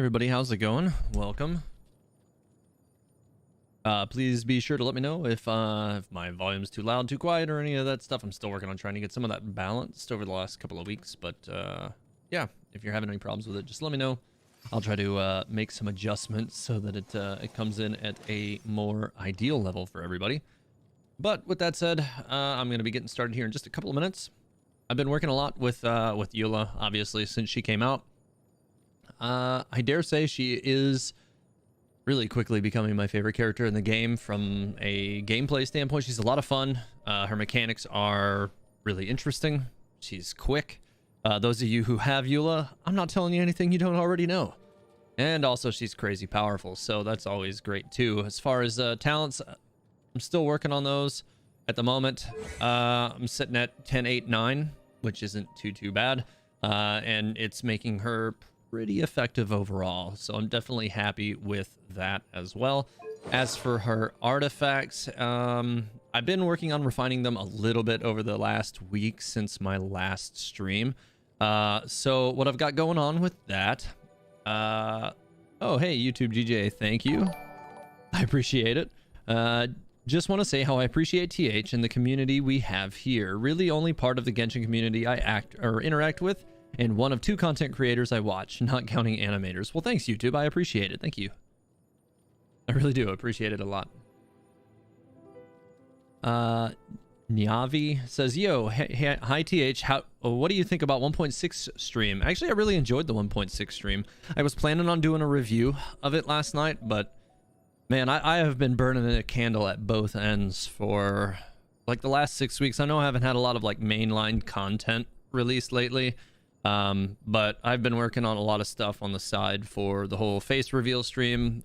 Everybody, how's it going? Welcome. Please be sure to let me know if my volume's too loud, too quiet, or any of that stuff. I'm still working on trying to get some of that balanced over the last couple of weeks, but yeah, if you're having any problems with it, just let me know. I'll try to make some adjustments so that it comes in at a more ideal level for everybody. But with that said, I'm going to be getting started here in just a couple of minutes. I've been working a lot with Eula, obviously, since she came out. I dare say she is really quickly becoming my favorite character in the game from a gameplay standpoint. She's a lot of fun. Her mechanics are really interesting. She's quick. Those of you who have Eula, I'm not telling you anything you don't already know. And also she's crazy powerful, so that's always great too. As far as talents, I'm still working on those at the moment. I'm sitting at 10, 8, 9, which isn't too bad. And it's making her pretty effective overall, so I'm definitely happy with that as well. As for her artifacts, I've been working on refining them a little bit over the last week since my last stream. So what I've got going on with that, oh hey YouTube GJ, thank you, I appreciate it. Just want to say how I appreciate TH and the community we have here. Really only part of the Genshin community I interact with, and one of 2 content creators I watch, not counting animators. Well, thanks YouTube, I appreciate it. Thank you. I really do appreciate it a lot. Nyavi says, yo, hey, hi TH, what do you think about 1.6 stream? Actually, I really enjoyed the 1.6 stream. I was planning on doing a review of it last night, but man, I have been burning a candle at both ends for like the last 6 weeks. I know I haven't had a lot of like mainline content released lately. But I've been working on a lot of stuff on the side for the whole face reveal stream.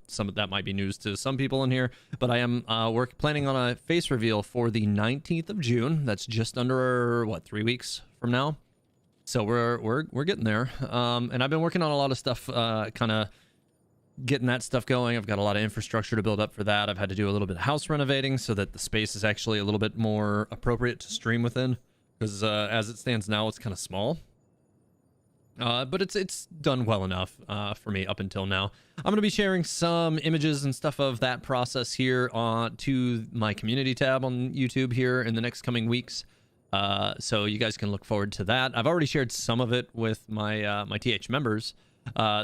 Some of that might be news to some people in here, but I am planning on a face reveal for the 19th of June. That's just under what, 3 weeks from now. So we're getting there. And I've been working on a lot of stuff, kind of getting that stuff going. I've got a lot of infrastructure to build up for that. I've had to do a little bit of house renovating so that the space is actually a little bit more appropriate to stream within, because as it stands now, it's kind of small. But it's done well enough for me up until now. I'm going to be sharing some images and stuff of that process here to my community tab on YouTube here in the next coming weeks. So you guys can look forward to that. I've already shared some of it with my my TH members.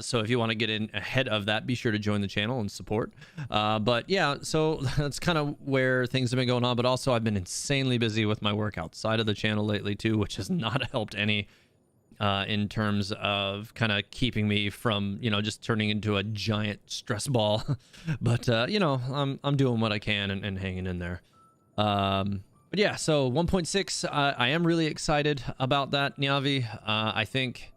So if you want to get in ahead of that, be sure to join the channel and support. But yeah, so that's kind of where things have been going on. But also I've been insanely busy with my work outside of the channel lately too, which has not helped any in terms of kind of keeping me from, you know, just turning into a giant stress ball. But, you know, I'm doing what I can and hanging in there. But yeah, so 1.6, I am really excited about that, Nyavi. I think,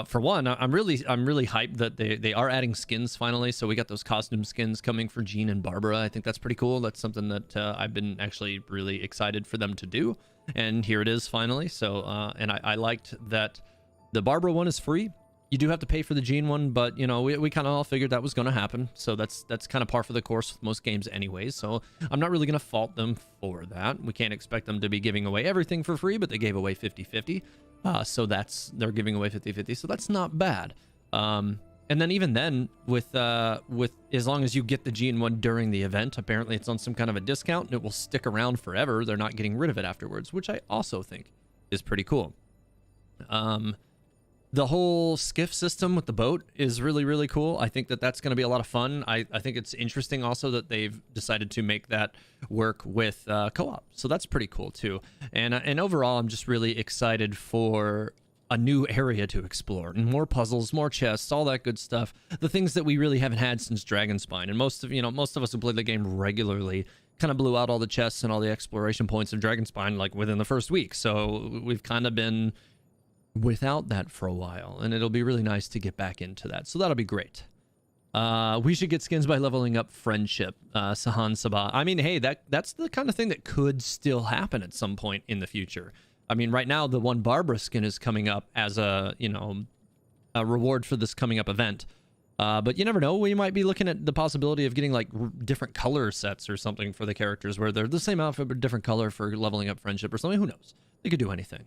for one, I'm really hyped that they are adding skins finally. So we got those costume skins coming for Jean and Barbara. I think that's pretty cool. That's something that I've been actually really excited for them to do. And here it is finally. So, and I liked that the Barbara one is free. You do have to pay for the Jean one, but you know, we kind of all figured that was going to happen. So that's kind of par for the course with most games anyways. So I'm not really going to fault them for that. We can't expect them to be giving away everything for free, but they gave away 50-50. So they're giving away 50-50. So that's not bad. And then even then, with as long as you get the Jean one during the event, apparently it's on some kind of a discount and it will stick around forever. They're not getting rid of it afterwards, which I also think is pretty cool. The whole skiff system with the boat is really cool. I think that that's going to be a lot of fun. I think it's interesting also that they've decided to make that work with co-op. So that's pretty cool too. And overall, I'm just really excited for a new area to explore and more puzzles, more chests, all that good stuff. The things that we really haven't had since Dragonspine. And most of us who play the game regularly kind of blew out all the chests and all the exploration points of Dragonspine like within the first week. So we've kind of been without that for a while, and it'll be really nice to get back into that. So that'll be great. We should get skins by leveling up friendship, Sahan Sabah. I mean, hey, that's the kind of thing that could still happen at some point in the future. I mean, right now, the one Barbara skin is coming up as a reward for this coming up event. But you never know. We might be looking at the possibility of getting like different color sets or something for the characters where they're the same outfit but different color for leveling up friendship or something. Who knows? They could do anything.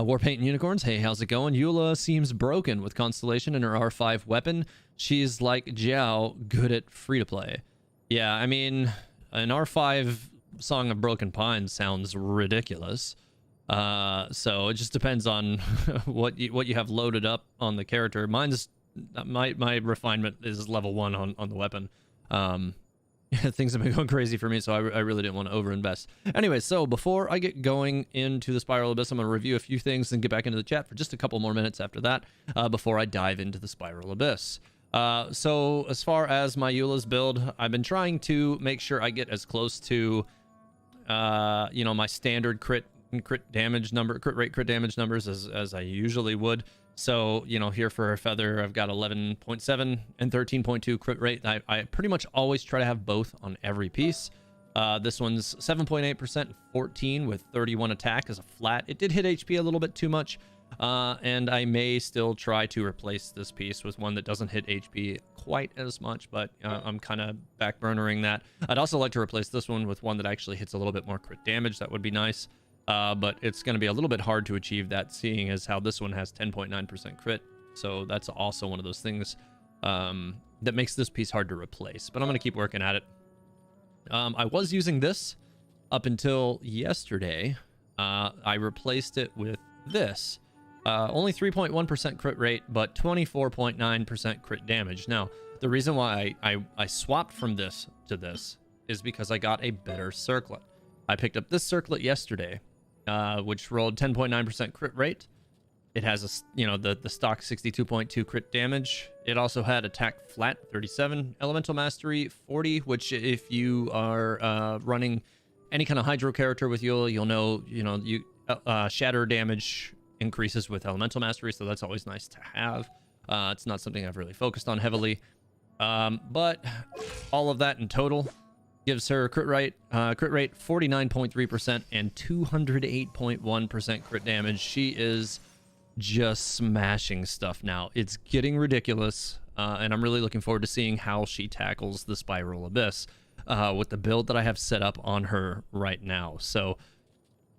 Warpaint and Unicorns, hey, how's it going? Eula seems broken with Constellation and her R5 weapon. She's like Jiao, good at free-to-play. Yeah, I mean, an R5 Song of Broken Pines sounds ridiculous. So it just depends on what you have loaded up on the character. Mine's my refinement is level 1 on the weapon. Things have been going crazy for me, so I really didn't want to overinvest. Anyway, so before I get going into the Spiral Abyss, I'm going to review a few things and get back into the chat for just a couple more minutes after that, before I dive into the Spiral Abyss. So as far as my Eula's build, I've been trying to make sure I get as close to, you know, my standard crit damage numbers as I usually would. So, you know, here for her feather, I've got 11.7 and 13.2 crit rate. I pretty much always try to have both on every piece. This one's 7.8%, 14 with 31 attack as a flat. It did hit HP a little bit too much, and I may still try to replace this piece with one that doesn't hit HP quite as much, but I'm kind of backburnering that. I'd also like to replace this one with one that actually hits a little bit more crit damage. That would be nice. But it's going to be a little bit hard to achieve that, seeing as how this one has 10.9% crit. So that's also one of those things that makes this piece hard to replace. But I'm going to keep working at it. I was using this up until yesterday. I replaced it with this. Only 3.1% crit rate, but 24.9% crit damage. Now, the reason why I swapped from this to this is because I got a better circlet. I picked up this circlet yesterday, which rolled 10.9% crit rate. It has a, you know, the stock 62.2 crit damage. It also had attack flat 37, elemental mastery 40, which if you are running any kind of hydro character with Eula, you'll know, shatter damage increases with elemental mastery, so that's always nice to have. It's not something I've really focused on heavily, but all of that in total gives her crit rate 49.3% and 208.1% crit damage. She is just smashing stuff now. It's getting ridiculous, and I'm really looking forward to seeing how she tackles the Spiral Abyss with the build that I have set up on her right now. So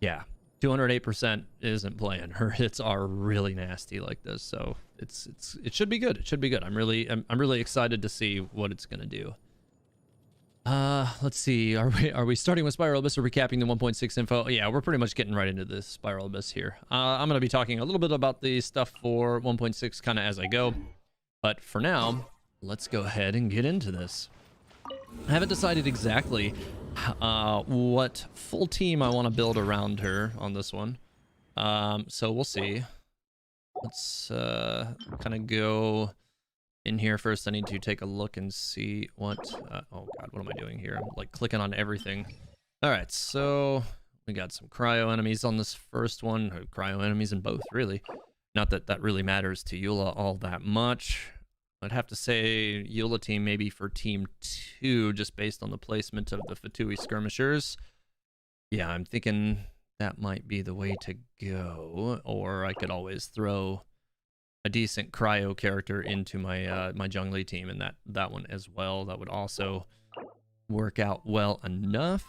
yeah, 208% isn't playing. Her hits are really nasty like this, so it should be good. It should be good. I'm really excited to see what it's gonna do. Let's see. Are we starting with Spiral Abyss or recapping the 1.6 info? Yeah, we're pretty much getting right into this Spiral Abyss here. I'm going to be talking a little bit about the stuff for 1.6 kind of as I go. But for now, let's go ahead and get into this. I haven't decided exactly what full team I want to build around her on this one. So we'll see. Let's kind of go in here first. I need to take a look and see what oh god, what am I doing here? I'm like clicking on everything. All right, so we got some cryo enemies on this first one, or cryo enemies in both, really. Not that that really matters to Eula all that much. I'd have to say Eula team maybe for team 2, just based on the placement of the Fatui skirmishers. Yeah, I'm thinking that might be the way to go, or I could always throw a decent cryo character into my my jungly team, and that one as well. That would also work out well enough.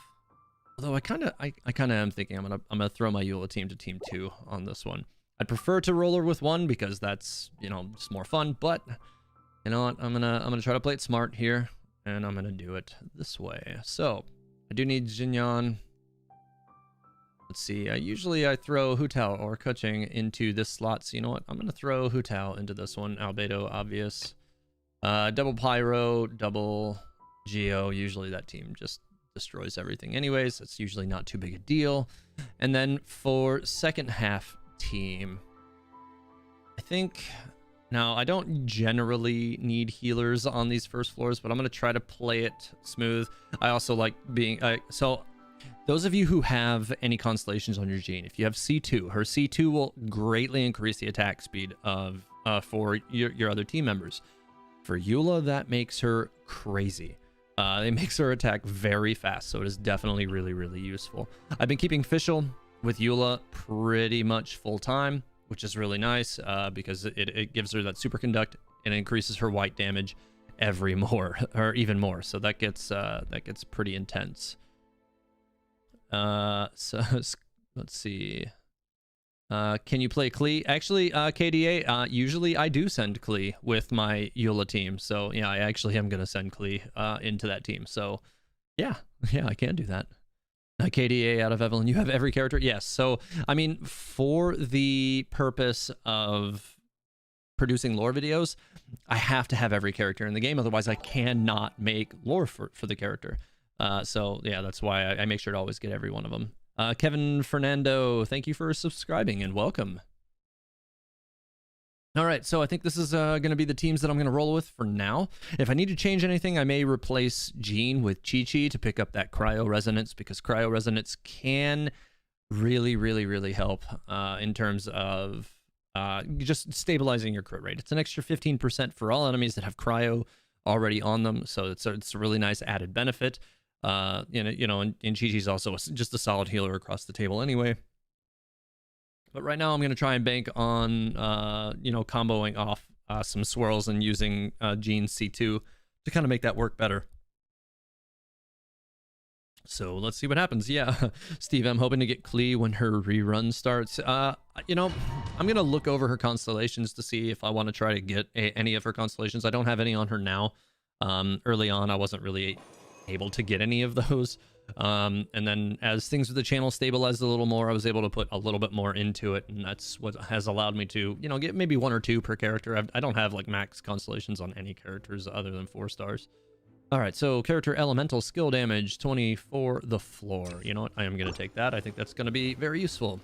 Although I kind of am thinking I'm gonna throw my Eula team to team 2 on this one. I'd prefer to roll her with 1 because that's, you know, just more fun. But you know what? I'm gonna try to play it smart here, and I'm gonna do it this way. So I do need Jinyan. Let's see, usually I throw Hu Tao or Keqing into this slot, so you know what? I'm going to throw Hu Tao into this one. Albedo, obvious. Double Pyro, double Geo. Usually that team just destroys everything anyways. It's usually not too big a deal. And then for second half team, I think... Now, I don't generally need healers on these first floors, but I'm going to try to play it smooth. I also like being... so... Those of you who have any constellations on your gene, if you have C2, her C2 will greatly increase the attack speed of for your other team members. For Eula, that makes her crazy. It makes her attack very fast, so it is definitely really, really useful. I've been keeping Fischl with Eula pretty much full time, which is really nice because it gives her that superconduct and increases her white damage every more, or even more. So that gets pretty intense. So let's see. Can you play Klee? Actually, KDA, usually I do send Klee with my Eula team. So yeah, I actually am going to send Klee into that team. So yeah, I can do that. KDA out of Evelyn, you have every character? Yes. So, I mean, for the purpose of producing lore videos, I have to have every character in the game. Otherwise, I cannot make lore for the character. So yeah, that's why I make sure to always get every one of them. Kevin Fernando, thank you for subscribing and welcome. All right, so I think this is going to be the teams that I'm going to roll with for now. If I need to change anything, I may replace Jean with Chi-Chi to pick up that Cryo Resonance, because Cryo Resonance can really help in terms of just stabilizing your crit rate. It's an extra 15% for all enemies that have Cryo already on them, so it's a really nice added benefit. And Chi-Chi's also just a solid healer across the table anyway. But right now I'm going to try and bank on, comboing off some swirls and using Jean C2 to kind of make that work better. So let's see what happens. Yeah, Steve, I'm hoping to get Klee when her rerun starts. I'm going to look over her constellations to see if I want to try to get any of her constellations. I don't have any on her now. Early on, I wasn't really able to get any of those. And then as things with the channel stabilized a little more, I was able to put a little bit more into it, and that's what has allowed me to, get maybe 1 or 2 per character. I don't have like max constellations on any characters other than 4 stars. All right, so character elemental skill damage 24 the floor. You know what? I am going to take that. I think that's going to be very useful.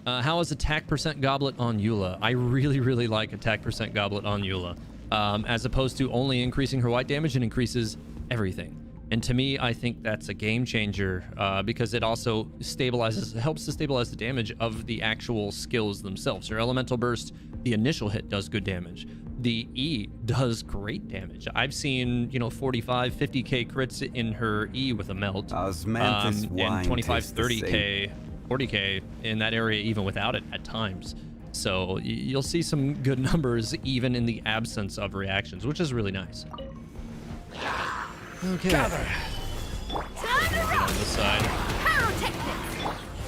How is attack percent goblet on Eula? I really like attack percent goblet on Eula. As opposed to only increasing her white damage, it increases everything. And to me, I think that's a game changer because it also helps to stabilize the damage of the actual skills themselves. Her elemental burst, the initial hit does good damage. The E does great damage. I've seen, 45, 50k crits in her E with a melt. And 25, 30k, 40k in that area even without it at times. So you'll see some good numbers even in the absence of reactions, which is really nice. Okay. Gather. Get on this side.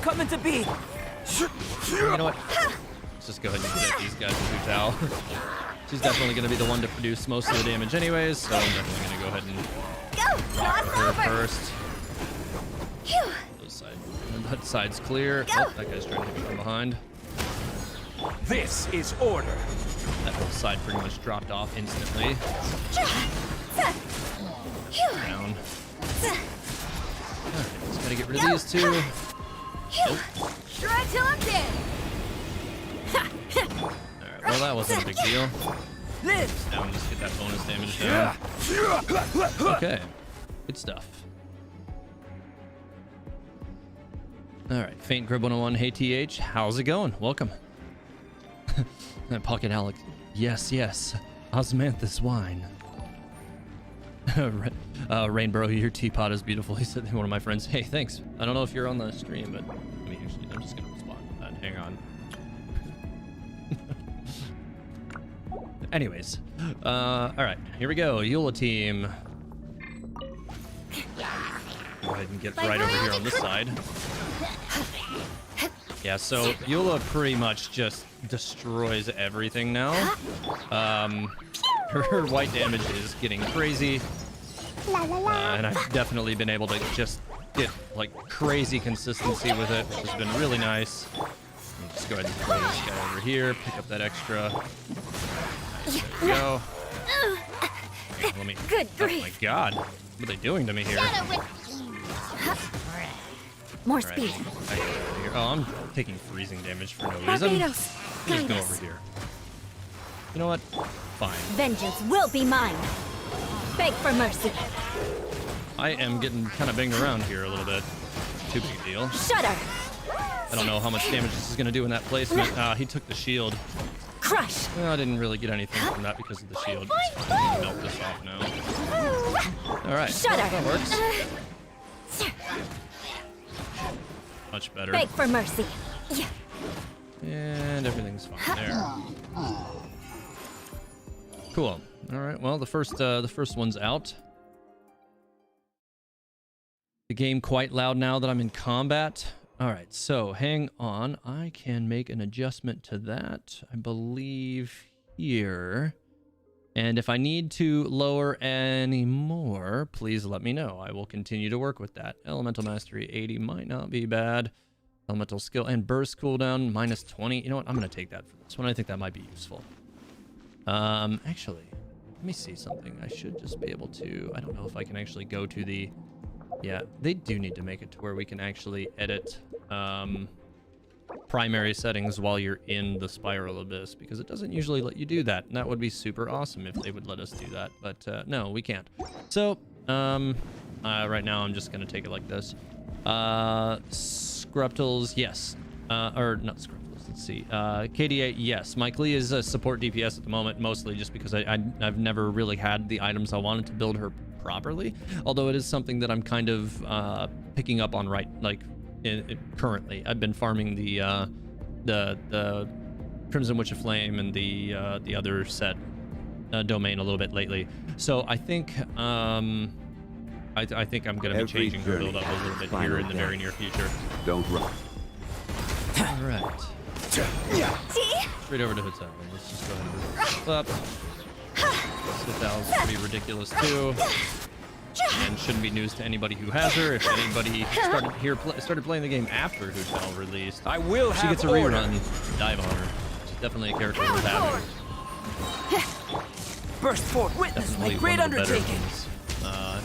Coming to be. You know what? Let's just go ahead and get at these guys with Hu Tao. She's definitely going to be the one to produce most of the damage anyways, so I'm definitely going to go ahead and rock her first. That side's clear. Oh, that guy's trying to hit me from behind. This is order. That whole side pretty much dropped off instantly. Down. Alright, just gotta get rid of these 2. Nope. Try till I'm dead. Alright, well that wasn't a big deal. Now just get that bonus damage down. Okay, good stuff. Alright, Faint Grib 101, hey TH, how's it going? Welcome. Pocket Alex, yes, Osmanthus wine. Rainbow, your teapot is beautiful. He said to one of my friends, hey, thanks. I don't know if you're on the stream, but I'm just gonna respond to that. Hang on. Anyways, all right, here we go. Eula team. Go ahead and get right over here on this side. Yeah, so Eula pretty much just destroys everything now. Her white damage is getting crazy. And I've definitely been able to just get like crazy consistency with it, which has been really nice. Just go ahead and throw this guy over here, pick up that extra. Nice, there we go. Let me. Oh my god. What are they doing to me here? More speed. Right. Oh, I'm taking freezing damage for no reason. Just go over here. You know what? Fine. Vengeance will be mine. Beg for mercy. I am getting kind of banged around here a little bit. Too big a deal. Shudder. I don't know how much damage this is going to do in that placement. He took the shield. Crush. Well, I didn't really get anything from that because of the shield. Just melt this off now. All right. Shudder. That works. Much better. Beg for mercy. Yeah. And everything's fine there. Cool. All right. Well, the first one's out. The game quite loud now that I'm in combat. All right, so hang on. I can make an adjustment to that, I believe, here. And if I need to lower any more, please let me know. I will continue to work with that. Elemental Mastery 80 might not be bad. Elemental Skill and Burst cooldown minus 20. You know what? I'm going to take that for this one. I think that might be useful. Actually, let me see something. I should just be able to... I don't know if I can actually go to the... Yeah, they do need to make it to where we can actually edit primary settings while you're in the Spiral Abyss, because it doesn't usually let you do that, and that would be super awesome if they would let us do that, but no, we can't. So, right now I'm just gonna take it like this. Scruptals, yes. Or not Scruptals, let's see. KDA, yes. Mike Lee is a support DPS at the moment, mostly just because I've never really had the items I wanted to build her properly, although it is something that I'm kind of picking up on currently. I've been farming the Crimson Witch of Flame and the other set domain a little bit lately. So I think I think I'm gonna be changing her build up a little bit here in the very near future. Don't run. All right. Straight over to Hotel. Let's just go ahead and move up. Hotel's pretty ridiculous too. And shouldn't be news to anybody who has her. If anybody started playing the game after Hotel released, she gets a rerun. Dive on her. She's definitely a character worth having. Burst forth, witness Definitely my great one of the better undertaking.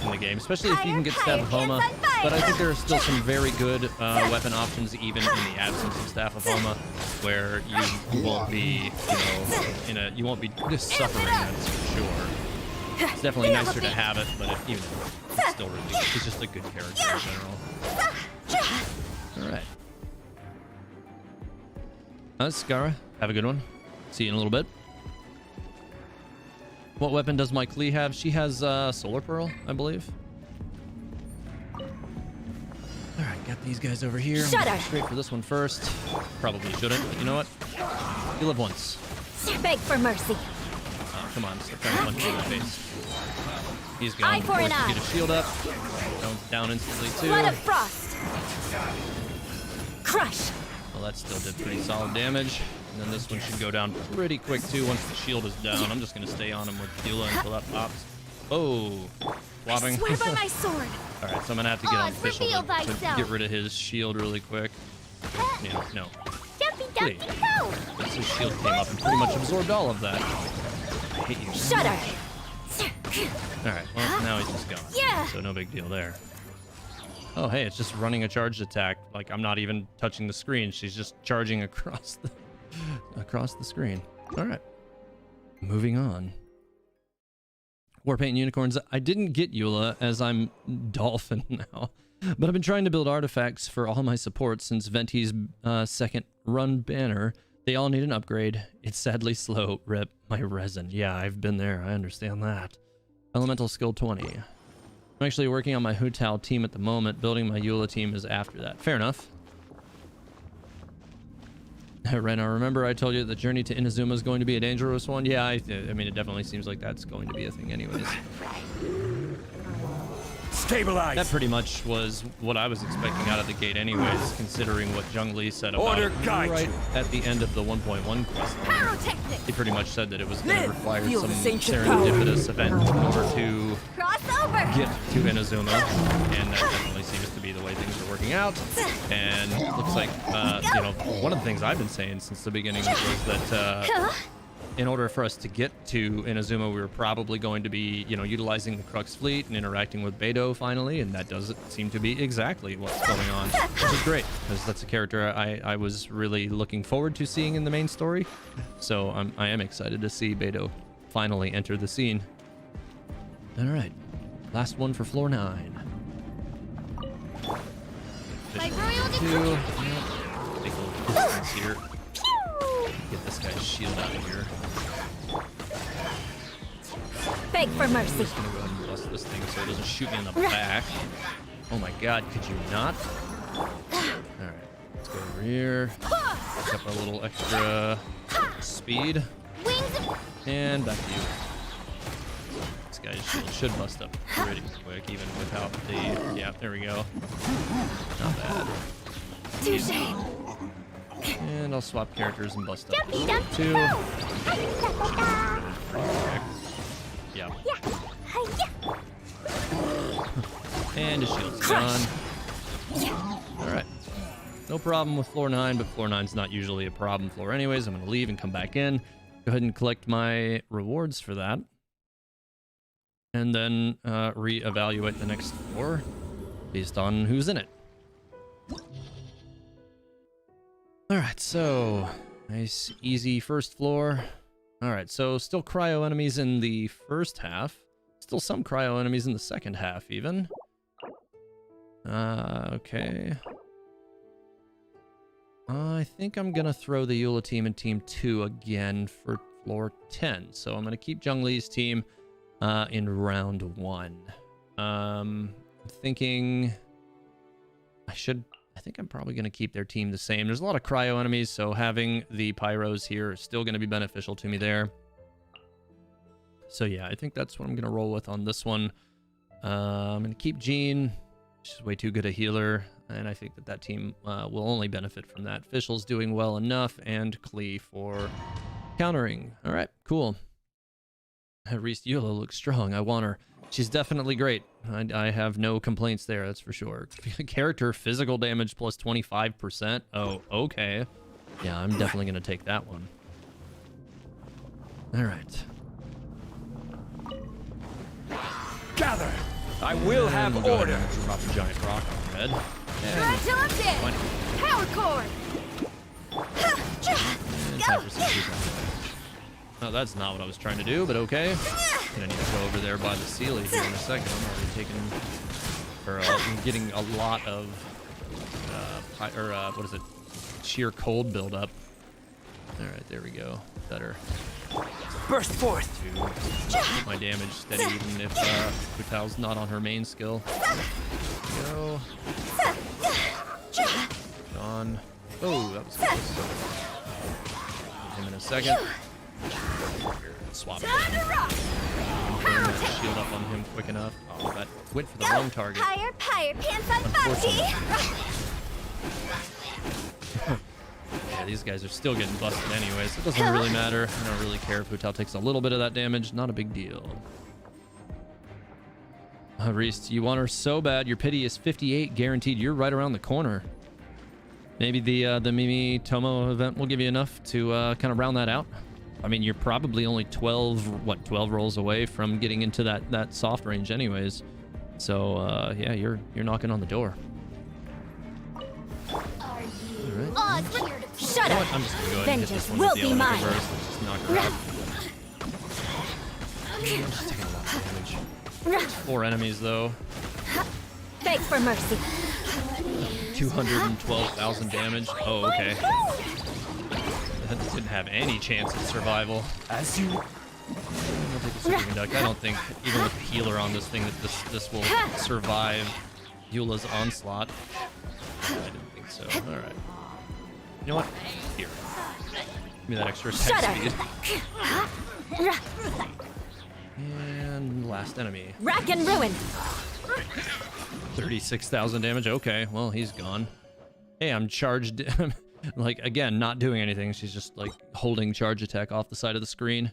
ones in the game, especially if you can get Staff of Homa. But I think there are still some very good weapon options, even in the absence of Staff of Homa, where you won't be, you won't be just suffering. That's for sure. It's definitely nicer to have it, but even it's still really good. She's just a good character in general. All right. Skara, have a good one. See you in a little bit. What weapon does Mike Lee have? She has Solar Pearl, I believe. All right, got these guys over here. I'm gonna go straight for this one first. Probably shouldn't, but you know what? You live once. Beg for mercy. Oh, come on, stop trying to punch me in the face. He's gone. Eye for an eye. Get a shield up. Down instantly too. Blood of frost. Crush. Well, that still did pretty solid damage. And then this one should go down pretty quick too once the shield is down. I'm just gonna stay on him with Eula until that pops. Oh, swapping. Swear by my sword. All right, so I'm gonna have to get on official reveal to thyself. get rid of his shield really quick. Yeah, no. Dumpy Wait. dumpy go. Once his shield came up and pretty much absorbed all of that. I hate you. Shudder. All right, well now he's just gone. Yeah. So no big deal there. Oh hey, it's just running a charged attack. Like I'm not even touching the screen. She's just charging across the screen. All right, moving on. Warpaint Unicorns. I didn't get Eula as I'm Dolphin now, but I've been trying to build artifacts for all my supports since Venti's second run banner. They all need an upgrade. It's sadly slow. Rip my resin. Yeah, I've been there. I understand that. Elemental Skill 20. I'm actually working on my Hu Tao team at the moment. Building my Eula team is after that. Fair enough. Right now, remember I told you the journey to Inazuma is going to be a dangerous one? Yeah, I mean, it definitely seems like that's going to be a thing anyways. Stabilize. That pretty much was what I was expecting out of the gate anyways, considering what Zheng Li said about Order it guide right you. at the end of the 1.1 quest. Pyrotechnic. He pretty much said that it was going to require Feel some this ancient power. serendipitous event in order to Crossover. get to Inazuma, and that definitely seems to be the way things are working out. And it looks like, you know, one of the things I've been saying since the beginning was that in order for us to get to Inazuma, we were probably going to be, you know, utilizing the Crux fleet and interacting with Beidou finally, and that does seem to be exactly what's going on, which is great, because that's a character I was really looking forward to seeing in the main story. So I am excited to see Beidou finally enter the scene. All right, last one for floor 9. My royal Two. decree. Take a little distance here. Get this guy's shield out of here. Beg for I'm mercy. just gonna go ahead and bless this thing so it doesn't shoot me in the back. Oh my god, could you not? Alright, let's go over here. Pick up a little extra speed. Wings of And back to you. This guy's shield should bust up pretty quick, even without the... Yeah, there we go. Not bad. Touche. And I'll swap characters and bust up Jumpy dump. two. Go. Yeah. Yeah. Hi-ya. And his shield's gone. Alright. No problem with floor 9, but floor 9's not usually a problem floor anyways. I'm going to leave and come back in. Go ahead and collect my rewards for that. And then reevaluate the next floor based on who's in it. Alright, so nice, easy first floor. Alright, so still cryo enemies in the first half. Still some cryo enemies in the second half, even. Okay. I think I'm gonna throw the Eula team in team 2 again for floor 10. So I'm gonna keep Zhongli's team in round 1. I'm thinking I think I'm probably gonna keep their team the same. There's a lot of cryo enemies, so having the pyros here is still gonna be beneficial to me there. So yeah, I think that's what I'm gonna roll with on this one. I'm gonna keep Jean. She's way too good a healer, and I think that team will only benefit from that. Fischl's doing well enough, and Klee for countering. All right, cool. Reese Eula looks strong. I want her. She's definitely great. I have no complaints there, that's for sure. Character physical damage plus 25%. Oh, okay. Yeah, I'm definitely going to take that one. All right. Gather! I will have We'll go ahead order! and drop a giant rock on red. And Till I'm dead. 20. Power cord. And time for some super. Oh, that's not what I was trying to do, but okay. Gonna need to go over there by the Sealy here in a second. I'm already taking, or getting a lot of, what is it? Sheer cold buildup. All right, there we go. Better. Burst forth! To keep my damage steady, even if Kutal's not on her main skill. Go. Gone. Oh, that was close. Get him in a second. Swap it. Time to rock. Putting that shield up on him quick enough. Oh, that went for the wrong target. Higher, higher, pants on Foxy. Yeah, these guys are still getting busted anyways. It doesn't really matter. I don't really care if Kutal takes a little bit of that damage. Not a big deal. Reese, you want her so bad. Your pity is 58 guaranteed. You're right around the corner. Maybe the Mimi Tomo event will give you enough to kind of round that out. I mean, you're probably only 12 rolls away from getting into that soft range anyways. So yeah, you're knocking on the door. All right. Shut up. I'm just gonna go ahead and hit this one Vengeance with the will be elemental mine. burst. Let's just knock her out. I'm just taking a lot of damage. 4 enemies though. Beg for mercy. 212,000 damage. Oh, okay. That didn't have any chance of survival. As you... I'll take a super duck. I don't think, even with the healer on this thing, that this will survive Eula's onslaught. I didn't think so. Alright. You know what? Here. Give me that extra attack speed. And last enemy. Rack and ruin. 36,000 damage. Okay, well, he's gone. Hey, I'm charged. Like, again, not doing anything. She's just, like, holding charge attack off the side of the screen.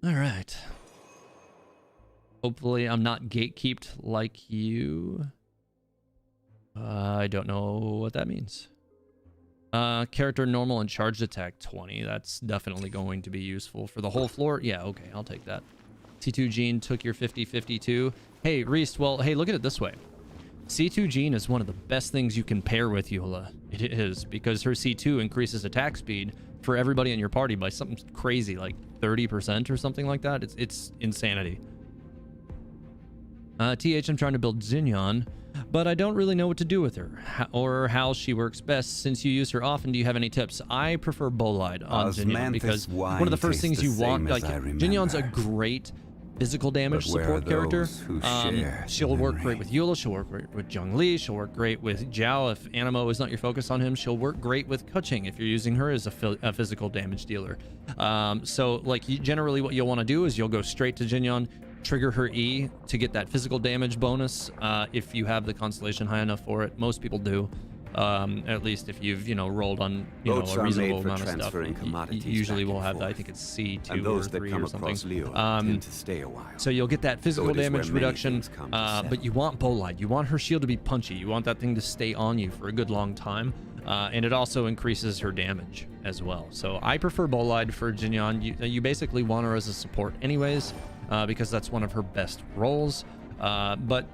All right. Hopefully I'm not gatekeeped like you. I don't know what that means. Character normal and charged attack 20. That's definitely going to be useful for the whole floor. Yeah, okay, I'll take that. C2 Jean took your 50-52. Hey, Reese, well, hey, look at it this way. C2 Jean is one of the best things you can pair with Eula. It is, because her C2 increases attack speed for everybody in your party by something crazy, like 30% or something like that. It's insanity. TH, I'm trying to build Xinyan, but I don't really know what to do with her, or how she works best. Since you use her often, do you have any tips? I prefer Bolide on Xinyan, because one of the first things you want, like, Xinyan's a great physical damage support character. She'll work great with Eula, she'll work great with Zhongli, she'll work great with Zhao if Animo is not your focus on him, she'll work great with Keqing if you're using her as a physical damage dealer. So like generally what you'll want to do is you'll go straight to Xinyan, trigger her E to get that physical damage bonus if you have the constellation high enough for it. Most people do. At least if you've, rolled on, Boats a are reasonable made for amount of stuff. transferring You commodities usually back will and have that. I forth. think it's C2 And those or that 3 come or something. across Leo tend to stay a while. So you'll get that physical it is damage where many reduction, things come to but you want Bolide. You want her shield to be punchy. You want that thing to stay on you for a good long time. And it also increases her damage as well. So I prefer Bolide for Jinyan. You basically want her as a support anyways, because that's one of her best roles. But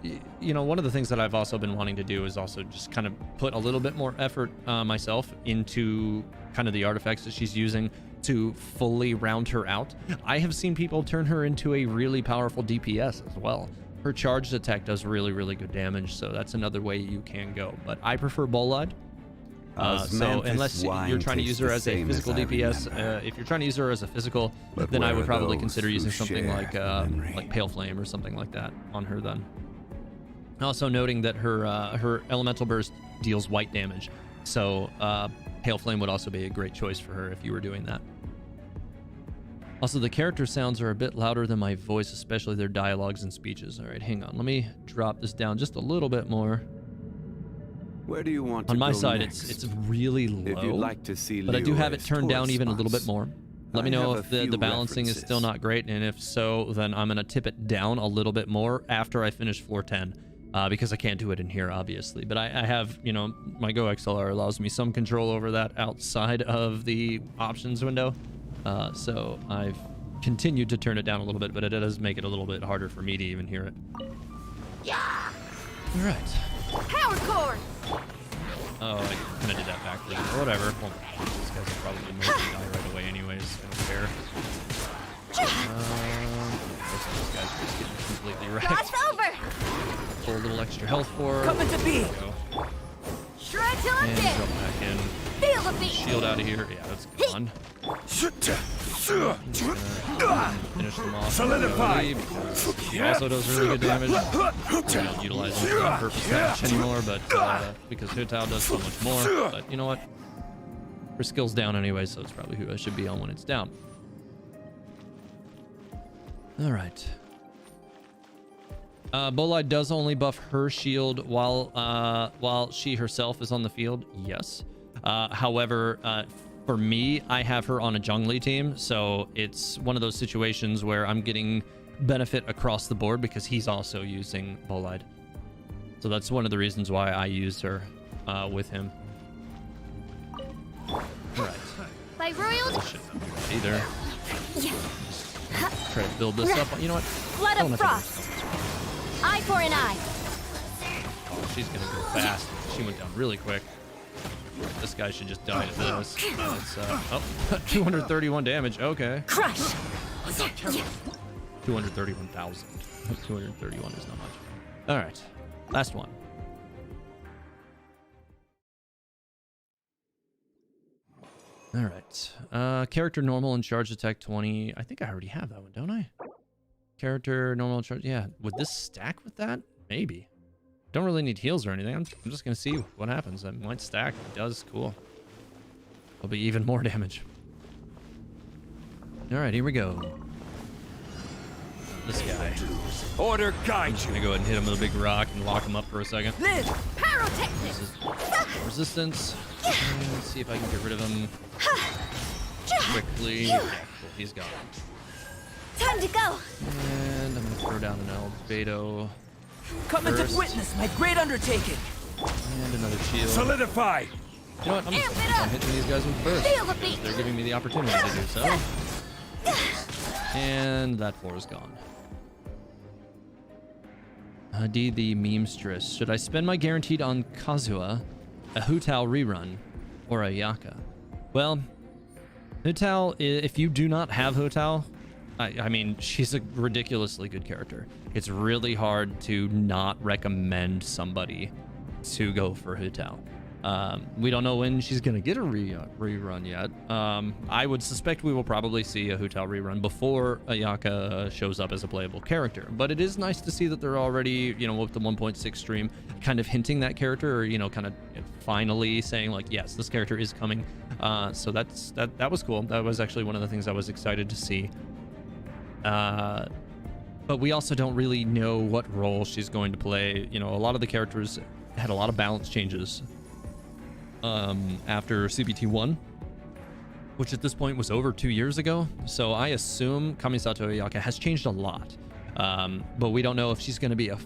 one of the things that I've also been wanting to do is also just kind of put a little bit more effort myself into kind of the artifacts that she's using to fully round her out. I have seen people turn her into a really powerful DPS as well. Her charged attack does really, really good damage, so that's another way you can go. But I prefer Bolide. So unless you're trying to use her as a physical DPS, if you're trying to use her as a physical, then I would probably consider using something like Pale Flame or something like that on her then. Also noting that her elemental burst deals white damage, so Pale Flame would also be a great choice for her if you were doing that. Also, the character sounds are a bit louder than my voice, especially their dialogues and speeches. All right, hang on. Let me drop this down just a little bit more. Where do you want to on my go side, next? it's really low. If you'd like to see but I do have it Leo's turned down tourist even a little bit spots, more. Let I me know have if a the few balancing is still not great, and if so, then I'm gonna tip it down a little bit more after I finish floor 10, because I can't do it in here, obviously. But I have, my Go XLR allows me some control over that outside of the options window, so I've continued to turn it down a little bit, but it does make it a little bit harder for me to even hear it. Yeah. All right. Power core. Oh, I kind of did that backwards. Whatever. Well, these guys will probably mostly die right away anyways. I don't care. Most of these guys are just getting completely wrecked. Cross over. Pull a little extra health for. Coming to be. Shred till I'm And dead. drop back in. Feel the beat. Shield out of here. Yeah, that's gone. Finish them off. Solidify. Because he also does really good damage. I don't utilize him for that purpose that much anymore, but because Hu Tao does so much more. But you know what? Her skill's down anyway, so it's probably who I should be on when it's down. All right. Bolide does only buff her shield while she herself is on the field. Yes. However, for me, I have her on a jungly team, so it's one of those situations where I'm getting benefit across the board because he's also using Bolide. So that's one of the reasons why I used her with him. All right. By royal. This shouldn't be bad either. Try to build this up. You know what? Blood Oh, of my frost. Eye for an eye. Oh, she's gonna go fast. She went down really quick. This guy should just die to this. That's, 231 damage. Okay. Crush. 231,000. 231 is not much. All right. Last one. All right. Character normal and charge attack 20. I think I already have that one, don't I? Character normal and charge. Yeah. Would this stack with that? Maybe. Don't really need heals or anything. I'm just going to see what happens. That might stack. It does. Cool. It'll be even more damage. All right. Here we go. This guy. Order guide I'm just you. going to go ahead and hit him with a big rock and lock him up for a second. Live. Pyrotechnic. Resistance. Let's see if I can get rid of him quickly. Yeah, cool. He's gone. Time to go. And I'm gonna throw down an albedo Coming to First. witness my great undertaking. and another shield. Solidify. You know what? I'm just Amp gonna it keep on up. hitting these guys with burst. Feel the because beat. They're giving me the opportunity to do so. And that floor is gone. D the memstress. Should I spend my guaranteed on Kazuha, a Hu Tao rerun, or a Yaka? Well, Hu Tao, if you do not have Hu Tao, I mean, she's a ridiculously good character. It's really hard to not recommend somebody to go for Hu Tao. We don't know when she's going to get a rerun yet. I would suspect we will probably see a Hu Tao rerun before Ayaka shows up as a playable character. But it is nice to see that they're already, with the 1.6 stream, kind of hinting that character, or, kind of finally saying, like, yes, this character is coming. So that was cool. That was actually one of the things I was excited to see. but we also don't really know what role she's going to play. You know, a lot of the characters had a lot of balance changes after CBT1, which at this point was over 2 years ago. So I assume Kamisato Ayaka has changed a lot, but we don't know if she's going to be a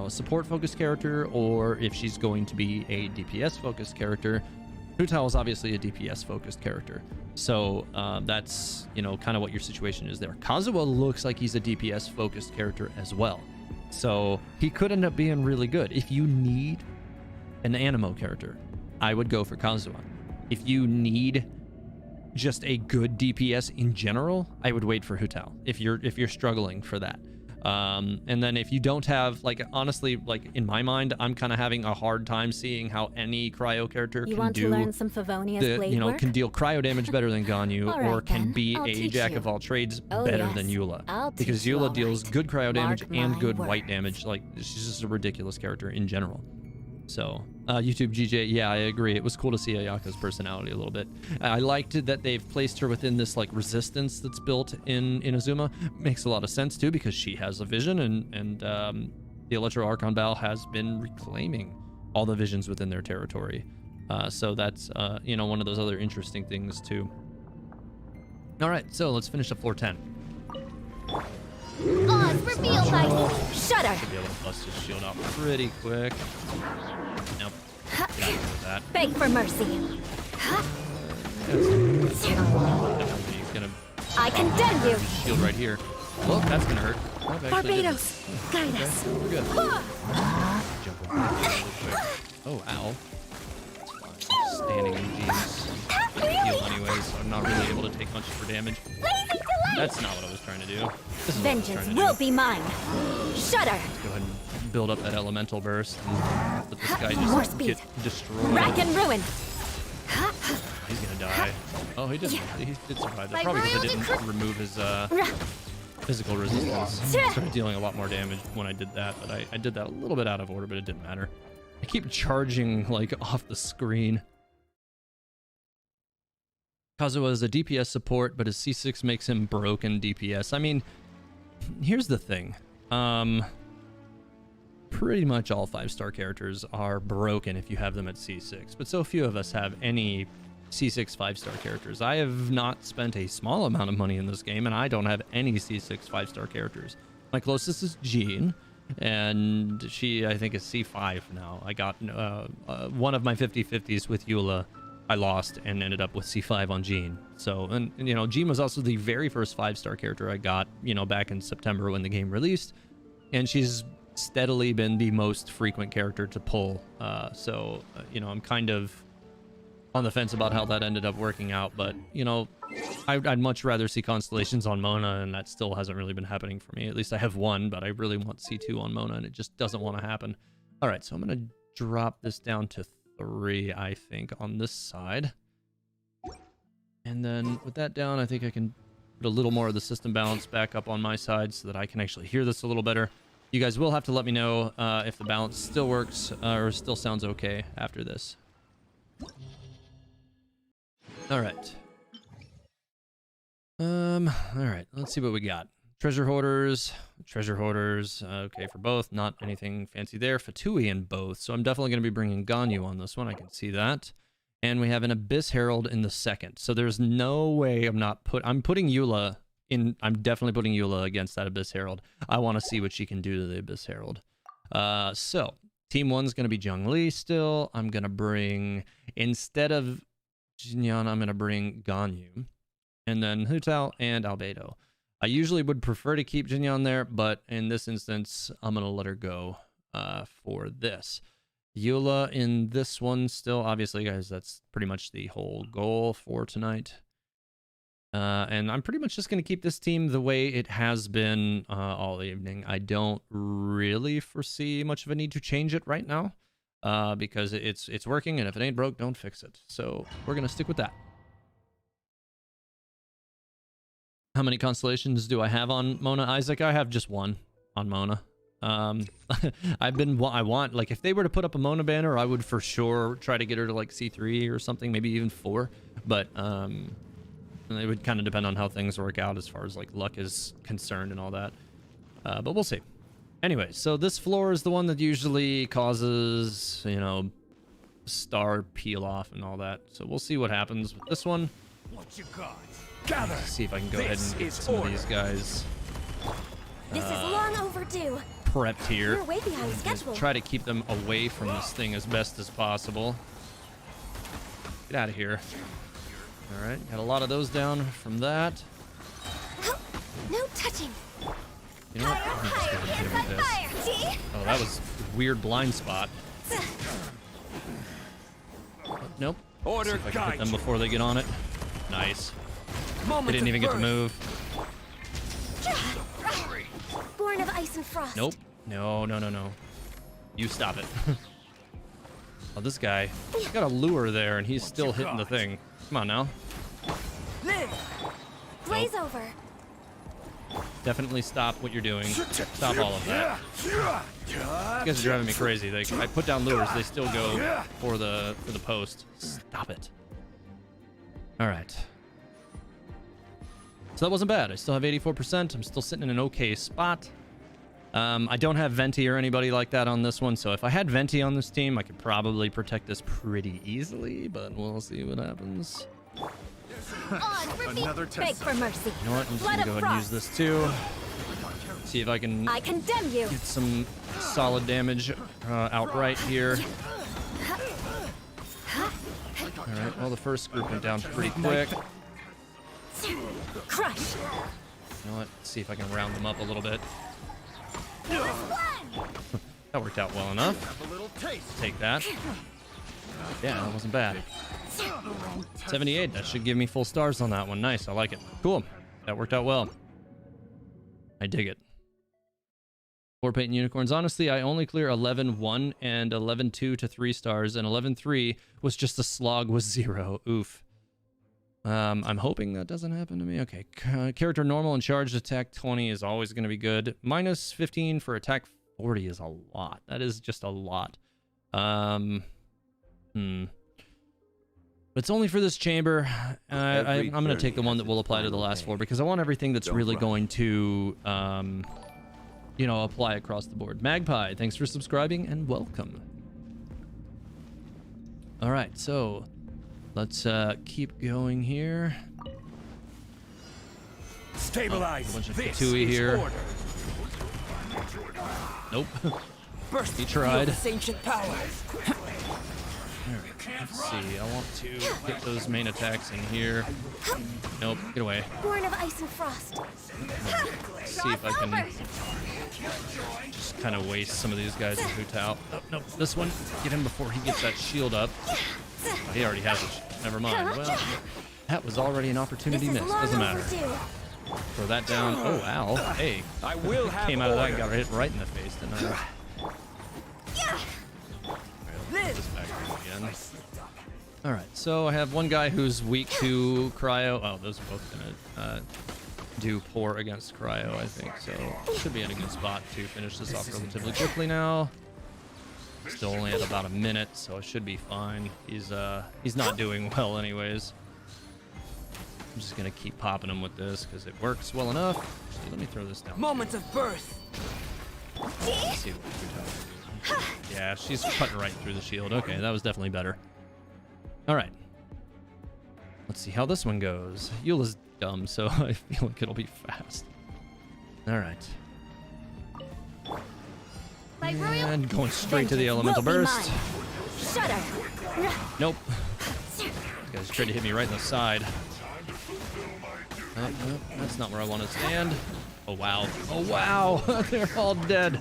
support focused character or if she's going to be a DPS focused character. Hu Tao is obviously a DPS focused character, so that's kind of what your situation is there. Kazuha looks like he's a DPS focused character as well, so he could end up being really good. If you need an Animo character, I would go for Kazuha. If you need just a good DPS in general, I would wait for Hu Tao if you're struggling for that. And then if you don't have, like, honestly, like in my mind, I'm kind of having a hard time seeing how any cryo character can do learn some Favonius blade work? Can deal cryo damage better than Ganyu, All right, or can then. be I'll a teach jack you. of all trades Oh, better yes. than Eula. I'll Because teach you, Eula all deals right. good cryo damage Mark and my good white words. damage. Like, she's just a ridiculous character in general. So, YouTube GJ, yeah, I agree. It was cool to see Ayaka's personality a little bit. I liked it that they've placed her within this like resistance that's built in Inazuma. Makes a lot of sense too, because she has a vision, and the Electro Archon Bal has been reclaiming all the visions within their territory. So that's one of those other interesting things too. All right, so let's finish up floor 10. Oz, reveal by Shudder. Should be able to bust his shield out pretty quick. Nope. Get out of here with that. Beg for mercy. Definitely he's gonna I condemn you. shield right here. Well, that's gonna hurt. Oh, it actually didn't. Barbados, guide us. We're good. Jump over really quick. Oh, ow. It's fine. Just standing in jeans. Heal anyways, so I'm not really able to take much for damage. That's not what I was trying to do. This is what I was Vengeance trying to will do. be mine. Shudder. Go ahead and build up that elemental burst and let this guy More just speed. get destroyed. Rack and ruin. He's gonna die. Oh, he did. He did survive that. Like Probably because I really didn't remove his physical resistance. I started dealing a lot more damage when I did that, but I did that a little bit out of order, but it didn't matter. I keep charging like off the screen. Kazuha is a DPS support, but his C6 makes him broken DPS. I mean, here's the thing. Pretty much all 5-star characters are broken if you have them at C6, but so few of us have any C6 5-star characters. I have not spent a small amount of money in this game, and I don't have any C6 5-star characters. My closest is Jean, and she, I think, is C5 now. I got one of my 50-50s with Eula. I lost and ended up with C5 on Jean. So, and Jean was also the very first 5-star character I got, back in September when the game released, and she's steadily been the most frequent character to pull. I'm kind of on the fence about how that ended up working out, but I'd much rather see constellations on Mona, and that still hasn't really been happening for me. At least I have one, but I really want C2 on Mona, and it just doesn't want to happen. All right, so I'm gonna drop this down to 3, I think, on this side, and then with that down, I think I can put a little more of the system balance back up on my side so that I can actually hear this a little better. You guys will have to let me know if the balance still works or still sounds okay after this. All right. All right. Let's see what we got. Treasure hoarders. Okay, for both. Not anything fancy there. Fatui in both. So I'm definitely going to be bringing Ganyu on this one. I can see that. And we have an Abyss Herald in the second. So there's no way I'm putting Eula in. I'm definitely putting Eula against that Abyss Herald. I want to see what she can do to the Abyss Herald. So team 1's going to be Zhongli still. I'm going to bring, instead of Jinyan, I'm going to bring Ganyu. And then Hu Tao and Albedo. I usually would prefer to keep Jinyan there, but in this instance, I'm going to let her go for this. Eula in this one still, obviously, guys, that's pretty much the whole goal for tonight. And I'm pretty much just going to keep this team the way it has been all evening. I don't really foresee much of a need to change it right now because it's working, and if it ain't broke, don't fix it. So we're going to stick with that. How many constellations do I have on Mona, Isaac? I have just one on Mona. I want, like, if they were to put up a Mona banner, I would for sure try to get her to like C3 or something, maybe even 4. But it would kind of depend on how things work out as far as like luck is concerned and all that. But we'll see. Anyway, so this floor is the one that usually causes, you know, star peel off and all that. So we'll see what happens with this one. What you got? Gather. See if I can go ahead This and get is some order. of these guys This is long overdue. prepped here. You're way behind schedule. Try to keep them away from this thing as best as possible. Get out of here. All right, got a lot of those down from that. No touching. You know what? I'm just gonna hit him with this. See? Oh, that was a weird blind spot. Nope. Order See if I can hit guide them you. before they get on it. Nice. They Moment didn't of even get to birth. move. Born of ice and frost. Nope. No, no, no, no. You stop it. Oh, this guy. He's got a lure there, and he's still hitting the thing. Come on now. Live. Blaze over. Definitely stop what you're doing. Stop all of that. You guys are driving me crazy. I put down lures, they still go for the post. Stop it. All right. So that wasn't bad. I still have 84%. I'm still sitting in an okay spot. I don't have Venti or anybody like that on this one, so if I had Venti on this team, I could probably protect this pretty easily, but we'll see what happens. Another Beg test. for mercy. You know what? I'm just Blood gonna go of ahead and use frost. this too. See if I can I condemn you. get some solid damage outright here. Alright, well, the first group went down pretty quick. Crush. You know what? Let's see if I can round them up a little bit. That worked out well enough. Take that. Yeah, that wasn't bad. 78, that should give me full stars on that one. Nice, I like it. Cool. That worked out well. I dig it. 4 paint unicorns. Honestly, I only clear 11-1 and 11-2 to 3 stars, and 11-3 was just a slog with 0. Oof. I'm hoping that doesn't happen to me. Okay, character normal and charged attack 20 is always going to be good. Minus 15 for attack 40 is a lot. That is just a lot. But it's only for this chamber. I'm going to take the one that will apply to the last floor because I want everything that's really going to, you know, apply across the board. Magpie, thanks for subscribing and welcome. All right, so let's keep going here. Stabilize. A bunch of This Katui is here. order. Nope. Burst He tried. this ancient power. Let's see. I want to get those main attacks in here. Nope. Get away. Born of ice and frost. Let's see if I can just kind of waste some of these guys with Hu Tao. Oh, no. This one. Get him before he gets that shield up. Oh, he already has it. Never mind. Well, that was already an This opportunity is missed. long Doesn't matter. overdue. Throw that down. Oh, ow. Hey. I will have Came out of that and order. got hit right in the face, didn't I? Live. This back again. All right, so I have one guy who's weak to cryo. Oh, those are both gonna do poor against cryo, I think. So should be in a good spot to finish this off relatively quickly now. Still only at about a minute, so it should be fine. He's not doing well, anyways. I'm just gonna keep popping him with this because it works well enough. Actually, let me throw this down. Moment of birth. Let's see what we do. Yeah, she's cutting right through the shield. Okay, that was definitely better. All right. Let's see how this one goes. Eula's dumb, so I feel like it'll be fast. All right. My royal And going straight to the elemental will be burst. mine. Shudder. Nope. You guys tried to hit me right in the side. Oh, no, that's not where I want to stand. Oh, wow. Oh, wow. They're all dead.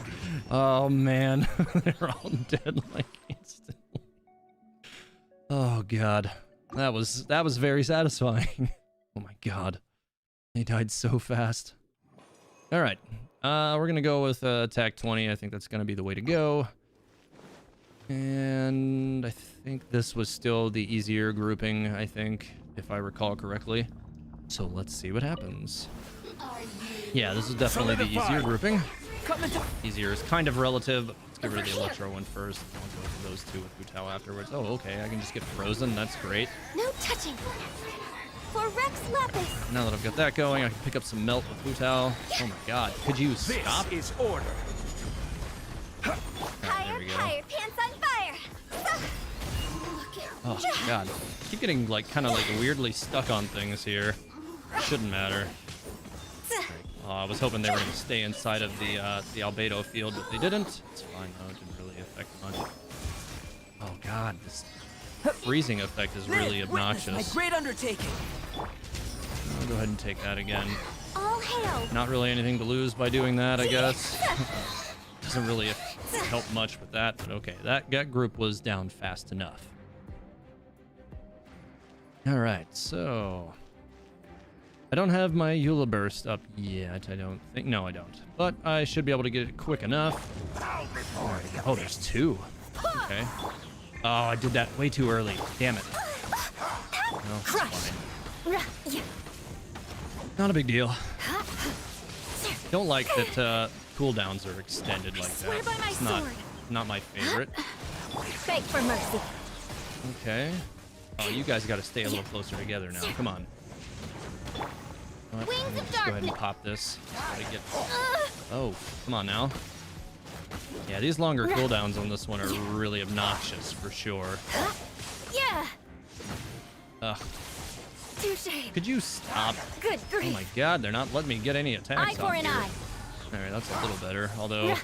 Oh, man. They're all dead like instantly. Oh, God. That was very satisfying. Oh, my God. They died so fast. All right. We're going to go with attack 20. I think that's going to be the way to go. And I think this was still the easier grouping, I think, if I recall correctly. So let's see what happens. Yeah, this is definitely the easier grouping. Easier is kind of relative. But let's get rid of the Electro one first. I'll go for those two with Hu Tao afterwards. Oh, okay. I can just get frozen. That's great. No touching. For Rex Lapis. Now that I've got that going, I can pick up some melt with Futao. Oh my god. Could you stop? This is order. There Higher, we go. higher, pants on fire. Oh god. Keep getting like kind of like weirdly stuck on things here. Shouldn't matter. Oh, I was hoping they were going to stay inside of the albedo field, but they didn't. It's fine though. It didn't really affect much. Oh god, this freezing effect is really Live, witness obnoxious. my great undertaking. I'll go ahead and take that again. All hail. Not really anything to lose by doing that, I guess. Doesn't really help much with that, but okay. That group was down fast enough. Alright, so... I don't have my Eula burst up yet, I don't think. No, I don't. But I should be able to get it quick enough. Oh, there's two. Okay. Oh, I did that way too early. Damn it. No, it's fine. Not a big deal. Don't like that cooldowns are extended like that. It's not my favorite. Beg for mercy. Okay. Oh, you guys got to stay a little closer together now. Come on. What? Wings of Let's go ahead and darkness. pop this. Gotta get... Oh, come on now. Yeah, these longer cooldowns on this one are really obnoxious for sure. Yeah. Ugh. Touche. Could you stop? Good Oh grief. my god, they're not letting me get any Eye attacks for off an here. eye. Alright, that's a little better. Although,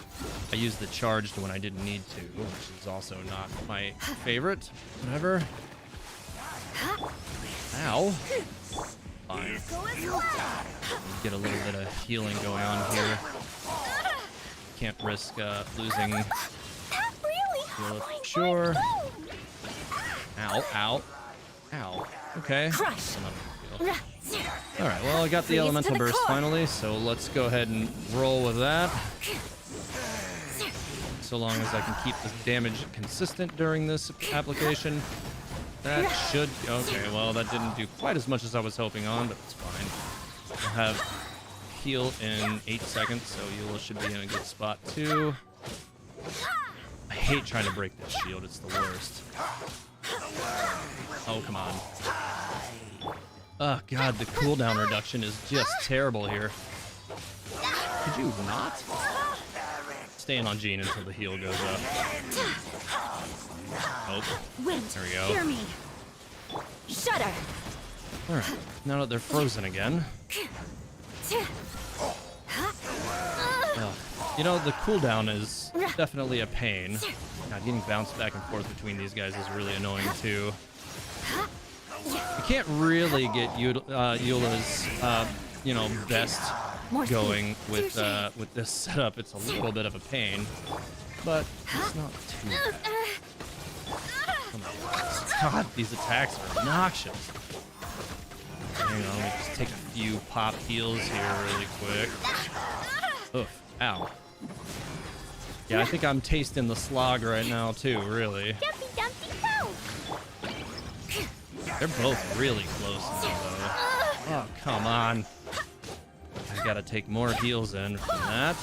I used the charged when I didn't need to, which is also not my favorite. Whatever. Ow. Fine. Get a little bit of healing going on here. Can't risk losing That really heal hurt. sure. Ow, ow, ow. Okay. Crush. Not a big deal. Alright, well, I got the Freeze to elemental the burst core. finally, so let's go ahead and roll with that. So long as I can keep the damage consistent during this application. That should... Okay, well, that didn't do quite as much as I was hoping on, but it's fine. I'll have heal in 8 seconds, so Eula should be in a good spot, too. I hate trying to break this shield. It's the worst. Oh, come on. Oh, God, the cooldown reduction is just terrible here. Could you not? Staying on Jean until the heal goes up. Oh, Wind. there we go. Hear me. Shudder. All right, now that they're frozen again. Ugh. You know, the cooldown is definitely a pain. God, getting bounced back and forth between these guys is really annoying too. You can't really get Eula's, you know, best going with this setup. It's a little bit of a pain, but it's not too bad. Come on. God, these attacks are obnoxious. Hang on, let me just take a few pop heals here really quick. Oof, ow. Yeah, I think I'm tasting the slog right now too, really. Dumpy dumpy go. They're both really close now, though. Oh, come on. I gotta take more heals in from that.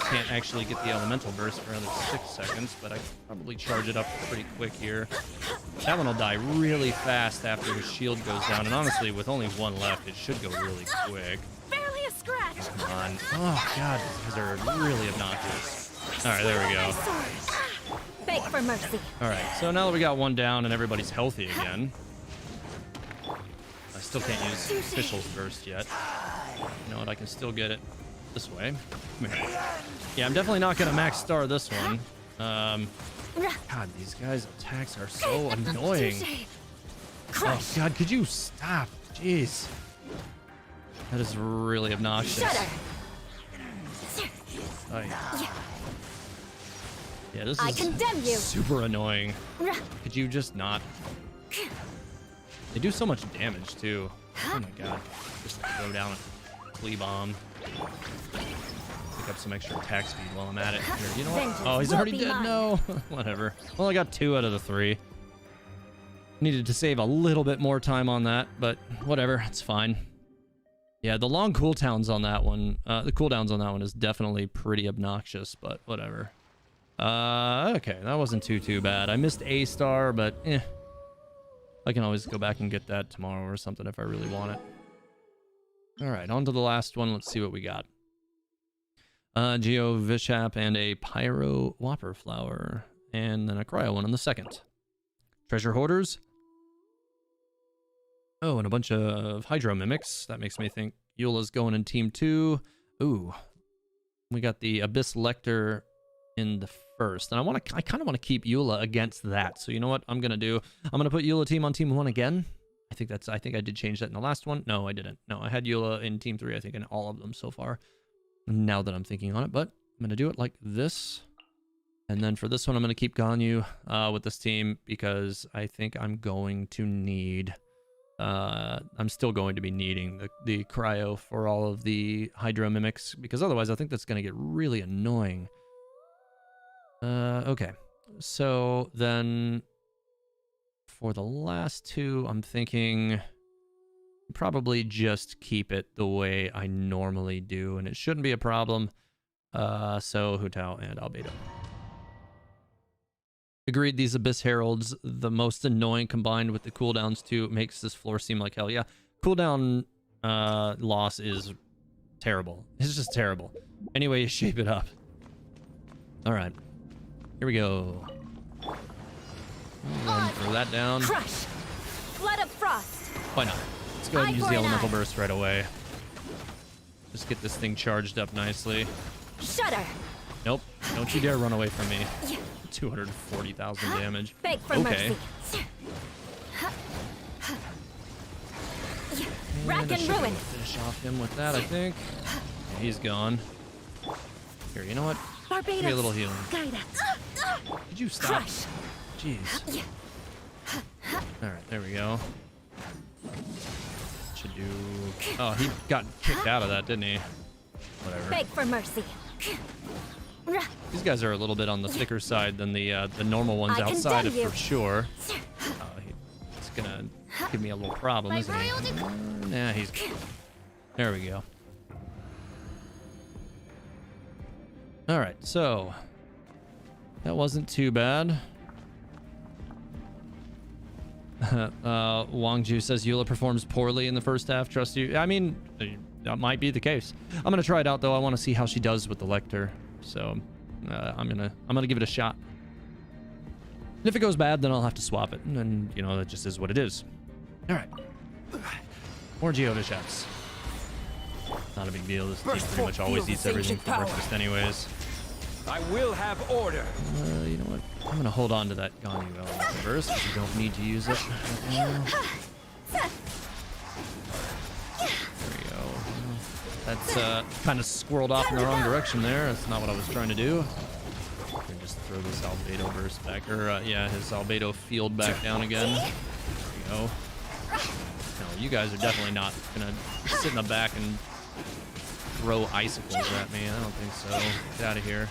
Can't actually get the elemental burst for another 6 seconds, but I can probably charge it up pretty quick here. That one will die really fast after his shield goes down, and honestly, with only one left, it should go really quick. Barely a scratch. Come on. Oh, God, these guys are really obnoxious. All right, there we go. Beg for mercy. All right, so now that we got one down and everybody's healthy again, I still can't use Official's Burst yet. You know what? I can still get it this way. Come here. Yeah, I'm definitely not going to max star this one. God, these guys' attacks are so annoying. Oh, God, could you stop? Jeez. That is really obnoxious. Oh, yeah. Yeah, this I is condemn you. super annoying. Could you just not? They do so much damage, too. Oh, my God. Just throw down a Klee Bomb. Pick up some extra attack speed while I'm at it. Here, you know what? Vengeance Oh, he's will already be dead. mine. No. Whatever. Well, I got 2 out of the 3. Needed to save a little bit more time on that, but whatever. It's fine. Yeah, the long cooldowns on that one, is definitely pretty obnoxious, but whatever. Okay, that wasn't too bad. I missed A star, but I can always go back and get that tomorrow or something if I really want it. All right, on to the last one. Let's see what we got. Geo Vishap and a Pyro Whopper Flower. And then a Cryo one on the second. Treasure Hoarders. Oh, and a bunch of Hydro Mimics. That makes me think Eula's going in Team 2. Ooh. We got the Abyss Lecter in the first. And I kind of want to keep Eula against that. So you know what I'm going to do? I'm going to put Eula team on Team 1 again. I think I did change that in the last one. No, I didn't. No, I had Eula in Team 3, I think, in all of them so far. Now that I'm thinking on it. But I'm going to do it like this. And then for this one, I'm going to keep Ganyu with this team because I think I'm going to need... I'm still going to be needing the Cryo for all of the Hydro Mimics because otherwise I think that's going to get really annoying. Okay. So then for the last two, I'm thinking probably just keep it the way I normally do and it shouldn't be a problem. So Hu Tao and Albedo. Agreed, these Abyss Heralds, the most annoying combined with the cooldowns too, makes this floor seem like hell. Yeah, cooldown loss is terrible. It's just terrible. Anyway, shape it up. All right, here we go. Throw that down. Crush. Flood of Frost. Why not? Let's go ahead and use the Elemental Burst right away. Just get this thing charged up nicely. Shudder. Nope, don't you dare run away from me. 240,000 damage. Beg for okay. mercy. Rack and ruin. Finish off him with that, I think. Yeah, he's gone. Here, you know what? Barbados. Give me a little healing. Guide us. Did you stop? Crush. Jeez. All right, there we go. Should do. Oh, he got kicked out of that, didn't he? Whatever. Beg for mercy. These guys are a little bit on the thicker side than the normal ones outside of for sure. He's gonna give me a little problem, isn't he? Nah, he's... There we go. All right, so that wasn't too bad. Wangju says Eula performs poorly in the first half. Trust you. I mean, that might be the case. I'm gonna try it out though. I want to see how she does with the Lecter. So I'm gonna give it a shot. And if it goes bad, then I'll have to swap it. And you know, that just is what it is. All right. More Geovishats. Not a big deal. This team pretty much always eats everything for breakfast anyways. I will have order. You know what? I'm gonna hold on to that Ganyu element first because you don't need to use it. There we go. That's kind of squirreled off in the wrong direction there. That's not what I was trying to do. And just throw this Albedo burst back, or yeah, his Albedo field back down again. There we go. No, you guys are definitely not gonna sit in the back and throw icicles at me. I don't think so. Get out of here.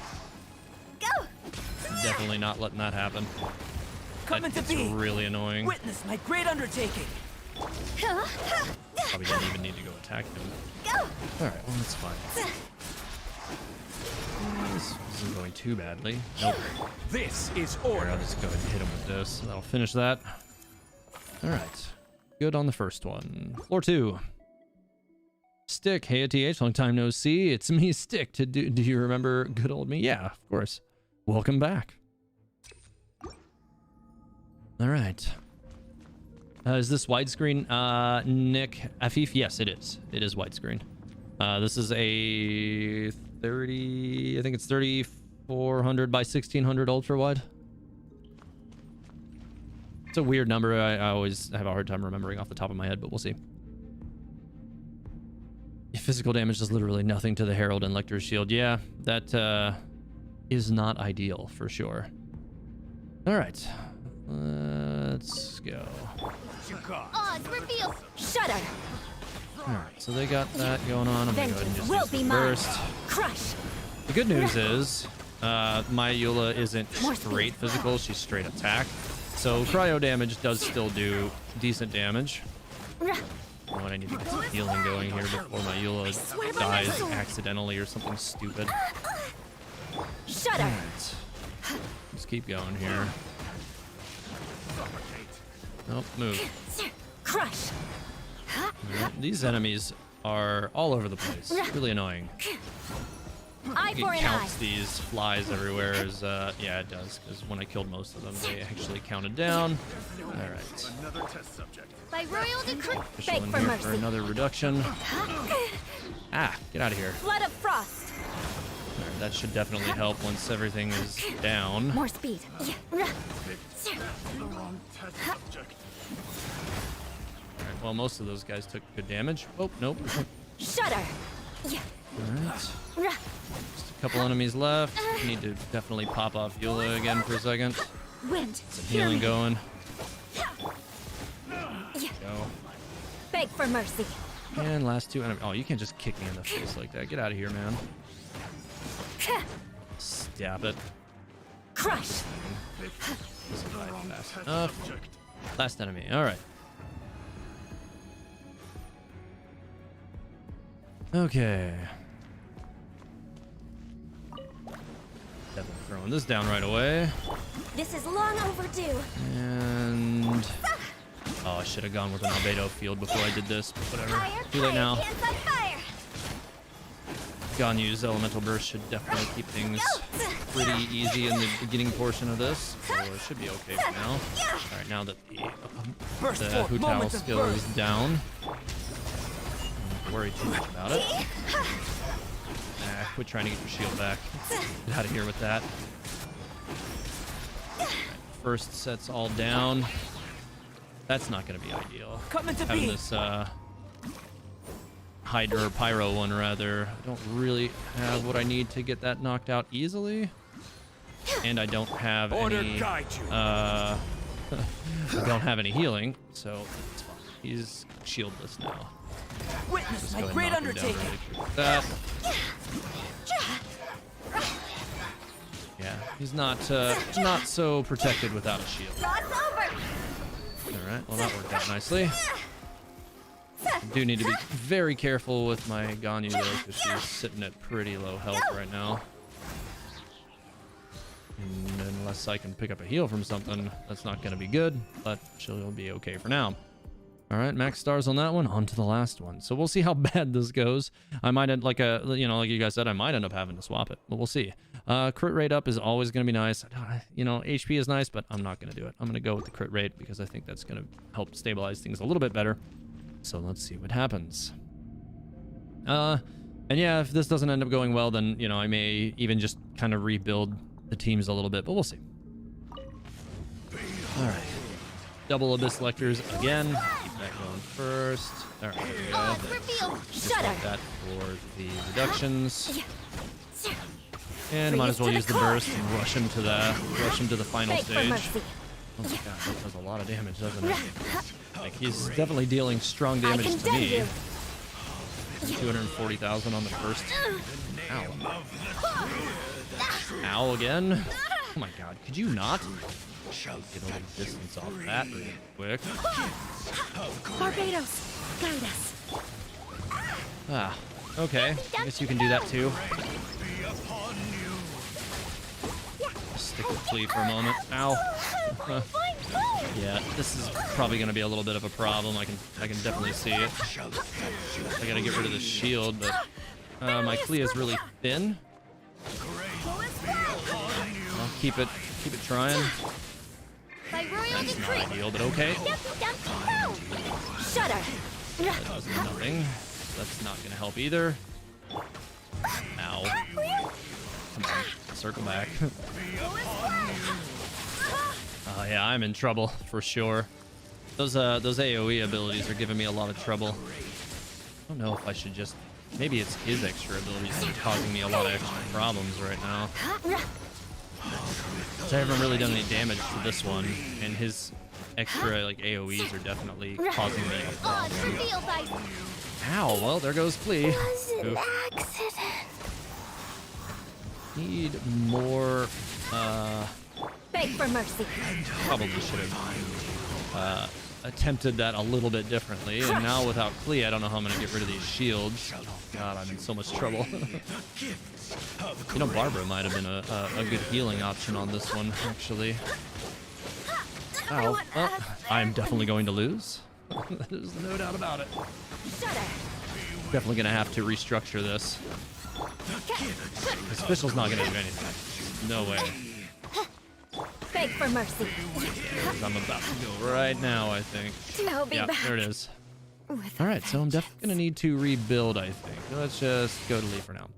Definitely not letting that happen. It's really annoying. Witness my great undertaking. Probably don't even need to go attack him. All right, well that's fine. This isn't going too badly. Nope. This is Here, order. I'll just go ahead and hit him with this. That'll finish that. All right, good on the first one. Floor 2. Stick, hey TH, long time no see. It's me, Stick. Do you remember good old me? Yeah, of course. Welcome back. All right. Is this widescreen? Nick, Afif, yes, it is. It is widescreen. This is a 30, I think it's 3400 by 1600 ultra wide. It's a weird number. I always have a hard time remembering off the top of my head, but we'll see. Physical damage does literally nothing to the Herald and Lecter's shield. Yeah, that is not ideal for sure. All right, let's go. Odds reveal. Shudder. All right, so they got that going on. I'm gonna go ahead and just Will use be the mine. burst. Crush. The good news is my Eula isn't straight physical; she's straight attack. So cryo damage does still do decent damage. You know what, I need to get some healing going here before my Eula dies accidentally or something stupid. Shudder. Alright. Just keep going here. Nope, move. Crush. Alright, these enemies are all over the place. Really annoying. Eye It for an eye. counts these flies everywhere as, yeah, it does, because when I killed most of them, they actually counted down. Alright. By royal decree. Official Beg in for here mercy. for another reduction. Ah, get out of here. Flood of frost. Alright, that should definitely help once everything is down. More speed. Alright, well, most of those guys took good damage. Oh, nope. Shudder. Alright. Just a couple enemies left. Need to definitely pop off Eula again for a second. Wind. Healing going. Yeah. Go. Beg for mercy. And last two enemies. Oh, you can't just kick me in the face like that. Get out of here, man. Stab it. Crush. Doesn't fight fast enough. Last enemy. All right. Okay. Definitely throwing this down right away. This is long overdue. And oh, I should have gone with an albedo field before I did this. But whatever. Fire, Too late now. hands on fire. Ganyu's elemental burst should definitely keep things pretty easy in the beginning portion of this. So it should be okay for now. All right, now that Burst the forth, Hu Tao moments of skill is birth. down, don't have to worry too much about it. Quit trying to get your shield back. Get out of here with that. All right, first set's all down. That's not going to be ideal. Coming to Having be. this Hydra or Pyro one, rather. I don't really have what I need to get that knocked out easily. And I don't have Order any... guide you. I don't have any healing, so it's fine. He's shieldless now. Witness Just my go ahead great and knock him down undertaking. really quick with that. Yeah, he's not so protected without a shield. Cross over. All right, well that worked out nicely. I do need to be very careful with my Ganyu though, because she's sitting at pretty low health right now. And unless I can pick up a heal from something, that's not going to be good, but she'll be okay for now. All right, max stars on that one. On to the last one. So we'll see how bad this goes. I might end like you guys said, I might end up having to swap it, but we'll see. Crit rate up is always going to be nice. HP is nice, but I'm not going to do it. I'm going to go with the crit rate because I think that's going to help stabilize things a little bit better. So let's see what happens. And yeah, if this doesn't end up going well, then, I may even just kind of rebuild the teams a little bit, but we'll see. All right. Double Abyss Lectors again. Keep that going first. All right, there we go. Reveal. Just Shudder. like that for the reductions. Yeah. And might as well Freeze use to the the burst and rush him to the final Beg for stage. mercy. Oh my god, that does a lot of damage, doesn't it? Like, he's definitely dealing strong I damage to condemn me. you. 240,000 on the first. Ow. Ow again. Oh my god, could you not? Get a little distance off that really quick. Barbados, guide us. Ah, okay. I guess you can do that too. Stick with Flea for a moment. Ow. Yeah, this is probably going to be a little bit of a problem. I can definitely see it. I got to get rid of the shield, but my Flea is really thin. I'll keep it trying. By royal That's not decree. ideal, but okay. Shudder. That does nothing. That's not going to help either. Ow. Come on, circle back. Oh yeah, I'm in trouble for sure. Those AoE abilities are giving me a lot of trouble. I don't know if I should just... Maybe it's his extra abilities that are causing me a lot of extra problems right now. So I haven't really done any damage to this one, and his extra AoEs are definitely causing me a problem. Ow, well, there goes Flea. Oof. Need more, Beg for mercy. probably should have attempted that a little bit differently. And now without Flea, I don't know how I'm going to get rid of these shields. Oh god, I'm in so much trouble. Barbara might have been a good healing option on this one, actually. Ow. Oh, I'm definitely going to lose. There's no doubt about it. Shudder. Definitely going to have to restructure this. This official's not going to do anything. No way. Beg for mercy. I'm about to go right now, I think. I'll be back. There it is. With All right, so I'm definitely going to need to rebuild, I think. Let's just go to Lee for now.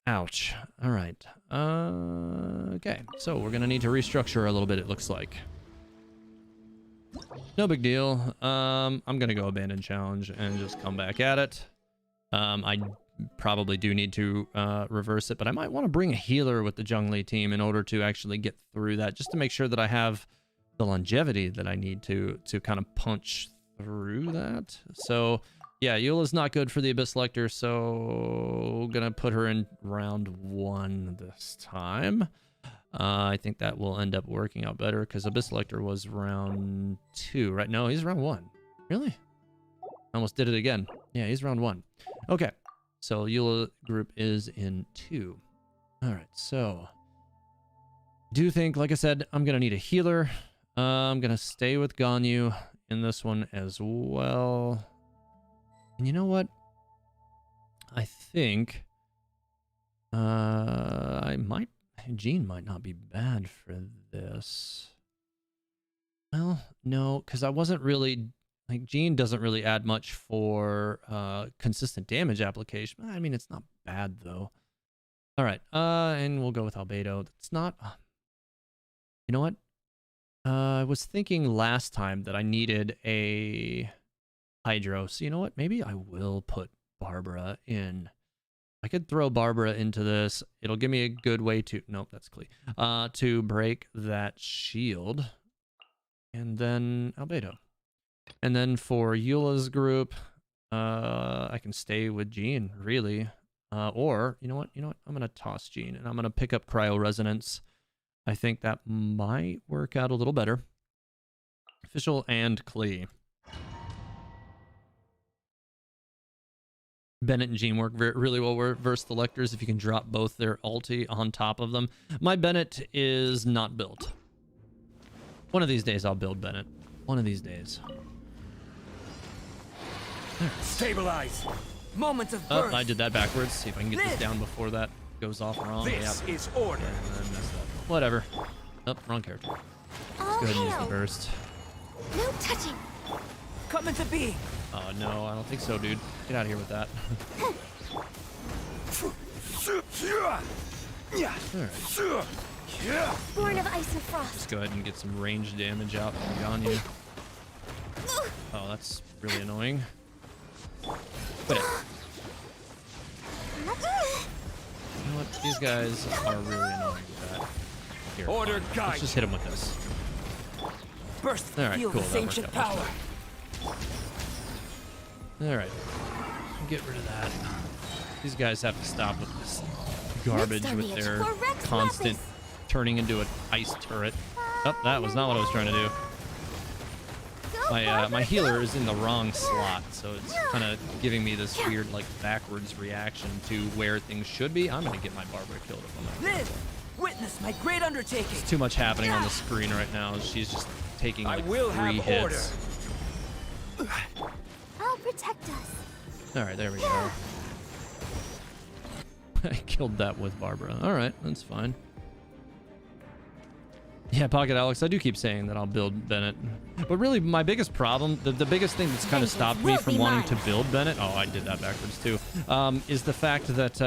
Ouch. All right. Okay, so we're going to need to restructure a little bit, it looks like. No big deal. I'm going to go abandon challenge and just come back at it. I probably do need to reverse it, but I might want to bring a healer with the Zhongli team in order to actually get through that, just to make sure that I have the longevity that I need to kind of punch through that. So yeah, Eula's not good for the Abyss Lector, so gonna put her in round 1 this time. I think that will end up working out better because Abyss Lector was round 2, right? No, he's round 1. Really? Almost did it again. Yeah, he's round 1. Okay, so Eula group is in 2. All right, so do think, like I said, I'm gonna need a healer. I'm gonna stay with Ganyu in this one as well. And you know what? I think Jean might not be bad for this. Well, no, because I wasn't really, like, Jean doesn't really add much for consistent damage application. I mean, it's not bad though. All right, and we'll go with Albedo. It's not, you know what? I was thinking last time that I needed a Hydro. So you know what? Maybe I will put Barbara in. I could throw Barbara into this. It'll give me a good way to... Nope, that's Klee. To break that shield. And then Albedo. And then for Eula's group, I can stay with Jean, really. Or, you know what? I'm going to toss Jean, and I'm going to pick up Cryo Resonance. I think that might work out a little better. Official and Klee. Bennett and Jean work really well versus the Lectors if you can drop both their ulti on top of them. My Bennett is not built. One of these days I'll build Bennett. One of these days. Stabilize. Moments of birth. Oh, I did that backwards. See if I can get this down before that goes off wrong. This is order. Whatever. Oh, wrong character. Let's go ahead and use the burst. No touching. Come into being. Oh no, I don't think so, dude. Get out of here with that. Alright. Born of ice and frost. Let's go ahead and get some range damage out from Ganyu. Oh, that's really annoying. Quit it. You know what? These guys are really annoying with that. Here, Order guide. let's just hit him with this. Burst. All right, Feel cool. this That worked ancient out much power. All right, get rid of that. These guys have to stop with this garbage with their constant turning into an ice turret. Oh, that was not what I was trying to do. My healer is in the wrong slot, so it's kind of giving me this weird, like, backwards reaction to where things should be. I'm gonna get my Barbara killed if I'm not. Live. Witness my great undertaking. There's too much happening on the screen right now. She's just taking like 3 hits. I'll protect us. All right, there we go. I killed that with Barbara. All right, that's fine. Yeah, Pocket Alex, I do keep saying that I'll build Bennett. But really, my biggest problem, the biggest thing that's kind of stopped me from wanting to build Bennett, oh, I did that backwards too, is the fact that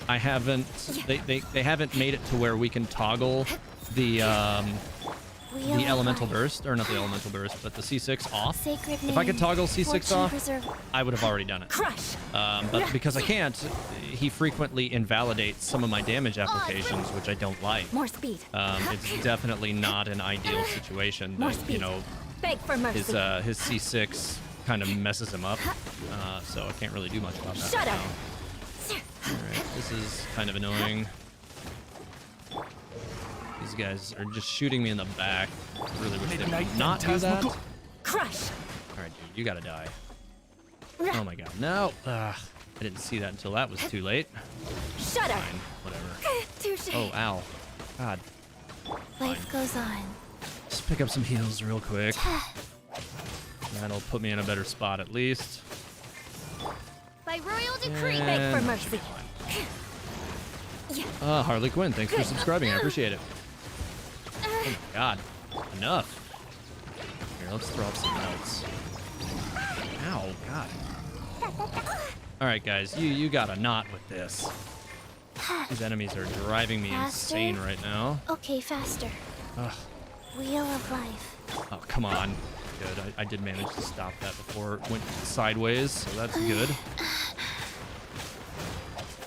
I haven't, they haven't made it to where we can toggle the elemental burst, or not the elemental burst, but the C6 off. If I could toggle C6 off, I would have already done it. Crush. But because I can't, he frequently invalidates some of my damage applications, which I don't like. More speed. It's definitely not an ideal situation. That, you know, Beg for mercy. his C6 kind of messes him up, so I can't really do much about that. Shut right up. now. All right, this is kind of annoying. These guys are just shooting me in the back. I really wish they would not do that. Crush. All right, dude, you gotta die. Oh my god, no! I didn't see that until that was too late. Shut up. Fine, whatever. Touche. Oh, ow. God. Life goes on. Just pick up some heals real quick. That'll put me in a better spot at least. By royal decree, beg for mercy. Harley Quinn, thanks for subscribing. I appreciate it. Oh my god. Enough. Here, let's throw up some else. Ow, god. Alright guys, you got a knot with this. These enemies are driving me insane right now. Okay, faster. Ugh. Wheel of life. Oh, come on. Good. I did manage to stop that before it went sideways, so that's good.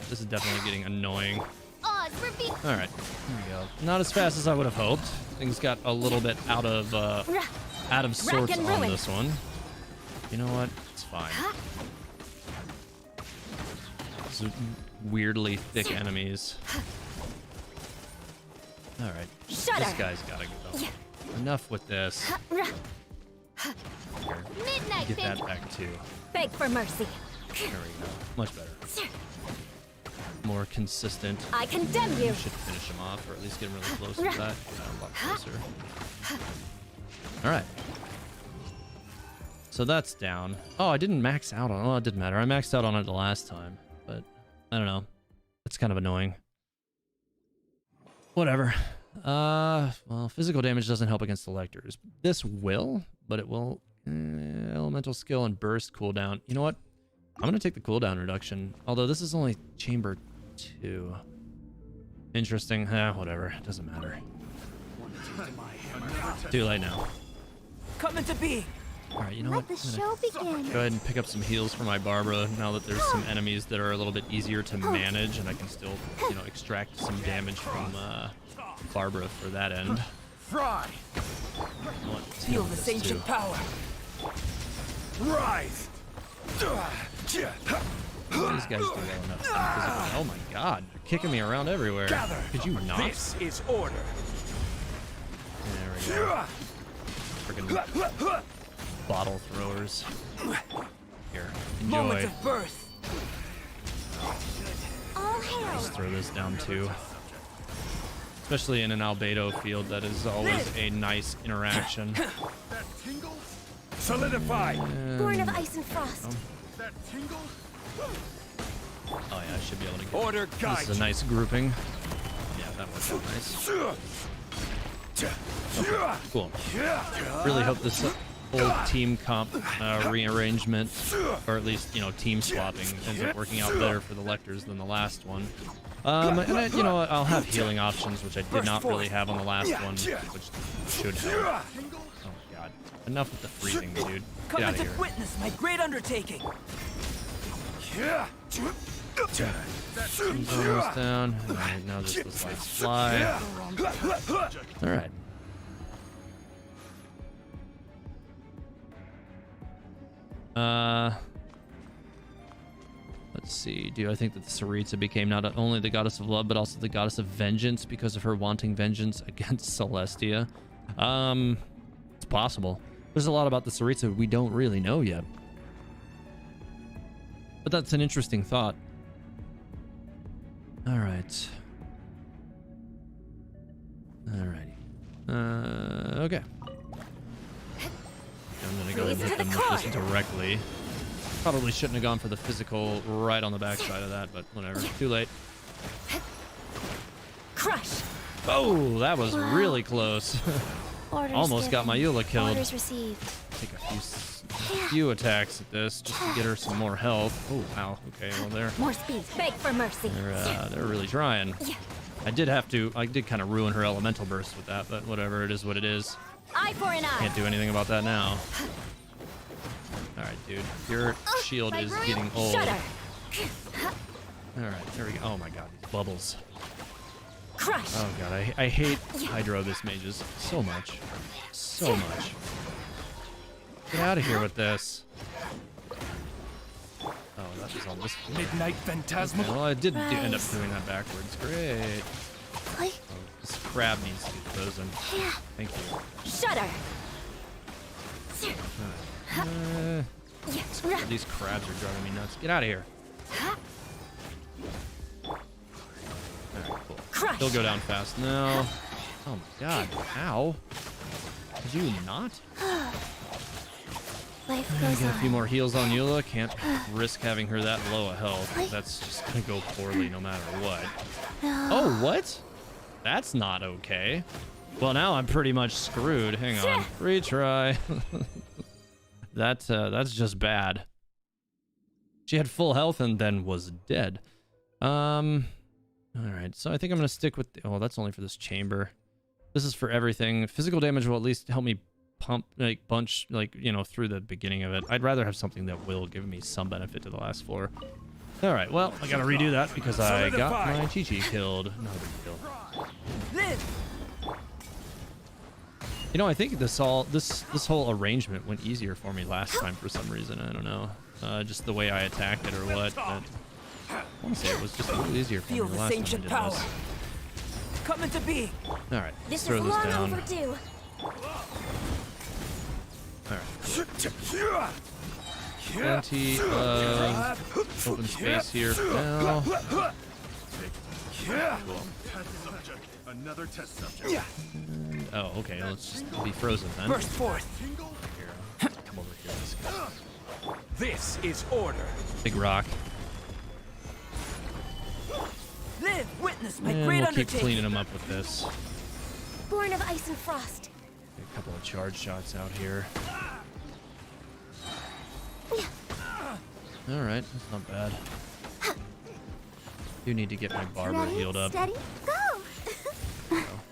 This is definitely getting annoying. Alright, here we go. Not as fast as I would have hoped. Things got a little bit out of sorts on this one. You know what? It's fine. These are weirdly thick enemies. Alright. This guy's gotta go. Enough with this. Here. Get that back too. Beg for mercy. There we go. Much better. More consistent. I condemn you. Should finish him off, or at least get him really close to that. A lot closer. Alright. So that's down. Oh, I didn't max out on it. Oh, it didn't matter. I maxed out on it the last time, but I don't know. That's kind of annoying. Whatever. Well, physical damage doesn't help against electors. This will, but it will. Elemental skill and burst cooldown. You know what? I'm gonna take the cooldown reduction. Although this is only chamber 2. Interesting. Whatever. It doesn't matter. Too late now. Coming to be. All right. You know what? Let the show begin. Go ahead and pick up some heals for my Barbara now that there's some enemies that are a little bit easier to manage, and I can still, you know, extract some damage from Barbara for that end. Fry. Feel this ancient power. Rise. These guys do well enough. Oh my god, they're kicking me around everywhere. Could you not? This is order. There we go. Freaking bottle throwers. Here, Moment enjoy. of birth. All hail. Just throw this down too. Especially in an albedo field, that is always a nice interaction. Solidify. Born of ice and frost. Oh yeah, I should be able to get Order guide. This is a nice grouping. Yeah, that worked out nice. Okay, cool. Really hope this whole team comp rearrangement, or at least, you know, team swapping, ends up working out better for the lectors than the last one. And you know, I'll have healing options, which I did not really have on the last one, which should help. Oh my god. Enough with the freezing, dude. Get out Coming of to here. witness my great undertaking. Almost down. Alright, now just this lights fly. Alright. Let's see. Do I think that the Saritsa became not only the goddess of love, but also the goddess of vengeance because of her wanting vengeance against Celestia? It's possible. There's a lot about the Saritsa we don't really know yet. But that's an interesting thought. Alright. Alrighty. Okay. I'm gonna go ahead and hit them with this directly. Probably shouldn't have gone for the physical right on the backside of that, but whatever. Too late. Crush. Oh, that was really close. Almost got my Eula killed. Orders received. Take a few attacks at this just to get her some more health. Oh, wow. Okay, well there. More speed. Beg for mercy. They're really trying. I did kind of ruin her elemental burst with that, but whatever. It is what it is. Eye for an eye. Can't do anything about that now. All right, dude. Your shield is getting old. All right, there we go. Oh my god, these bubbles. Crush. Oh god, I hate Hydro-Abyss mages so much. So much. Get out of here with this. Oh, that was almost Midnight Phantasmal. Okay, well, I did end up doing that backwards. Great. Oh, this crab needs to be frozen. Thank you. Shudder. These crabs are driving me nuts. Get out of here. Alright, cool. Crush. He'll go down fast now. Oh my god. How? Did you not? Life I goes get a few on. more heals on Eula. Can't risk having her that low of health. That's just gonna go poorly no matter what. No. Oh, what? That's not okay. Well, now I'm pretty much screwed. Hang on. Retry. That's just bad. She had full health and then was dead. All right. So I think I'm gonna stick with. Oh, that's only for this chamber. This is for everything. Physical damage will at least help me pump, like, bunch, like, you know, through the beginning of it. I'd rather have something that will give me some benefit to the last floor. All right. Well, I gotta redo that because I got my Chi-Chi killed. No big deal. Live. You know, I think this whole arrangement went easier for me last time for some reason. I don't know, just the way I attacked it or what. But I want to say it was just a little easier for Feel me the this last time I ancient did power. this. Come into being. All right, let's This throw is this long down. overdue. All right, plenty of open space here for now. Cool. Another test subject. And, oh, okay. Let's just be frozen then. Burst forth. Here, come over here. This guy. This is order. Big rock. Live. Witness my And great we'll keep undertaking. cleaning them up with this. Born of ice and frost. A couple of charge shots out here. All right, that's not bad. Do need to get my barber Ready, healed up. steady, go!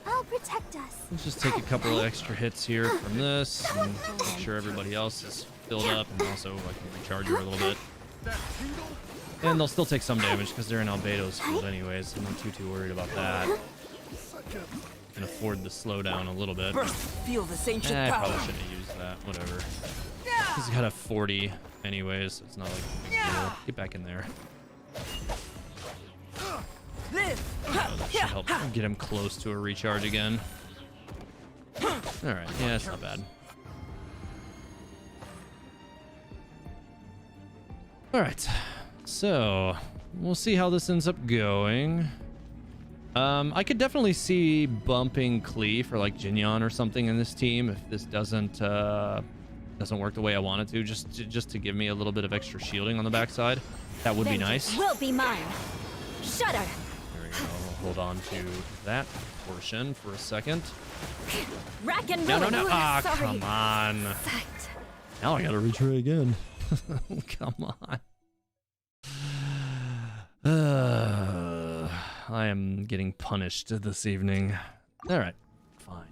I'll protect us. Let's just take a couple of extra hits here from this and make sure everybody else is filled up, and also I can recharge her a little bit. And they'll still take some damage because they're in Albedo's field anyways. I'm not too worried about that. Can afford the slowdown a little bit. Burst. Feel this ancient I power. probably shouldn't have used that. Whatever. He's got a 40 anyways. So it's not like a big deal. Get back in there. Live. That should help get him close to a recharge again. Alright, yeah, it's not bad. Alright, so we'll see how this ends up going. I could definitely see bumping Klee for like Jinyon or something in this team if this doesn't work the way I want it to, just to give me a little bit of extra shielding on the backside. That would be nice. Will be mine. Shudder. There we go. We'll hold on to that portion for a second. Rack and No, ruin. no, no. Ah, Sorry. come on. Sight. Now I gotta retry again. Come on. I am getting punished this evening. All right, fine.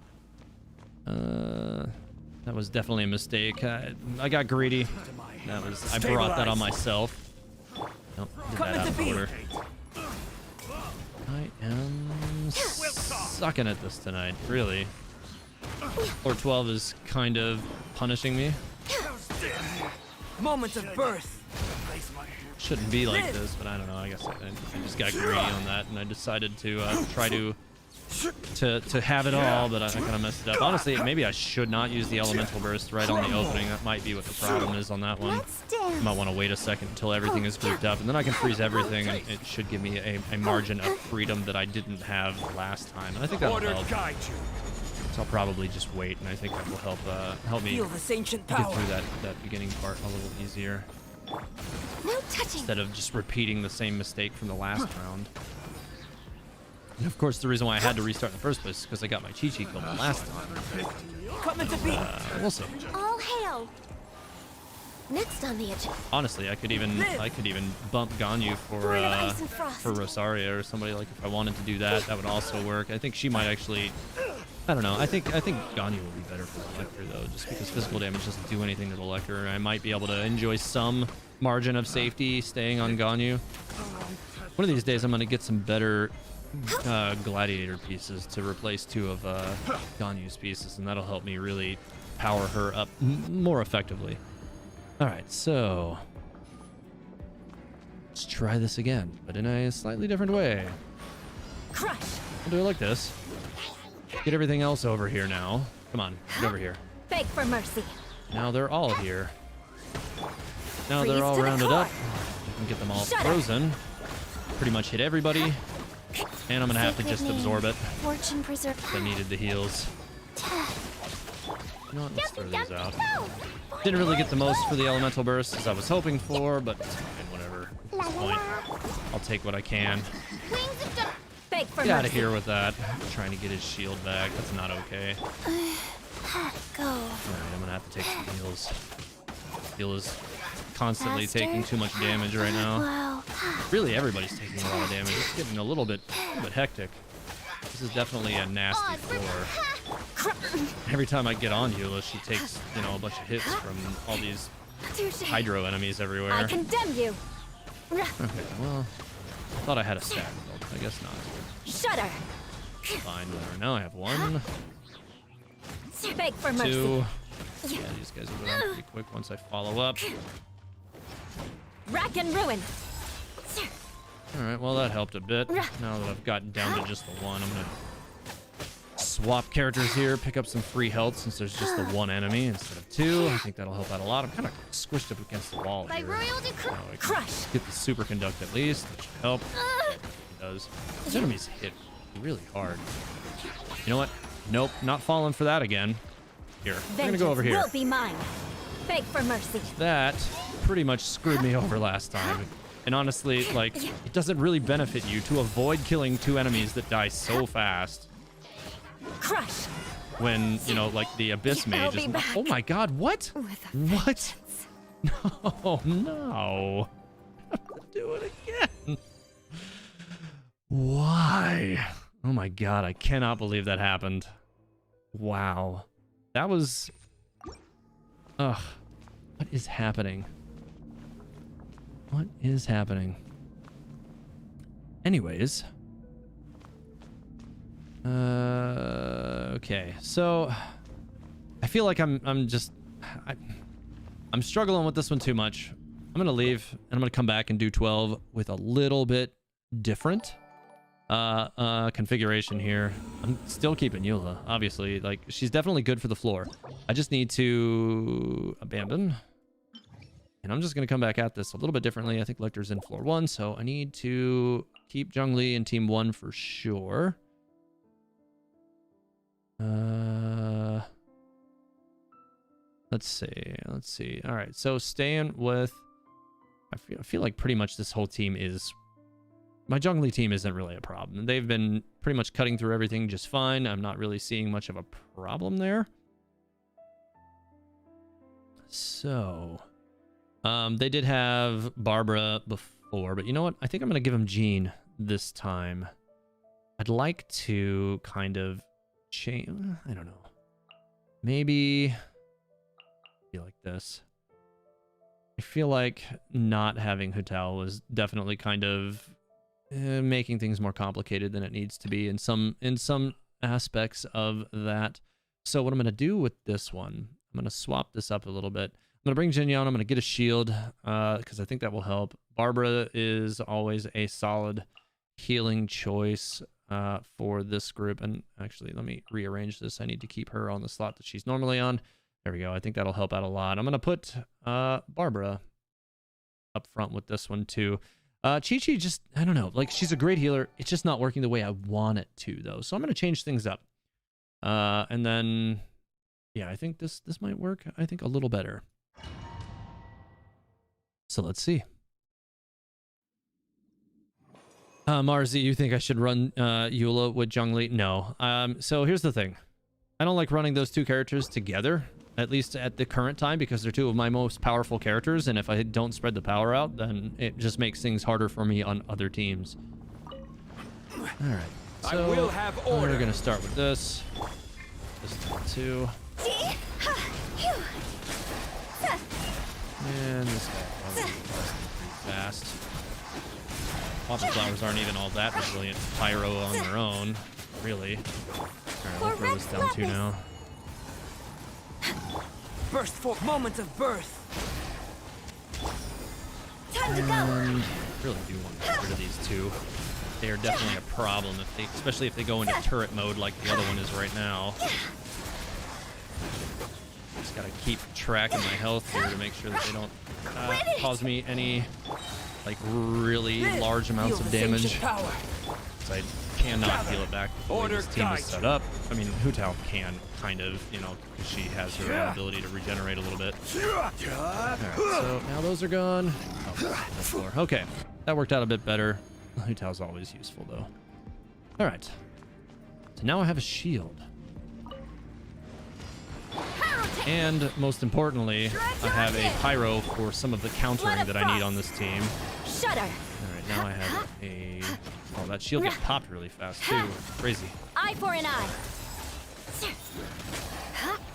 That was definitely a mistake. I got greedy. I brought that on myself. Nope, did Come that out into of being. order. I am sucking at this tonight, really. Floor 12 is kind of punishing me. Moment of birth. Shouldn't be like this, but I don't know. I guess I just got greedy on that, and I decided to try to have it all, but I kind of messed it up. Honestly, maybe I should not use the elemental burst right on the opening. That might be what the problem is on that one. Let's dance. Might want to wait a second until everything is grouped up, and then I can freeze everything, and it should give me a margin of freedom that I didn't have last time, and I think that'll Order help. guide you. So I'll probably just wait, and I think that will help me Feel this ancient get power. through that beginning part a little easier, No touching. instead of just repeating the same mistake from the last round. And of course, the reason why I had to restart in the first place is because I got my Chi-Chi killed the last time. Come into being. We'll see. All hail. Next on the agenda. Honestly, I could even bump Ganyu Born of ice and frost. for Rosaria or somebody. Like, if I wanted to do that, that would also work. I think she might actually. I don't know. I think Ganyu will be better for the Lecter though, just because physical damage doesn't do anything to the Lecter. I might be able to enjoy some margin of safety staying on Ganyu. One of these days, I'm gonna get some better gladiator pieces to replace 2 of Ganyu's pieces, and that'll help me really power her up more effectively. All right, so let's try this again, but in a slightly different way. Crush. I'll do it like this. Get everything else over here now. Come on, get over here. Beg for mercy. Now they're all here. Now Freeze they're all to the rounded core. up. We can get them all Shut up. frozen. Pretty much hit everybody. And I'm gonna have to Sacred just name. absorb it. Fortune preserve. I needed the heals. You know what? Let's throw these out. Didn't really get the most for the elemental burst as I was hoping for, but whatever. At this point, I'll take what I can. Beg for Get out of mercy. here with that. Trying to get his shield back. That's not okay. Go. Alright, I'm gonna have to take some heals. Heal is constantly Faster. taking too much damage right now. Wow. Really, everybody's taking a lot of damage. It's getting a little bit hectic. This is definitely a nasty floor. Every time I get on Eula, she takes, you know, a bunch of hits from all these hydro enemies everywhere. I condemn you. Okay, well, I thought I had a stack, but I guess not. Shudder. Fine, whatever. Now I have one, Beg for mercy. two. Yeah, these guys will go down pretty quick once I follow up. Rack and ruin. Alright, well that helped a bit. Now that I've gotten down to just the one, I'm gonna swap characters here, pick up some free health since there's just the one enemy instead of two. I think that'll help out a lot. I'm kind of squished up against the wall By here. royal decree. I can Crush. get the superconduct at least, which should help. It does. These enemies hit really hard. You know what? Nope, not falling for that again. Here, we're gonna go over here. Will be mine. Beg for mercy. That pretty much screwed me over last time. And honestly, like, it doesn't really benefit you to avoid killing two enemies that die so fast Crush. when, you know, like the Abyss I'll Mage be is... back. Oh my god, what? With a What? No, no. I have to do it again. Why? Oh my god, I cannot believe that happened. Wow. That was... Ugh. What is happening? What is happening? Anyways. Okay. So I feel like I'm struggling with this one too much. I'm going to leave and I'm going to come back and do 12 with a little bit different configuration here. I'm still keeping Eula, obviously. Like, she's definitely good for the floor. I just need to abandon. And I'm just going to come back at this a little bit differently. I think Lecter's in floor 1, so I need to keep Zhongli in team 1 for sure. Let's see. All right, so staying with... I feel like pretty much this whole team is... My Zhongli team isn't really a problem. They've been pretty much cutting through everything just fine. I'm not really seeing much of a problem there. So... they did have Barbara before, but you know what? I think I'm going to give him Jean this time. I'd like to kind of change... I don't know. Maybe... be like this. I feel like not having Hutal was definitely kind of making things more complicated than it needs to be in some aspects of that. So what I'm going to do with this one, I'm going to swap this up a little bit. I'm going to bring Jin Yon. I'm going to get a shield because I think that will help. Barbara is always a solid healing choice for this group. And actually, let me rearrange this. I need to keep her on the slot that she's normally on. There we go. I think that'll help out a lot. I'm going to put Barbara up front with this one too. Chi-Chi just, I don't know. Like, she's a great healer. It's just not working the way I want it to, though. So I'm going to change things up. And then, yeah, I think this might work, I think, a little better. So let's see. Marzi, you think I should run Eula with Zhongli? No. So here's the thing. I don't like running those two characters together, at least at the current time, because they're two of my most powerful characters, and if I don't spread the power out, then it just makes things harder for me on other teams. Alright, so I will have order. we're going to start with this. This two. And this guy probably pretty fast. Poppin' flowers aren't even all that resilient pyro on their own, really. Alright, I'll throw this down too now. Burst forth. Moment of birth. Time to go. And really do want to get rid of these two. They are definitely a problem, if they, especially if they go into turret mode like the other one is right now. Just gotta keep track of my health here to make sure that they don't cause me any like really large amounts of damage. because I cannot heal it back. The way Order this team is guide set up. I mean, Hu Tao can kind of, you know, 'cause she has her own ability to regenerate a little bit. Alright, so now those are gone. Oh, no floor. Okay, that worked out a bit better. Hu Tao's always useful though. Alright, so now I have a shield. And most importantly, I have a pyro for some of the countering that I need on this team. Shudder. Alright, now I have a... Oh, that shield gets popped really fast too. Crazy. Eye for an eye.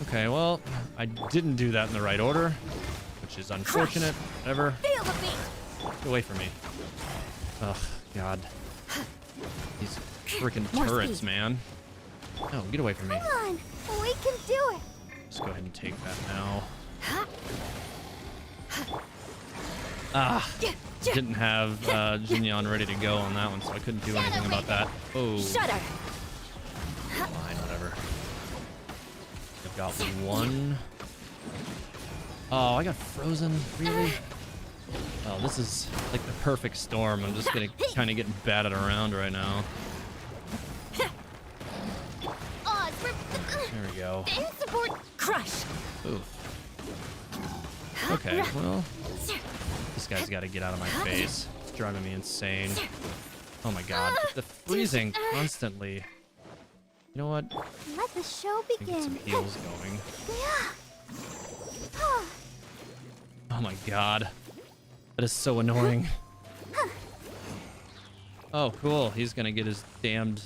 Okay, well, I didn't do that in the right order, which is unfortunate. Whatever. Feel the beat. Get away from me. Ugh, God. These freaking More turrets, speed. man. No, get away from me. Come on, we can do it. Just go ahead and take that now. Ah, didn't have Jinyan ready to go on that one, so I couldn't do anything about that. Oh, Shudder. fine, whatever. I've got one. Oh, I got frozen. Really? Oh, this is like the perfect storm. I'm just gonna kind of get batted around right now. There we go. Support. Crush. Ooh. Okay, well, this guy's got to get out of my face. It's driving me insane. Oh my god, the freezing constantly. You know what? Let the show Let me get some heals going. Oh my god. That is so annoying. Oh, cool. He's gonna get his damned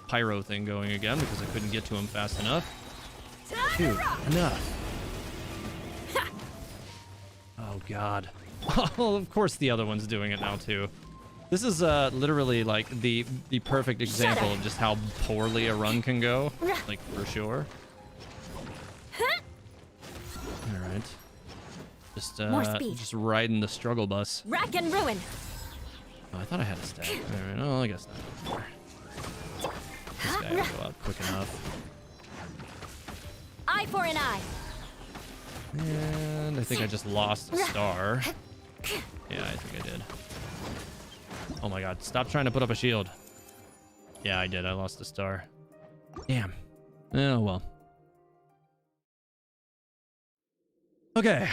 pyro thing going again because I couldn't get to him fast enough. Dude, enough. Oh god. Oh, of course the other one's doing it now too. This is literally like the perfect example of just how poorly a run can go. Like, for sure. Alright. Just riding the struggle bus. Rack and ruin. Oh, I thought I had a stack. Alright, oh, I guess not. This guy will go out quick enough. Eye for an eye. And I think I just lost a star. Yeah, I think I did. Oh my god, stop trying to put up a shield. Yeah, I did. I lost a star. Damn. Oh, well. Okay,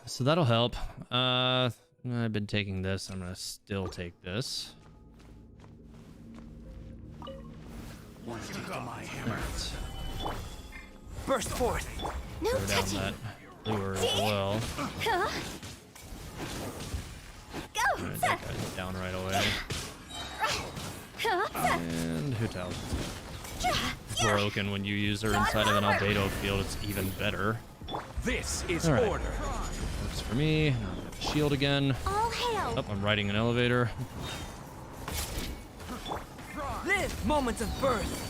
so that'll help. I've been taking this. I'm gonna still take this. Alright. Burst forth. No Throw down touching. that lure as well. Huh? Go. Alright, that guy's down right away. And Hu Tao's broken when you use her inside of an albedo field. It's even better. This is All right. order. Works for me. Now I've got the shield again. All hail. Oh, I'm riding an elevator. Live moments of birth.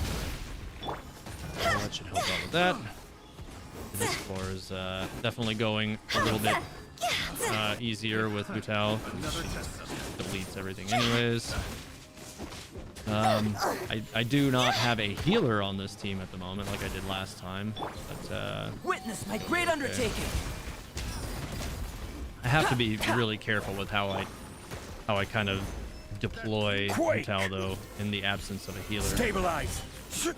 Oh, that should help out with that. This floor is definitely going a little bit easier with Hu Tao. She deletes everything anyways. I do not have a healer on this team at the moment like I did last time, but Witness my great undertaking. I have to be really careful with how I kind of deploy Hu Tao though in the absence of a healer. Stabilize. Need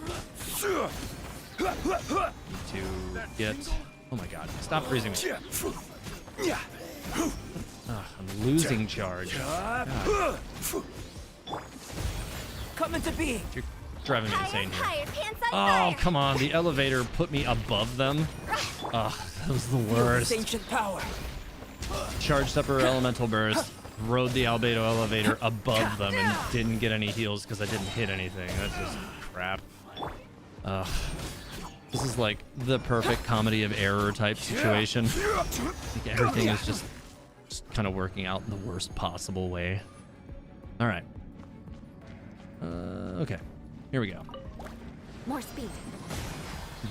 to get... Oh my god, stop freezing me. I'm losing charge. God, Come into being. you're driving me insane here. Higher, pants on Oh, fire. come on. The elevator put me above them. Ugh, that was the worst. Ancient power. Charged up her elemental burst, rode the albedo elevator above them, and didn't get any heals because I didn't hit anything. That's just crap. Ugh. This is like the perfect comedy of error type situation. Like everything is just kind of working out in the worst possible way. All right. Okay. Here we go. More speed.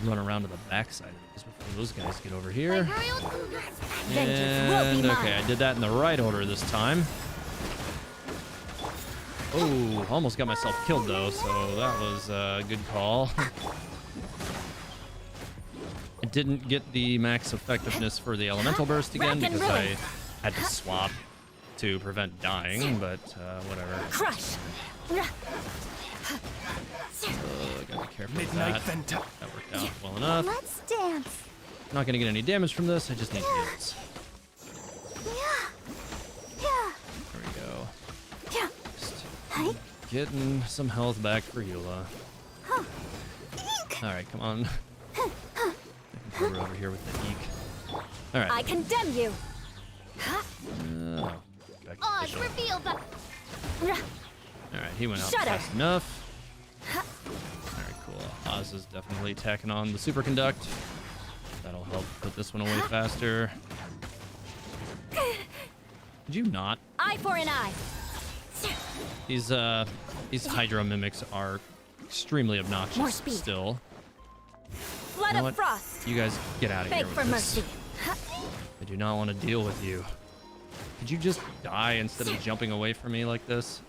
Run around to the backside of this before those guys get over here. Vengeance will And be okay, mine. I did that in the right order this time. Oh, almost got myself killed though, so that was a good call. I didn't get the max effectiveness for the elemental burst again Rack and because I ruin. had to swap to prevent dying, but whatever. Crush. Gotta be careful with Midnight that. Venta. That worked out well enough. Let's dance. Not gonna get any damage from this. I just need heals. Yeah. There we go. Yeah. Just Hi. getting some health back for Eula. Eek. All right, come on. I can put her over here with the eek. All right. I condemn you. Back to Oz Bishop. reveal the. All right, he went out Shudder. fast enough. All right, cool. Oz is definitely tacking on the superconduct. That'll help put this one away faster. Did you not? Eye for an eye. These Hydra mimics are extremely obnoxious More speed. still. Flood You know of what? frost. You guys get out of Beg here for with this. mercy. I do not want to deal with you. Could you just die instead of jumping away from me like this?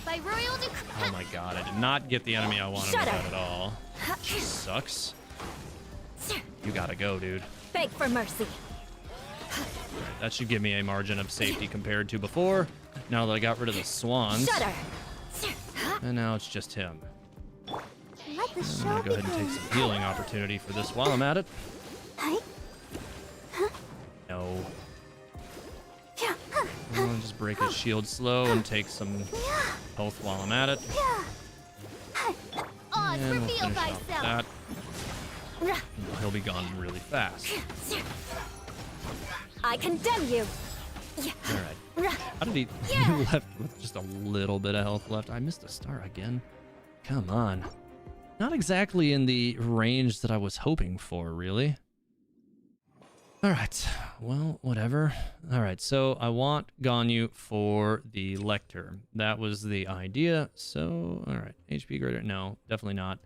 By royal decree. Oh my god, I did not get the enemy I wanted with Shudder. that at all. She sucks. You gotta go, dude. Beg for mercy. That should give me a margin of safety compared to before. Now that I got rid of the swans. Shudder. And now it's just him. Let the I'm show gonna go ahead and take some healing opportunity for this while I'm at it. Hi. No. I'm gonna just break his shield slow and take some health while I'm at it. Oz, And we'll reveal finish off with that. thyself. He'll be gone really fast. I condemn you. All right. How did he left with just a little bit of health left? I missed a star again. Come on. Not exactly in the range that I was hoping for, really. All right. Well, whatever. All right. So I want Ganyu for the Lecter. That was the idea. So, all right. HP greater? No, definitely not.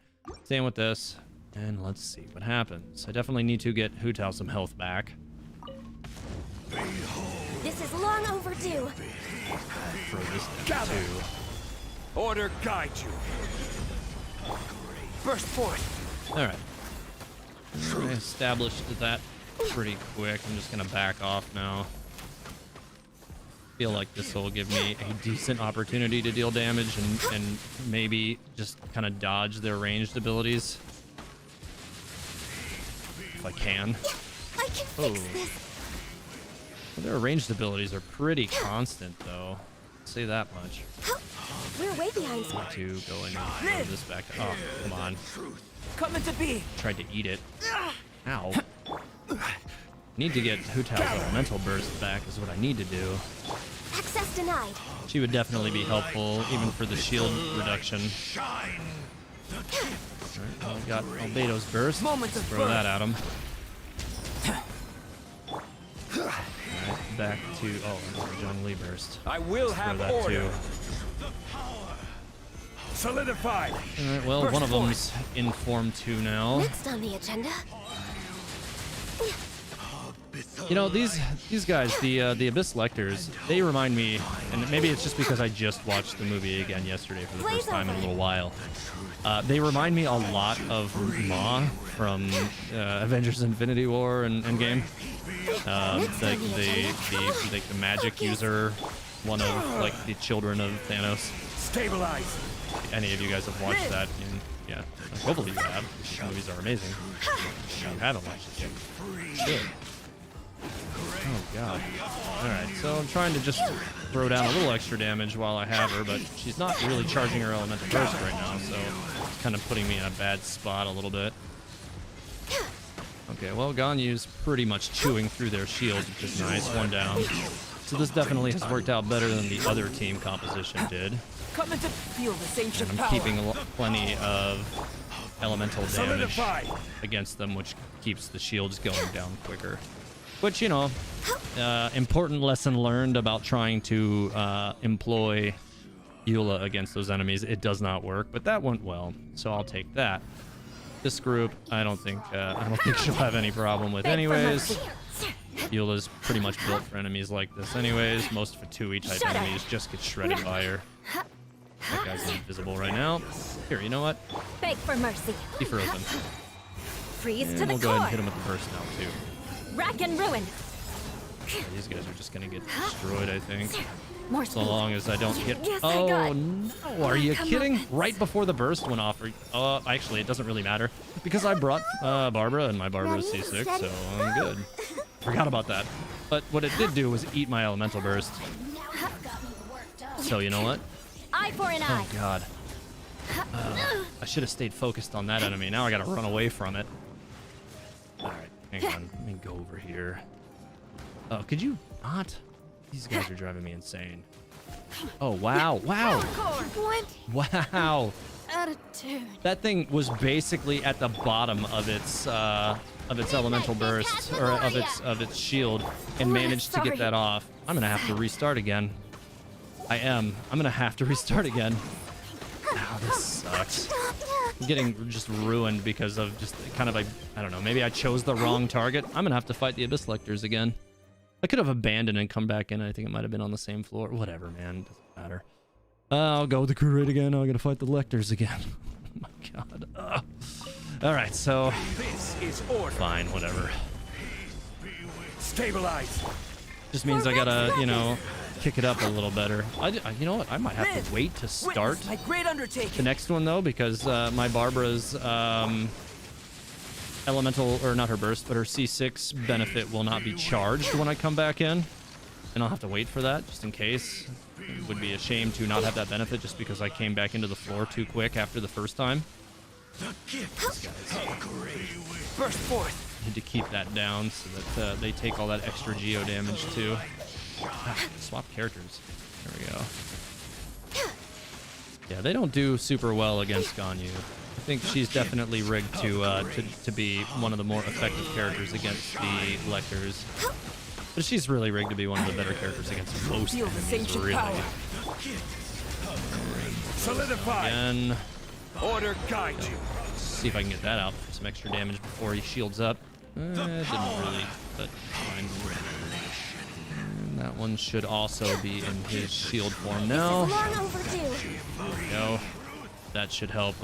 Staying with this. And let's see what happens. I definitely need to get Hu Tao some health back. This is long overdue. Throw this down Gather. too. Order guide you. Burst forth. All right. I established that pretty quick. I'm just gonna back off now. Feel like this will give me a decent opportunity to deal damage and maybe just kind of dodge their ranged abilities if I can. I can fix this. Well, their ranged abilities are pretty constant, though. I'll say that much. We're way behind. Need to go in and throw this back. Oh, come on. Come into being. Tried to eat it. Ow. Need to get Hu Tao's elemental burst back is what I need to do. Access denied. She would definitely be helpful, even for the shield reduction. Alright, well, we got Albedo's burst. Moments Let's of throw birth. that at him. Alright, back to John Lee burst. I will Throw have that order. too. Solidified. Alright, well, Burst one of forth. them's in Form 2 now. Next on the agenda. You know, these guys, the Abyss Lectors, they remind me, and maybe it's just because I just watched the movie again yesterday for the first time in a little while. They remind me a lot of Ma from Avengers: Infinity War and Endgame. The magic user, one of like the children of Thanos. Stabilize. Any of you guys have watched that? Yeah, hopefully you have. The movies are amazing. If you haven't watched it yet, you should. Oh god. Alright, so I'm trying to just throw down a little extra damage while I have her, but she's not really charging her elemental burst right now, so it's kind of putting me in a bad spot a little bit. Okay, well, Ganyu's pretty much chewing through their shields, which is nice. One down. So this definitely has worked out better than the other team composition did. Come into feel this ancient And I'm power. keeping plenty of elemental damage Solidified. against them, which keeps the shields going down quicker. Which, you know, important lesson learned about trying to employ Eula against those enemies. It does not work, but that went well, so I'll take that. This group, I don't think she'll have any problem with, anyways. Eula's pretty much built for enemies like this, anyways. Most Fatui type Shudder. enemies just get shredded by her. That guy's invisible right now. Here, you know what? Beg for mercy. Be frozen. Freeze And to the we'll go ahead core. and hit him with the burst now too. Rack and ruin. These guys are just gonna get destroyed, I think. More So speed. long as I don't get... Yes, I Oh, got- no. Are you Come kidding? on. Right before the burst went off. Actually, it doesn't really matter. Because I brought Barbara, and my Barbara is Ready, C6, steady, so I'm good. Forgot about that. But what it did do was eat my elemental burst. So you know what? Eye for an eye. Oh, God. I should have stayed focused on that enemy. Now I gotta run away from it. Alright, hang on. Let me go over here. Oh, could you not? These guys are driving me insane. Oh, wow. Wow. What Wow. attitude? That thing was basically at the bottom of its elemental burst, or of its shield, and managed to get that off. I'm gonna have to restart again. I'm gonna have to restart again. Ow, this sucks. I'm getting just ruined because of just kind of like, I don't know, maybe I chose the wrong target. I'm gonna have to fight the Abyss Lectors again. I could have abandoned and come back in. I think it might have been on the same floor. Whatever, man. Doesn't matter. I'll go with the crew raid again. I'm gonna fight the Lectors again. Oh my god. All right, so This is order. fine, whatever. Stabilize. Just means I gotta, you know, kick it up a little better. You know what? I might have to wait to start Witness my great undertaking. the next one though, because my Barbara's elemental, or not her burst, but her C6 benefit will not be charged when I come back in, and I'll have to wait for that just in case. It would be a shame to not have that benefit just because I came back into the floor too quick after the first time. Burst forth. Need to keep that down so that they take all that extra geo damage too. Swap characters. There we go. Yeah, they don't do super well against Ganyu. I think she's definitely rigged to be one of the more effective characters against the Lectors. But she's really rigged to be one of the better characters against most Feel this enemies, ancient really. power. Solidify. And Order guide you. see if I can get that out for some extra damage before he shields up. Didn't really, but fine. And that one should also be in his shield form now. Long overdue. There we go. That should help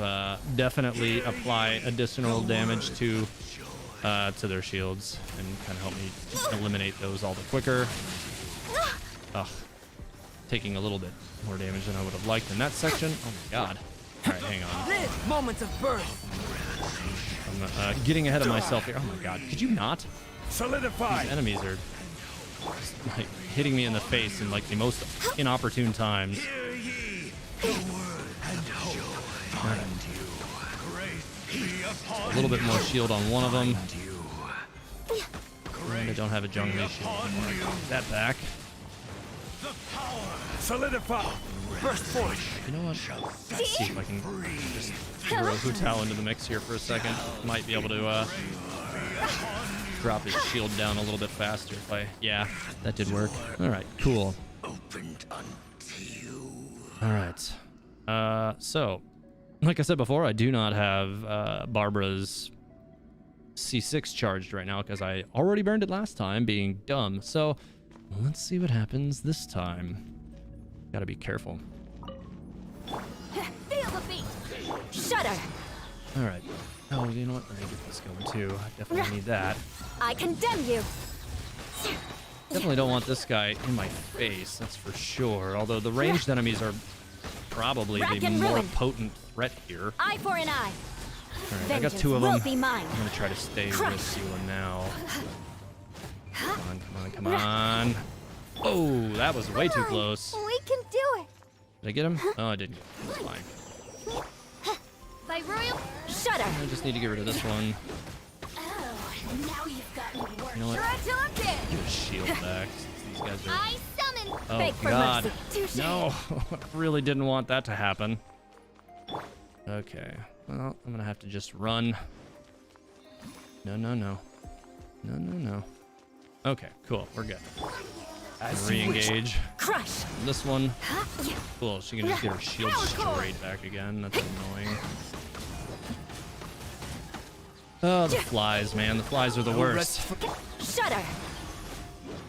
definitely apply additional damage to their shields and kind of help me eliminate those all the quicker. Ugh. Taking a little bit more damage than I would have liked in that section. Oh my god. All right, hang on. Live moments of birth. I'm getting ahead of myself here. Oh my god. Could you not? Solidify. These enemies are like hitting me in the face in like the most inopportune times. A little bit more shield on one of them. And I don't have a Zhongli shield anymore. Get that back. Solidify. Burst forth. You know what? Let's see if I can just throw Hu Tao into the mix here for a second. Might be able to drop his shield down a little bit faster if I... Yeah, that did work. All right, cool. All right. So, like I said before, I do not have Barbara's C6 charged right now because I already burned it last time, being dumb. So, let's see what happens this time. Gotta be careful. Feel the beat. Shudder. All right. Oh, you know what? Let me get this going too. I definitely need that. I condemn you. Definitely don't want this guy in my face, that's for sure. Although the ranged enemies are probably Rack the and more ruin. potent threat here. Eye for an eye. All right, I got Vengeance two of them. will be mine. I'm gonna try to stay Crush. with Eula now. Come on, come on, come on. Oh, that was way too close. We can do it. Did I get him? Oh, I didn't get him. It's fine. By royal shudder. I just need to get rid of this one. Oh, now you've got me worked. You know what? Try till I'm dead. Give a shield back. These guys are... I summon. Oh, Beg for God. mercy. Touche. No, I really didn't want that to happen. Okay, well, I'm gonna have to just run. No, no, no. No, no, no. Okay, cool, we're good. Re-engage. Crush. This one. Huh? Yeah. Cool, she can just get her shield straight back again. That's annoying. Oh, the flies, man. The flies are the worst. Shudder.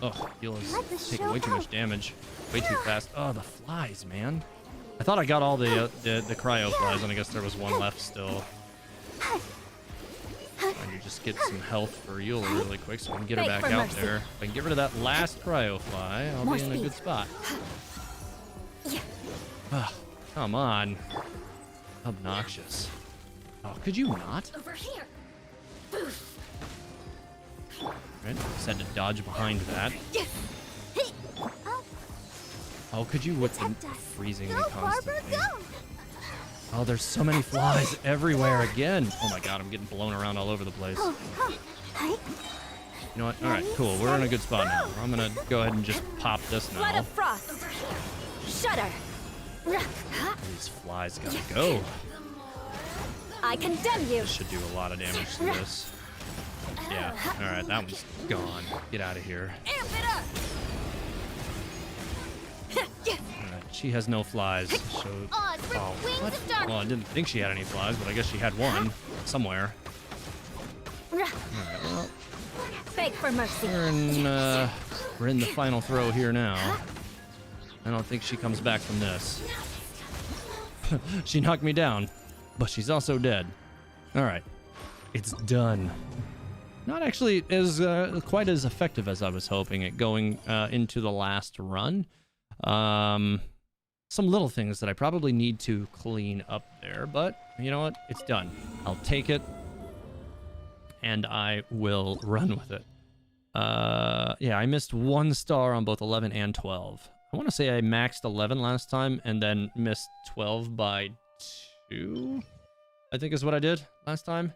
Oh, Eula's Let the taking show way too go. much damage. Way too fast. Oh, the flies, man. I thought I got all the cryo flies, and I guess there was one left still. I can just get some health for Eula really quick so I can get her Beg back for out mercy. there. If I can get rid of that last cryo fly, I'll More be in a speed. good spot. Ugh, come on. Obnoxious. Oh, could you not? Over here. Right, just had to dodge behind that. Oh, could you with the freezing me constantly? Oh, there's so many flies everywhere again. Oh my god, I'm getting blown around all over the place. You know what? All right, cool. We're in a good spot now. I'm gonna go ahead and just pop this Flood now. of frost. Over here. Shudder. These flies gotta go. I condemn you. This should do a lot of damage to this. Yeah. All right, that one's gone. Get out of here. Amp it up. All right, she has no flies. So, oh, what? Well, I didn't think she had any flies, but I guess she had one somewhere. All right, well, Beg for mercy. we're in the final throw here now. I don't think she comes back from this. She knocked me down, but she's also dead. All right, it's done. Not actually as quite as effective as I was hoping at going into the last run. Some little things that I probably need to clean up there, but you know what? It's done. I'll take it, and I will run with it. Yeah, I missed 1 star on both 11 and 12. I want to say I maxed 11 last time and then missed 12 by 2, I think is what I did last time.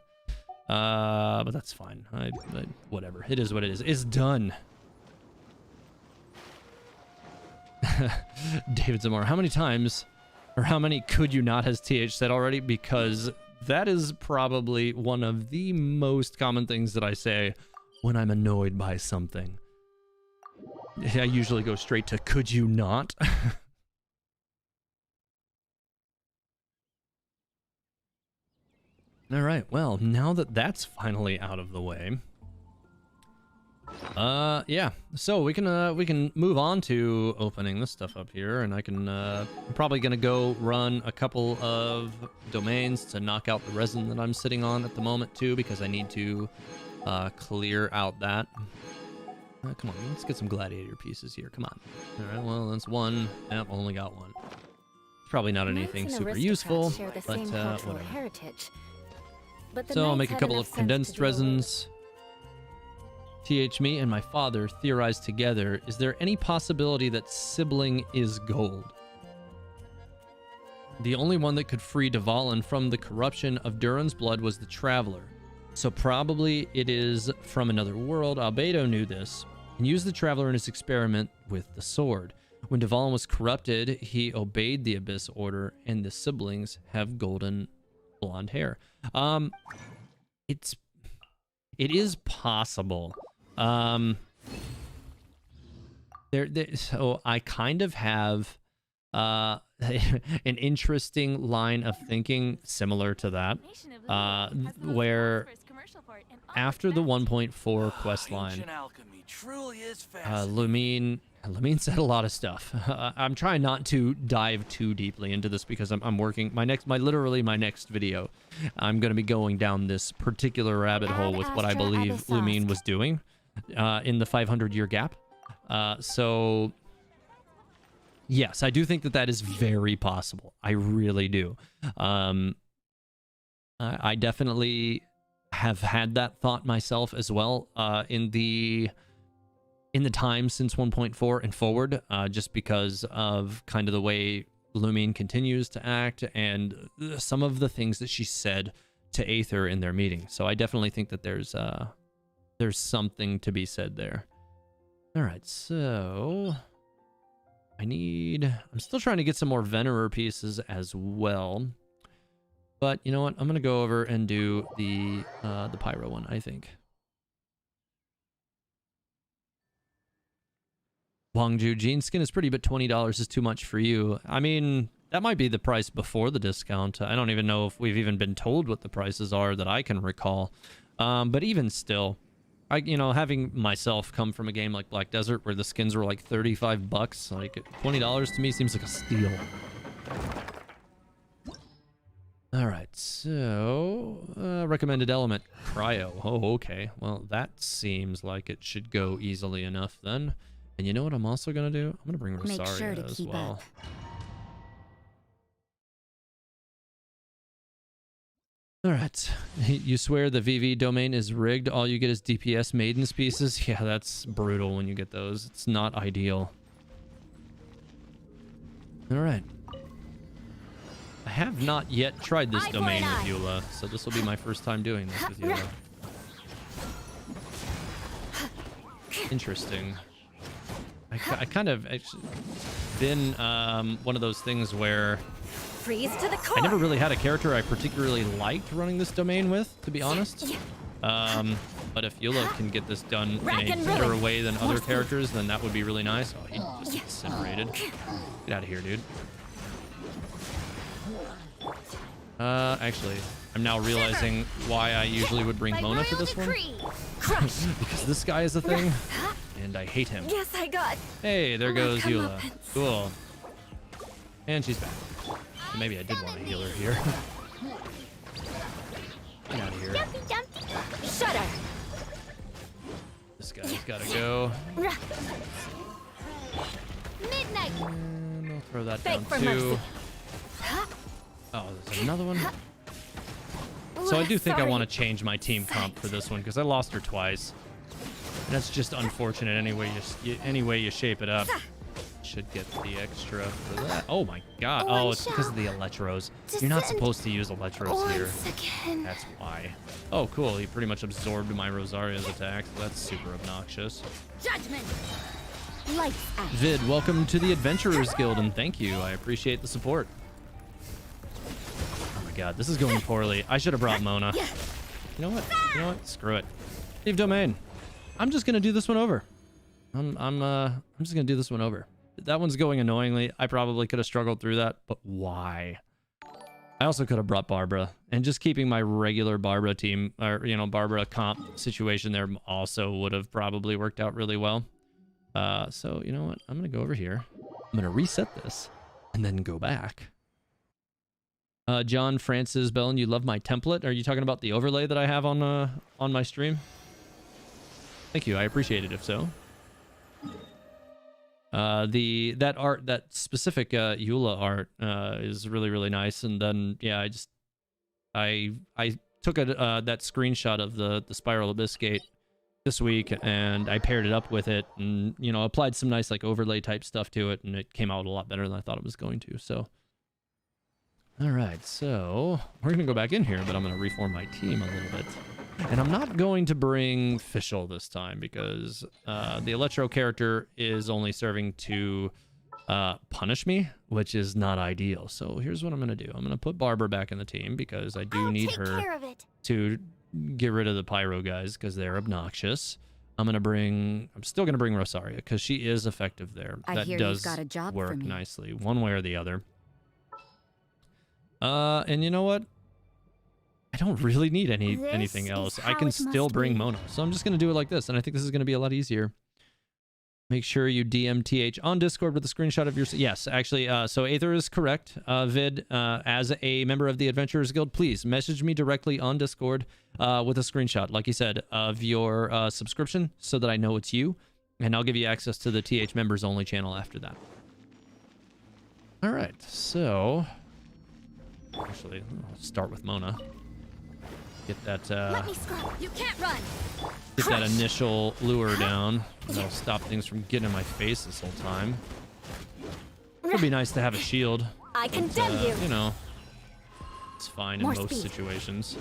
But that's fine. Whatever. It is what it is. It's done. David Zamora, how many times or how many could you not has TH said already? Because that is probably one of the most common things that I say when I'm annoyed by something. I usually go straight to could you not? All right, well, now that that's finally out of the way, yeah, so we can move on to opening this stuff up here, and I can I'm probably gonna go run a couple of domains to knock out the resin that I'm sitting on at the moment too, because I need to clear out that. Come on, let's get some gladiator pieces here. Come on. All right, well, that's one. Yep, only got one. Probably not anything super useful, but whatever. Heritage. So I'll make a couple of condensed resins. TH, me and my father theorized together, is there any possibility that sibling is gold? The only one that could free Dvalin from the corruption of Durin's blood was the Traveler. So probably it is from another world. Albedo knew this and used the Traveler in his experiment with the sword. When Dvalin was corrupted, he obeyed the Abyss Order, and the siblings have golden blonde hair. It is possible. So I kind of have an interesting line of thinking similar to that, where after the 1.4 quest line, Lumine said a lot of stuff. I'm trying not to dive too deeply into this because I'm working literally my next video. I'm going to be going down this particular rabbit hole with what I believe Lumine was doing in the 500-year gap. So yes, I do think that that is very possible. I really do. I definitely have had that thought myself as well in the time since 1.4 and forward, just because of kind of the way Lumine continues to act and some of the things that she said to Aether in their meeting. So I definitely think that there's something to be said there. All right, so I'm still trying to get some more Venerer pieces as well. But you know what? I'm gonna go over and do the Pyro one, I think. Wangju jean skin is pretty, but $20 is too much for you. I mean, that might be the price before the discount. I don't even know if we've even been told what the prices are that I can recall. But even still, having myself come from a game like Black Desert where the skins were like $35, like $20 to me seems like a steal. All right, so recommended element, cryo. Oh, okay. Well, that seems like it should go easily enough then. And you know what I'm also gonna do? I'm gonna bring Rosaria as well. All right. You swear the VV domain is rigged. All you get is DPS maidens pieces. Yeah, that's brutal when you get those. It's not ideal. All right. I have not yet tried this domain with Eula, so this will be my first time doing this with Eula. Interesting. I kind of actually been one of those things where Freeze to the core. I never really had a character I particularly liked running this domain with, to be honest. But if Eula can get this done in a better way than other characters, then that would be really nice. Oh, he just incinerated. Get out of here, dude. Actually, I'm now realizing why I usually would bring Mona to this one. Because this guy is a thing, and I hate him. Yes, I got. Hey, there goes Eula. Cool. And she's back. Maybe I did want to heal her here. Get out of here. Shut her. This guy's gotta go. Midnight. And I'll throw that Beg down for too. mercy. Oh, there's another one. So I do think I want to change my team comp for this one because I lost her twice. And that's just unfortunate any way you shape it up. Should get the extra for that. Oh my god. Oh, it's because of the Electros. You're not supposed to use Electros here. That's why. Oh, cool. He pretty much absorbed my Rosaria's attack. So that's super obnoxious. Judgment. Lights out. Vid, welcome to the Adventurers Guild, and thank you. I appreciate the support. Oh my god, this is going poorly. I should have brought Mona. You know what? You know what? Screw it. Leave domain. I'm just gonna do this one over. I'm just gonna do this one over. That one's going annoyingly. I probably could have struggled through that, but why? I also could have brought Barbara, and just keeping my regular Barbara team, or, you know, Barbara comp situation there also would have probably worked out really well. So, you know what? I'm going to go over here. I'm going to reset this, and then go back. John Francis Bellin, you love my template? Are you talking about the overlay that I have on my stream? Thank you. I appreciate it, if so. That art, that specific Eula art is really, really nice. And then, yeah, I took that screenshot of the Spiral Abyss Gate this week, and I paired it up with it, and, you know, applied some nice like overlay type stuff to it, and it came out a lot better than I thought it was going to. So, all right, so we're gonna go back in here, but I'm gonna reform my team a little bit. And I'm not going to bring Fischl this time because the Electro character is only serving to punish me, which is not ideal. So here's what I'm going to do. I'm going to put Barbara back in the team because I do need her to get rid of the Pyro guys because they're obnoxious. I'm still going to bring Rosaria because she is effective there. That does work nicely one way or the other. And you know what? I don't really need anything else. I can still bring Mona. So I'm just going to do it like this. And I think this is going to be a lot easier. Make sure you DM TH on Discord with a screenshot of your... Yes, actually, so Aether is correct. Vid, as a member of the Adventurers Guild, please message me directly on Discord with a screenshot, like you said, of your subscription so that I know it's you. And I'll give you access to the TH members only channel after that. All right, so... Actually, I'll start with Mona. Get that You can't run. Get that initial lure down. That'll stop things from getting in my face this whole time. It'd be nice to have a shield. I condemn you. You know, it's fine in most situations.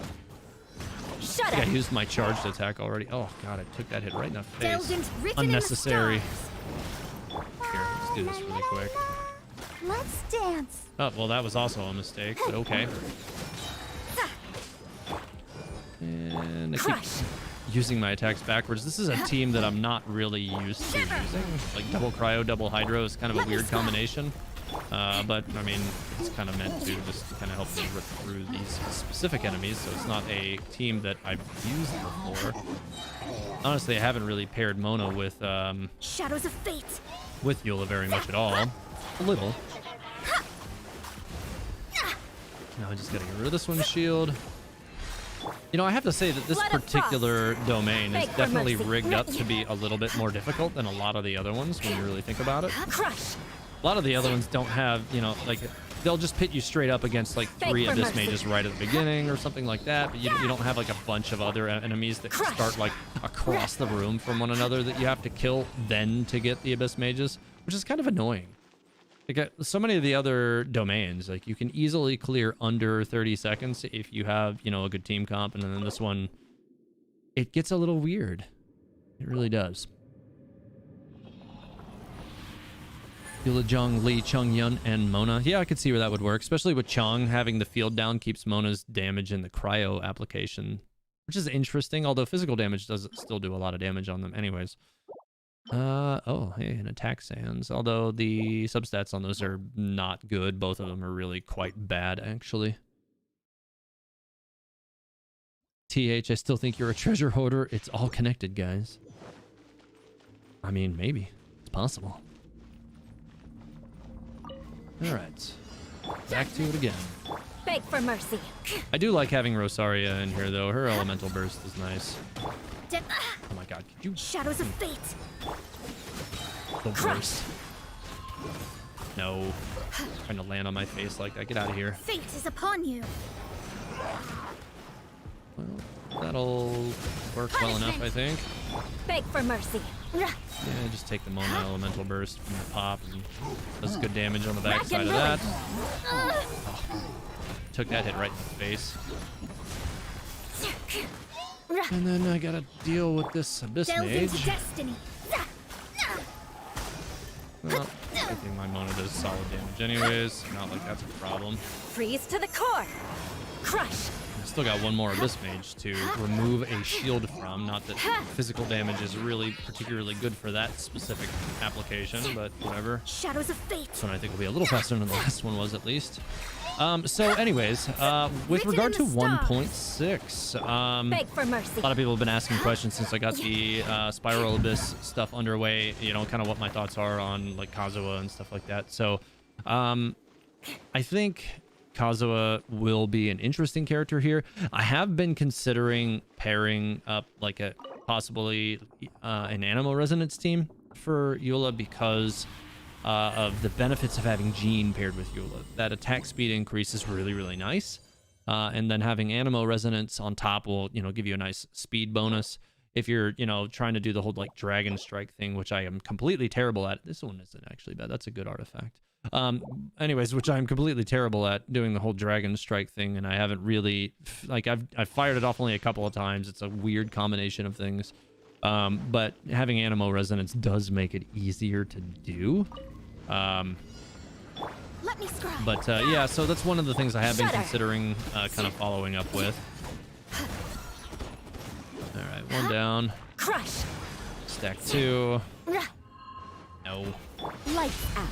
Shut I think I used my charged attack already. Oh god, I took that hit right in the face. Unnecessary. Here, let's do this really quick. Let's dance. Oh, well, that was also a mistake, but okay. And I keep using my attacks backwards. This is a team that I'm not really used to using. Like double cryo, double hydro is kind of a weird combination. But I mean, it's kind of meant to just kind of help me rip through these specific enemies. So it's not a team that I've used before. Honestly, I haven't really paired Mona with Shadows of Fate. With Eula very much at all. A little. Now I just gotta get rid of this one's shield. You know, I have to say that this particular domain is definitely rigged up to be a little bit more difficult than a lot of the other ones when you really think about it. A lot of the other ones don't have, you know, like they'll just pit you straight up against like 3 for Abyss mercy. Mages right at the beginning or something like that, but you don't have like a bunch of other enemies that Crush. start like across the room from one another that you have to kill then to get the Abyss Mages, which is kind of annoying. Like so many of the other domains, like you can easily clear under 30 seconds if you have, you know, a good team comp, and then this one, it gets a little weird. It really does. Eula, Zhong, Li, Chung, Yun, and Mona. Yeah, I could see where that would work, especially with Chong having the field down keeps Mona's damage in the cryo application, which is interesting, although physical damage does still do a lot of damage on them anyways. Oh, hey, an attack sands, although the substats on those are not good. Both of them are really quite bad, actually. TH, I still think you're a treasure hoarder. It's all connected, guys. I mean, maybe. It's possible. All right, back to it again. Beg for mercy. I do like having Rosaria in here, though. Her elemental burst is nice. Oh my god, could you... Shadows of fate. The worst. No. Trying to land on my face like that. Get out of here. Fate is upon you. Well, that'll work well enough, I think. Beg for mercy. Yeah, just take the Mona elemental burst from the pop and does good damage on the backside of that. Oh, took that hit right in the face. And then I gotta deal with this Abyss Mage. Destiny. Well, I think my Mona does solid damage anyways. Not like that's a problem. Freeze to the core. Crush. I still got one more Abyss Mage to remove a shield from. Not that physical damage is really particularly good for that specific application, but whatever. Shadows of fate. This one I think will be a little faster than the last one was, at least. So anyways, with regard to 1.6, Beg for mercy. a lot of people have been asking questions since I got the Spiral Abyss stuff underway, you know, kind of what my thoughts are on like Kazuha and stuff like that. So I think Kazuha will be an interesting character here. I have been considering pairing up like a possibly an Animal Resonance team for Eula because of the benefits of having Jean paired with Eula. That attack speed increase is really, really nice. And then having Animo Resonance on top will, you know, give you a nice speed bonus. If you're, you know, trying to do the whole like Dragon Strike thing, which I am completely terrible at. This one isn't actually bad. That's a good artifact. Anyways, which I'm completely terrible at doing the whole Dragon Strike thing. And I haven't really, like, I've fired it off only a couple of times. It's a weird combination of things. But having Animo Resonance does make it easier to do. Let me scry. But yeah, so that's one of the things I have been considering kind of following up with. All right, one down. Crush. Stack 2. No. Lights out.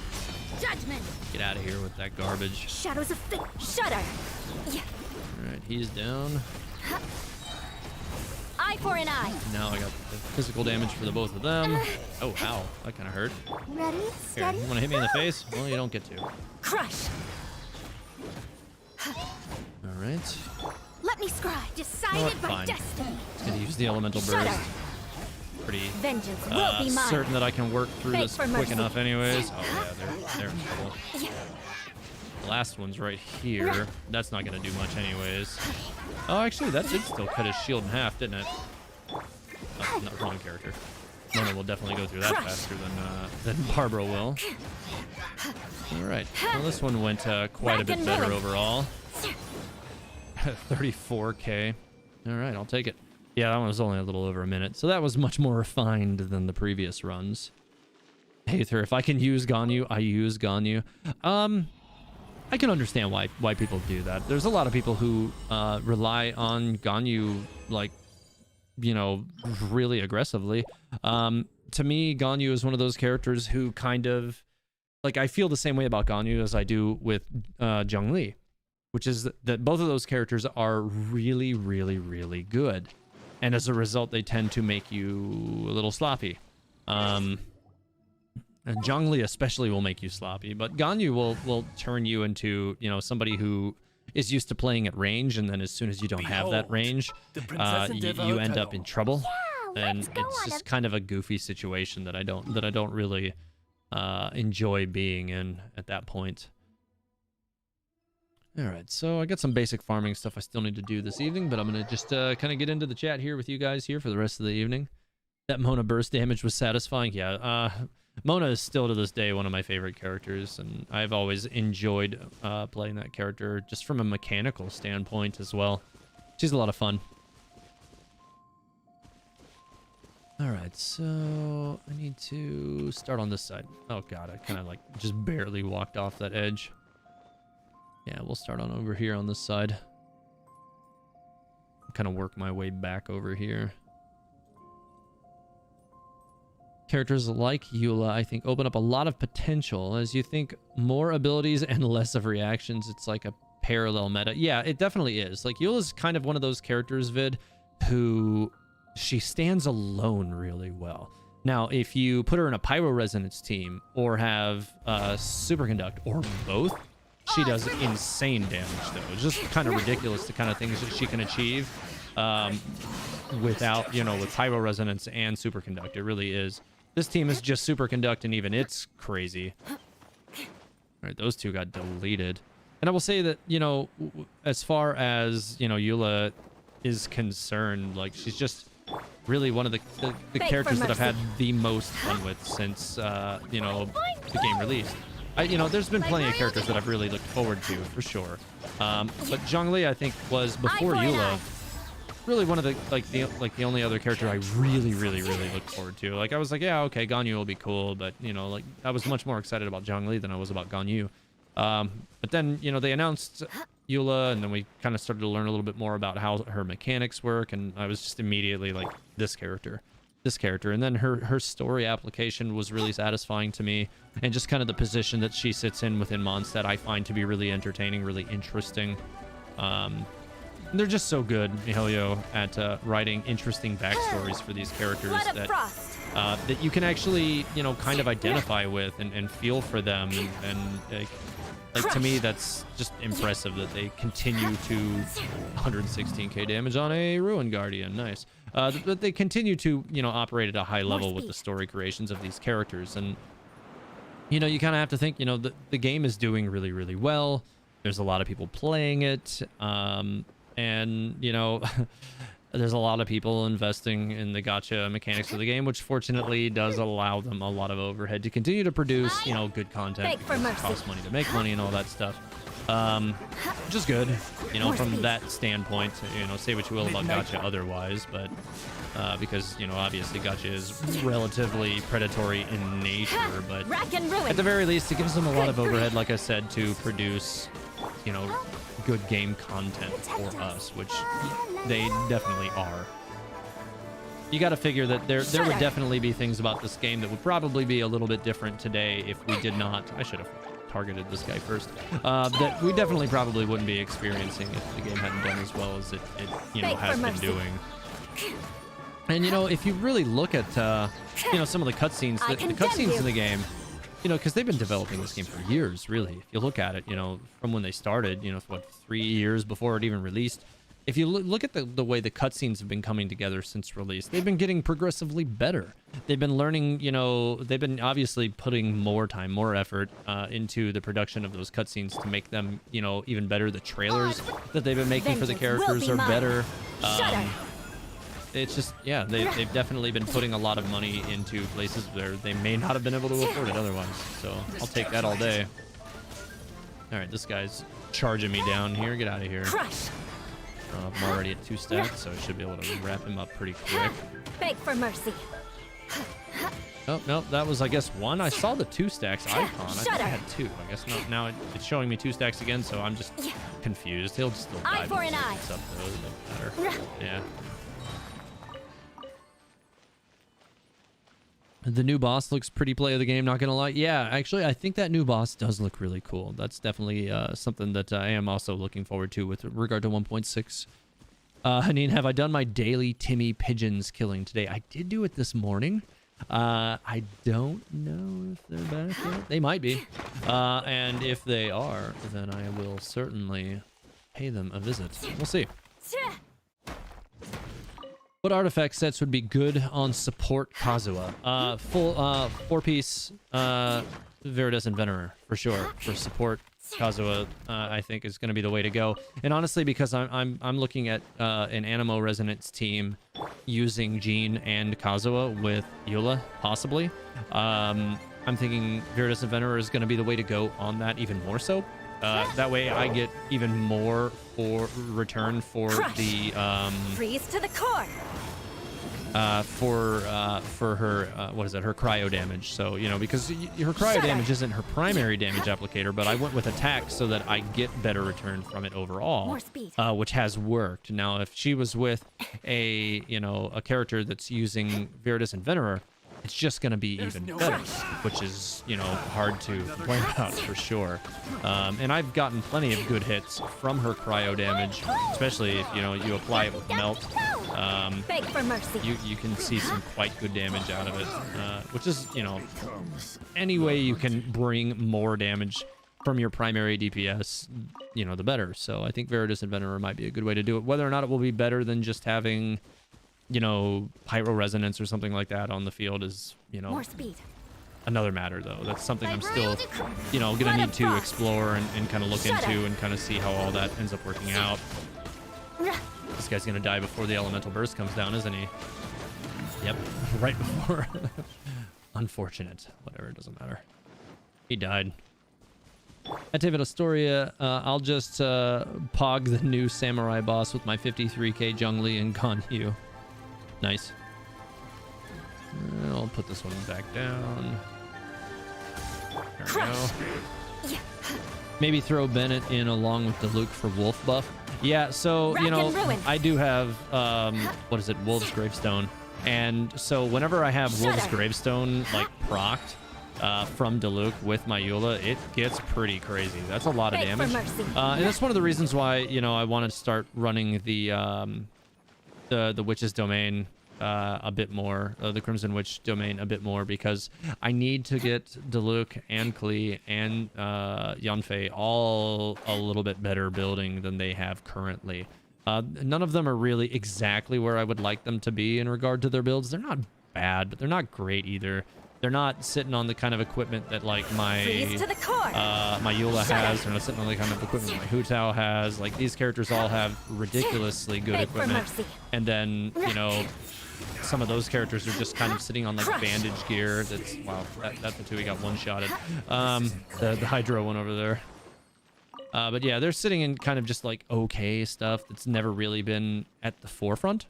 Judgment. Get out of here with that garbage. Shadows of fate. Shudder. Yeah. All right, he's down. Eye for an eye. Now I got the physical damage for the both of them. Oh, ow. That kind of hurt. Ready? Here, Steady. you want to hit me in the face? Well, you don't get to. Crush. All right. Let me scry. Decided by fine. destiny. Just gonna use the elemental burst. Shudder. Pretty Vengeance will be mine. certain that I can work through Beg this for quick mercy. enough anyways. Oh yeah, they're in trouble. The last one's right here. That's not gonna do much anyways. Oh, actually, that did still cut his shield in half, didn't it? Oh, not wrong character. Mona will definitely go through that faster than Barbara will. All right. Well, this one went quite a bit better overall. 34k. All right, I'll take it. Yeah, that one was only a little over a minute, so that was much more refined than the previous runs. Aether, if I can use Ganyu, I use Ganyu. I can understand why people do that. There's a lot of people who rely on Ganyu, like, you know, really aggressively. To me, Ganyu is one of those characters who kind of, like, I feel the same way about Ganyu as I do with Zhongli, which is that both of those characters are really, really, really good. And as a result, they tend to make you a little sloppy. And Zhongli especially will make you sloppy, but Ganyu will turn you into, you know, somebody who is used to playing at range, and then as soon as you don't have that range, you end up in trouble. And it's just kind of a goofy situation that I don't really enjoy being in at that point. All right, so I got some basic farming stuff I still need to do this evening, but I'm gonna just kind of get into the chat here with you guys here for the rest of the evening. That Mona burst damage was satisfying. Yeah, Mona is still to this day one of my favorite characters, and I've always enjoyed playing that character just from a mechanical standpoint as well. She's a lot of fun. All right, so I need to start on this side. Oh god, I kind of like just barely walked off that edge. Yeah, we'll start on over here on this side. Kind of work my way back over here. Characters like Eula, I think, open up a lot of potential. As you think more abilities and less of reactions, it's like a parallel meta. Yeah, it definitely is. Like, Eula's kind of one of those characters, Vid, who she stands alone really well. Now, if you put her in a Pyro Resonance team or have Superconduct or both, she does insane damage, though. It's just kind of ridiculous the kind of things that she can achieve without, you know, with Pyro Resonance and Superconduct. It really is. This team is just Superconduct, and even it's crazy. All right, those two got deleted. And I will say that, you know, as far as, you know, Eula is concerned, like, she's just really one of the characters that I've had the most fun with since, you know, the game released. You know, there's been plenty of characters that I've really looked forward to, for sure. But Zhongli, I think, was before Eula really one of the only other character I really looked forward to. Like, I was like, yeah, okay, Ganyu will be cool, but, you know, like, I was much more excited about Zhongli than I was about Ganyu. But then, you know, they announced Eula, and then we kind of started to learn a little bit more about how her mechanics work, and I was just immediately like, this character. And then her story application was really satisfying to me, and just kind of the position that she sits in within Mondstadt I find to be really entertaining, really interesting. They're just so good, miHoYo, at writing interesting backstories for these characters that you can actually, you know, kind of identify with and feel for them, and like, to me, that's just impressive that they continue to 116k damage on a Ruin Guardian. Nice. That they continue to, you know, operate at a high level with the story creations of these characters. And, you know, you kind of have to think, you know, the game is doing really well. There's a lot of people playing it. And, you know, there's a lot of people investing in the gacha mechanics of the game, which fortunately does allow them a lot of overhead to continue to produce, you know, good content, because it costs money to make money and all that stuff. Which is good, you know, from that standpoint. You know, say what you will about gacha otherwise, but because, you know, obviously gacha is relatively predatory in nature, but at the very least, it gives them a lot of overhead, like I said, to produce, you know, good game content for us, which they definitely are. You got to figure that there would definitely be things about this game that would probably be a little bit different today if we did not. I should have targeted this guy first. That we definitely probably wouldn't be experiencing if the game hadn't done as well as it you know, has been doing. And, you know, if you really look at you know, some of the cutscenes, the cutscenes in the game, you know, because they've been developing this game for years, really. If you look at it, you know, from when they started, you know, what, 3 years before it even released. If you look at the way the cutscenes have been coming together since release, they've been getting progressively better. They've been learning, you know, they've been obviously putting more time, more effort into the production of those cutscenes to make them, you know, even better. The trailers that they've been making for the characters are better. It's just, yeah, they've definitely been putting a lot of money into places where they may not have been able to afford it otherwise. So I'll take that all day. All right, this guy's charging me down here. Get out of here. I'm already at 2 stacks, so I should be able to wrap him up pretty quick. Beg for mercy. Oh, no, that was, I guess, 1. I saw the 2 stacks icon. I think I had 2. I guess not. Now it's showing me 2 stacks again, so I'm just confused. He'll still die. Eye for an eye. Up, though. It doesn't matter. Yeah. The new boss looks pretty play of the game, not gonna lie. Yeah, actually, I think that new boss does look really cool. That's definitely something that I am also looking forward to with regard to 1.6. Haneen, have I done my daily Timmy pigeons killing today? I did do it this morning. I don't know if they're back yet. They might be. And if they are, then I will certainly pay them a visit. We'll see. What artifact sets would be good on support Kazuha? Full 4-piece Veritas Inventor for sure for support. Kazuha, I think, is going to be the way to go. And honestly, because I'm looking at an Animo Resonance team using Jean and Kazuha with Eula, possibly. I'm thinking Viridis Inventor is going to be the way to go on that, even more so. That way I get even more for return for the Freeze to the core. for her what is it, her cryo damage. So, you know, because her cryo damage isn't her primary damage applicator, but I went with attack so that I get better return from it overall, More speed. which has worked. Now if she was with a, you know, a character that's using Viridis Inventor, it's just going to be even better, which is, you know, hard to complain about for sure. And I've gotten plenty of good hits from her cryo damage, especially if, you know, you apply it with melt. Beg for mercy. You can see some quite good damage out of it, which is, you know, any way you can bring more damage from your primary DPS, you know, the better. So I think Viridis Inventor might be a good way to do it. Whether or not it will be better than just having, you know, Pyro Resonance or something like that on the field is, you know, More speed. another matter, though. That's something I'm still, you know, gonna need to explore and kind of look into and kind of see how all that ends up working out. This guy's gonna die before the elemental burst comes down, isn't he? Yep, right before. Unfortunate. Whatever, it doesn't matter. He died. At Teyvat Historia, I'll just pog the new samurai boss with my 53k Zhongli and Ganyu. Nice. I'll put this one back down. There we go. Maybe throw Bennett in along with the Luke for wolf buff. Yeah, so, you know, I do have, what is it, Wolf's Gravestone. And so whenever I have Wolf's Gravestone, like, procced from Diluc with my Eula, it gets pretty crazy. That's a lot of damage. And that's one of the reasons why, you know, I wanted to start running the Witch's Domain a bit more, the Crimson Witch Domain a bit more, because I need to get Diluc and Klee and Yanfei all a little bit better building than they have currently. None of them are really exactly where I would like them to be in regard to their builds. They're not bad, but they're not great either. They're not sitting on the kind of equipment that, like, my my Eula has. They're not sitting on the kind of equipment my Hu Tao has. Like, these characters all have ridiculously good equipment. And then, you know, some of those characters are just kind of sitting on, like, bandage gear. That's, wow, that's the two he got one-shotted. The Hydro one over there. But yeah, they're sitting in kind of just, like, okay stuff that's never really been at the forefront.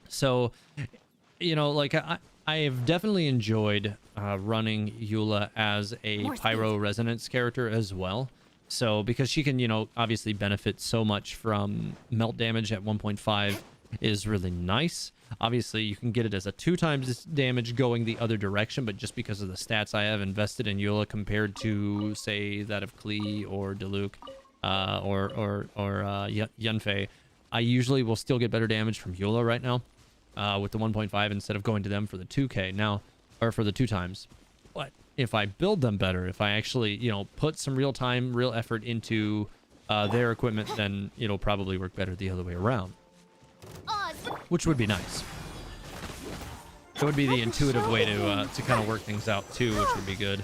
So, you know, like, I have definitely enjoyed running Eula as a Pyro Resonance character as well. So, because she can, you know, obviously benefit so much from melt damage at 1.5 is really nice. Obviously, you can get it as a 2x damage going the other direction, but just because of the stats I have invested in Eula compared to, say, that of Klee or Diluc or Yanfei, I usually will still get better damage from Eula right now. With the 1.5 instead of going to them for the 2k now, or for the 2x. But if I build them better, if I actually, you know, put some real effort into their equipment, then it'll probably work better the other way around, which would be nice. It would be the intuitive way to kind of work things out too, which would be good.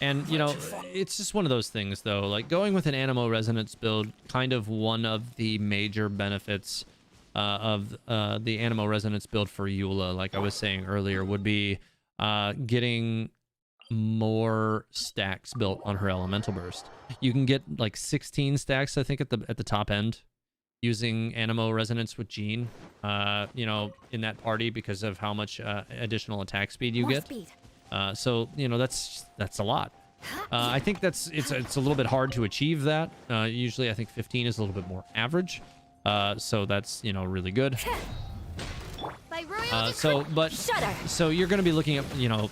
And, you know, it's just one of those things, though. Like, going with an Animo Resonance build, kind of one of the major benefits of the Animo Resonance build for Eula, like I was saying earlier, would be getting more stacks built on her Elemental Burst. You can get, like, 16 stacks, I think, at the top end, using Animo Resonance with Jean, you know, in that party, because of how much additional attack speed you get. So, you know, that's a lot. I think it's a little bit hard to achieve that. Usually I think 15 is a little bit more average. So that's, you know, really good. So you're going to be looking at, you know,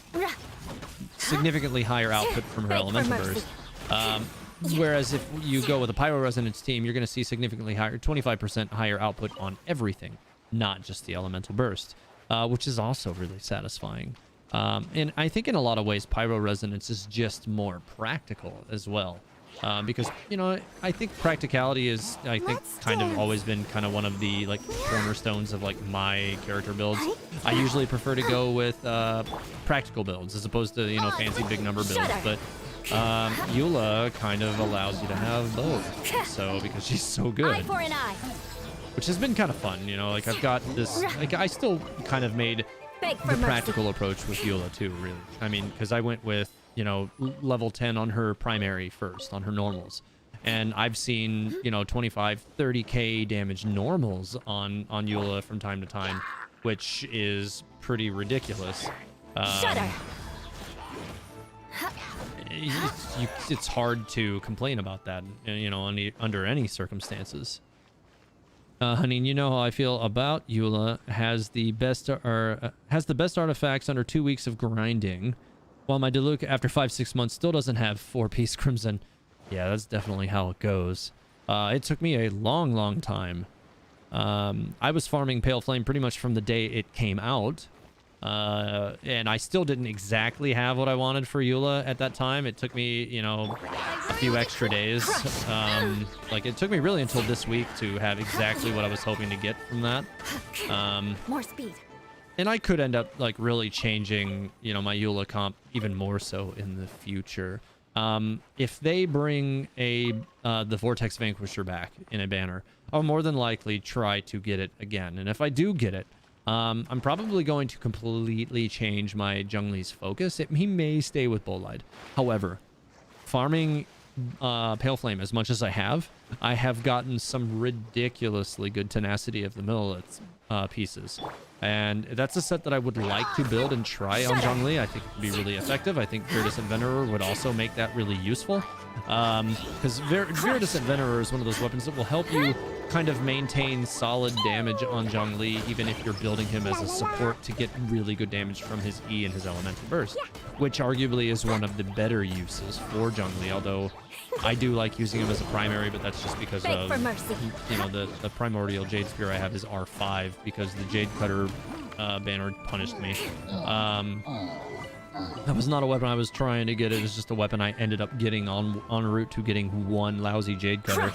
significantly higher output from her Elemental Burst. Whereas if you go with a Pyro Resonance team, you're going to see significantly higher, 25% higher output on everything, not just the Elemental Burst, which is also really satisfying. And I think in a lot of ways, Pyro Resonance is just more practical as well. because you know I think practicality is kind of always been kind of one of the like cornerstones of like my character builds. I usually prefer to go with practical builds as opposed to you know fancy big number builds, but Eula kind of allows you to have both. So because she's so good, Eye for an eye. which has been kind of fun, you know. Like I've got this, like I still kind of made Beg for the mercy. practical approach with Eula too, really. I mean, because I went with, you know, level 10 on her primary first, on her normals. And I've seen, you know, 25, 30k damage normals on Eula from time to time, which is pretty ridiculous. Shudder. It's hard to complain about that, you know, under any circumstances. Honey, you know how I feel about Eula. Has the best artifacts under 2 weeks of grinding, while my Diluc after 5-6 months still doesn't have 4-piece Crimson. Yeah, that's definitely how it goes. It took me a long time. I was farming Pale Flame pretty much from the day it came out. And I still didn't exactly have what I wanted for Eula at that time. It took me, you know, a few extra days. Like it took me really until this week to have exactly what I was hoping to get from that. More speed. And I could end up like really changing, you know, my Eula comp even more so in the future. If they bring the Vortex Vanquisher back in a banner, I'll more than likely try to get it again. And if I do get it, I'm probably going to completely change my Zhongli's focus. He may stay with Bolide. However, farming Pale Flame as much as I have gotten some ridiculously good tenacity of the Millets pieces. And that's a set that I would like to build and try on Zhongli. I think it would be really effective. I think Viridescent Venerer would also make that really useful. Because Viridescent Venerer is one of those weapons that will help you kind of maintain solid damage on Zhongli, even if you're building him as a support to get really good damage from his E and his Elemental Burst, which arguably is one of the better uses for Zhongli, although I do like using him as a primary, but that's just because Beg of, for mercy. you know, the primordial Jade Spear I have is R5 because the Jade Cutter banner punished me. That was not a weapon I was trying to get. It was just a weapon I ended up getting en route to getting one lousy Jade Cutter.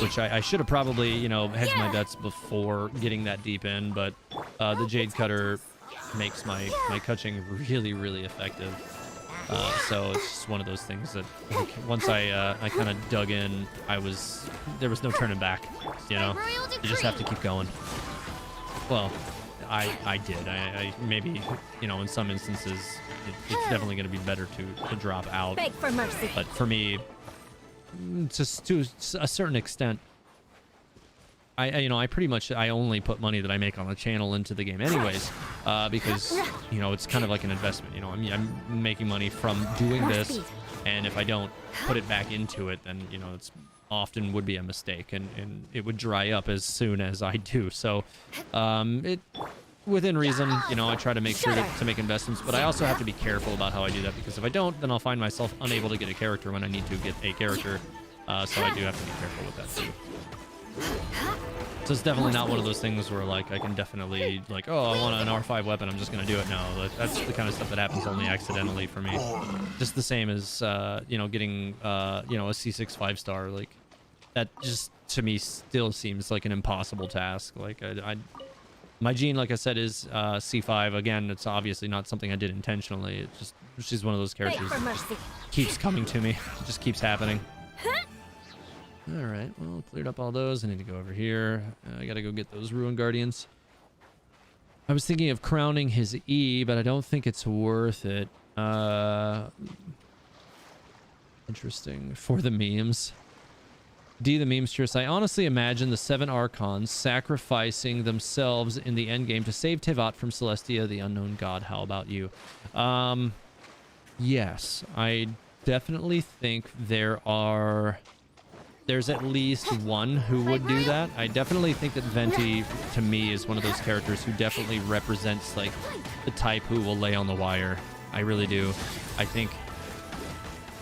Which I should have probably, you know, hedged my bets before getting that deep in, but the Jade Cutter makes my cutching really effective. So it's just one of those things that like, once I kind of dug in, there was no turning back, you know. You just have to keep going. Well, I did. I maybe, you know, in some instances, it's definitely going to be better to drop out. Beg for mercy. But for me, just to a certain extent, I pretty much only put money that I make on the channel into the game anyways, because you know it's kind of like an investment. You know, I mean, I'm making money from doing this, and if I don't put it back into it, then you know it's often would be a mistake, and it would dry up as soon as I do. So, within reason, you know, I try to make sure to make investments, but I also have to be careful about how I do that, because if I don't, then I'll find myself unable to get a character when I need to get a character. So I do have to be careful with that too. So it's definitely not one of those things where like I can definitely like, oh, I want an R5 weapon, I'm just gonna do it. No, that's the kind of stuff that happens only accidentally for me. Just the same as you know, getting you know, a C6 5-star, like that just to me still seems like an impossible task. Like my gene, like I said, is C5. Again, it's obviously not something I did intentionally. It's just she's one of those characters that keeps coming to me. It just keeps happening. All right, well, cleared up all those. I need to go over here. I gotta go get those Ruin Guardians. I was thinking of crowning his E, but I don't think it's worth it. Interesting. For the memes. D, the memesters. I honestly imagine the 7 Archons sacrificing themselves in the endgame to save Teyvat from Celestia, the unknown god. How about you? Yes, I definitely think there's at least one who would do that. I definitely think that Venti, to me, is one of those characters who definitely represents like the type who will lay on the wire. I really do.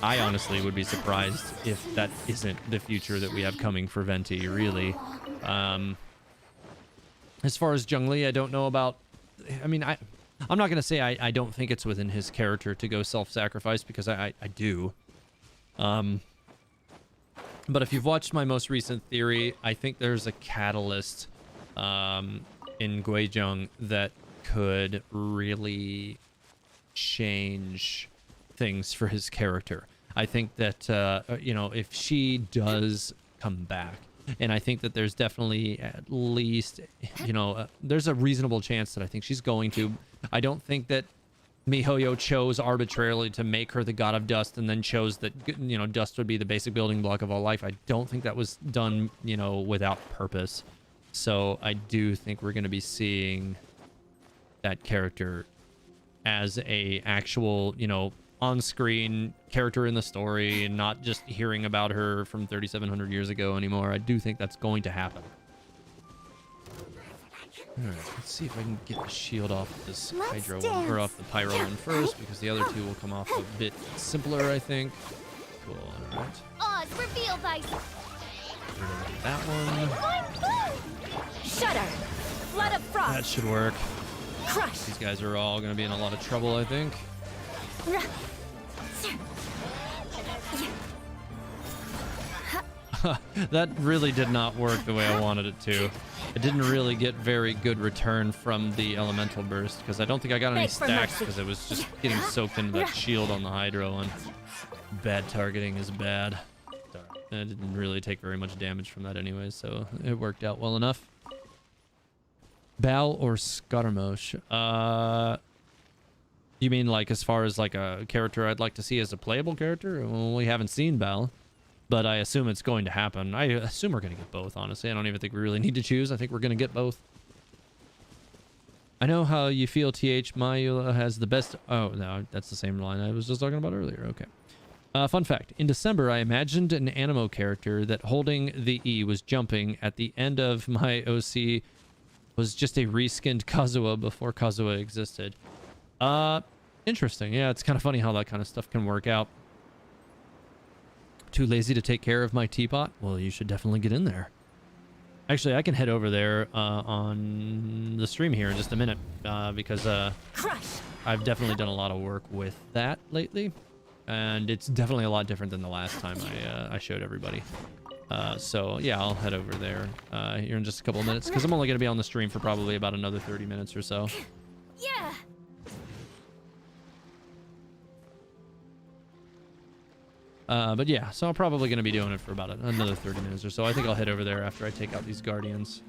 I honestly would be surprised if that isn't the future that we have coming for Venti, really. As far as Zhongli, I don't know about... I mean, I'm not going to say I don't think it's within his character to go self-sacrifice, because I do. But if you've watched my most recent theory, I think there's a catalyst in Guizhong that could really change things for his character. I think that, you know, if she does come back, and I think that there's definitely at least, you know, there's a reasonable chance that I think she's going to. I don't think that MiHoYo chose arbitrarily to make her the god of dust and then chose that, you know, dust would be the basic building block of all life. I don't think that was done, you know, without purpose. So I do think we're going to be seeing that character as a actual, you know, on-screen character in the story and not just hearing about her from 3,700 years ago anymore. I do think that's going to happen. Alright, let's see if I can get the shield off this Hydro one, or off the Pyro one first, because the other two will come off a bit simpler, I think. Cool, alright. Oz, reveal thyself. That one. Shudder. Flood of frost. That should work. Crush. These guys are all going to be in a lot of trouble, I think. That really did not work the way I wanted it to. I didn't really get very good return from the elemental burst because I don't think I got any stacks because it was just getting soaked into that shield on the Hydro, and bad targeting is bad. I didn't really take very much damage from that anyway, so it worked out well enough. Bal or Scattermosh? You mean like as far as like a character I'd like to see as a playable character? Well, we haven't seen Bal, but I assume it's going to happen. I assume we're going to get both, honestly. I don't even think we really need to choose. I think we're going to get both. I know how you feel, TH. My Eula has the best... Oh, no, that's the same line I was just talking about earlier. Okay. Fun fact. In December, I imagined an Animo character that holding the E was jumping at the end of my OC was just a reskinned Kazuha before Kazuha existed. Interesting. Yeah, it's kind of funny how that kind of stuff can work out. Too lazy to take care of my teapot? Well, you should definitely get in there. Actually, I can head over there on the stream here in just a minute because I've definitely done a lot of work with that lately, and it's definitely a lot different than the last time I showed everybody. So yeah, I'll head over there here in just a couple of minutes because I'm only going to be on the stream for probably about another 30 minutes or so. Yeah. But yeah, so I'm probably going to be doing it for about another 30 minutes or so. I think I'll head over there after I take out these Guardians.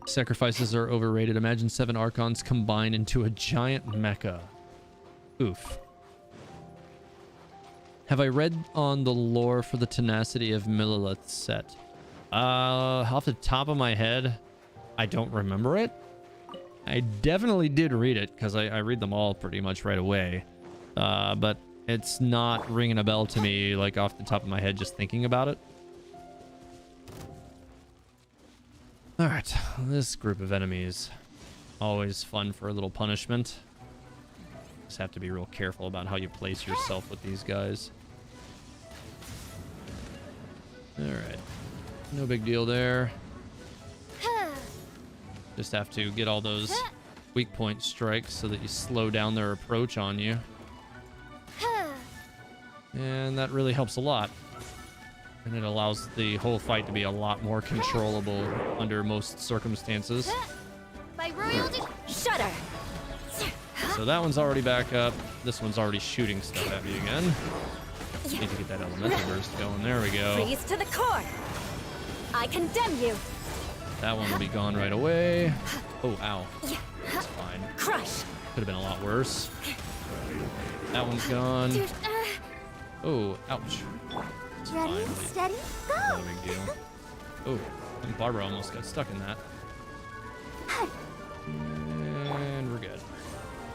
Sacrifices are overrated. Imagine 7 Archons combined into a giant mecha. Oof. Have I read on the lore for the Tenacity of Millilith set? Off the top of my head, I don't remember it. I definitely did read it because I read them all pretty much right away. But it's not ringing a bell to me, like off the top of my head, just thinking about it. All right, this group of enemies, always fun for a little punishment. Just have to be real careful about how you place yourself with these guys. All right, no big deal there. Just have to get all those weak point strikes so that you slow down their approach on you. And that really helps a lot. And it allows the whole fight to be a lot more controllable under most circumstances. Shudder. So that one's already back up. This one's already shooting stuff at me again. Need to get that elemental burst going. There we go. Freeze to the core. I condemn you. That one will be gone right away. Oh, ow. That's fine. Crush. Could have been a lot worse. That one's gone. Oh, ouch. Ready, steady, go. Not a big deal. Oh, and Barbara almost got stuck in that. And we're good.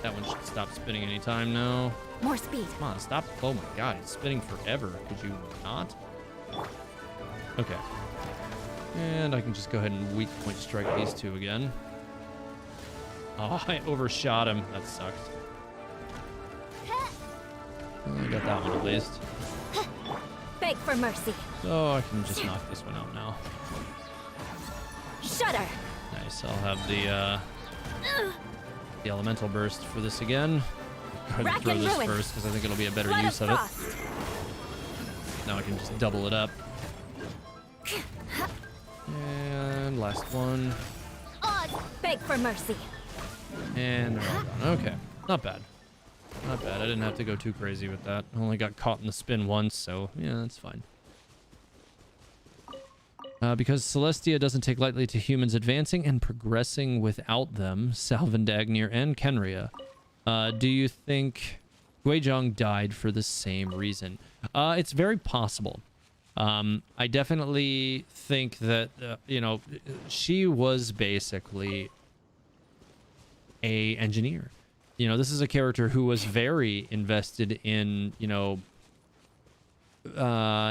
That one should stop spinning anytime now. More speed. Come on, stop. Oh my god, it's spinning forever. Could you not? Okay. And I can just go ahead and weak point strike these two again. Oh, I overshot him. That sucked. Well, I got that one at least. Beg for mercy. So I can just knock this one out now. Shudder. Nice. I'll have the elemental burst for this again. ahead and Rack throw and this ruin. first because I think it'll be a better Blood use of of it. frost. Now I can just double it up. And last one. Oz, beg for mercy. And they're all done. Okay, not bad. Not bad. I didn't have to go too crazy with that. I only got caught in the spin once, so yeah, that's fine. Because Celestia doesn't take lightly to humans advancing and progressing without them, Salvin Dagnir and Kenria, do you think Guizhong died for the same reason? It's very possible. I definitely think that, you know, she was basically a engineer. You know, this is a character who was very invested in, you know,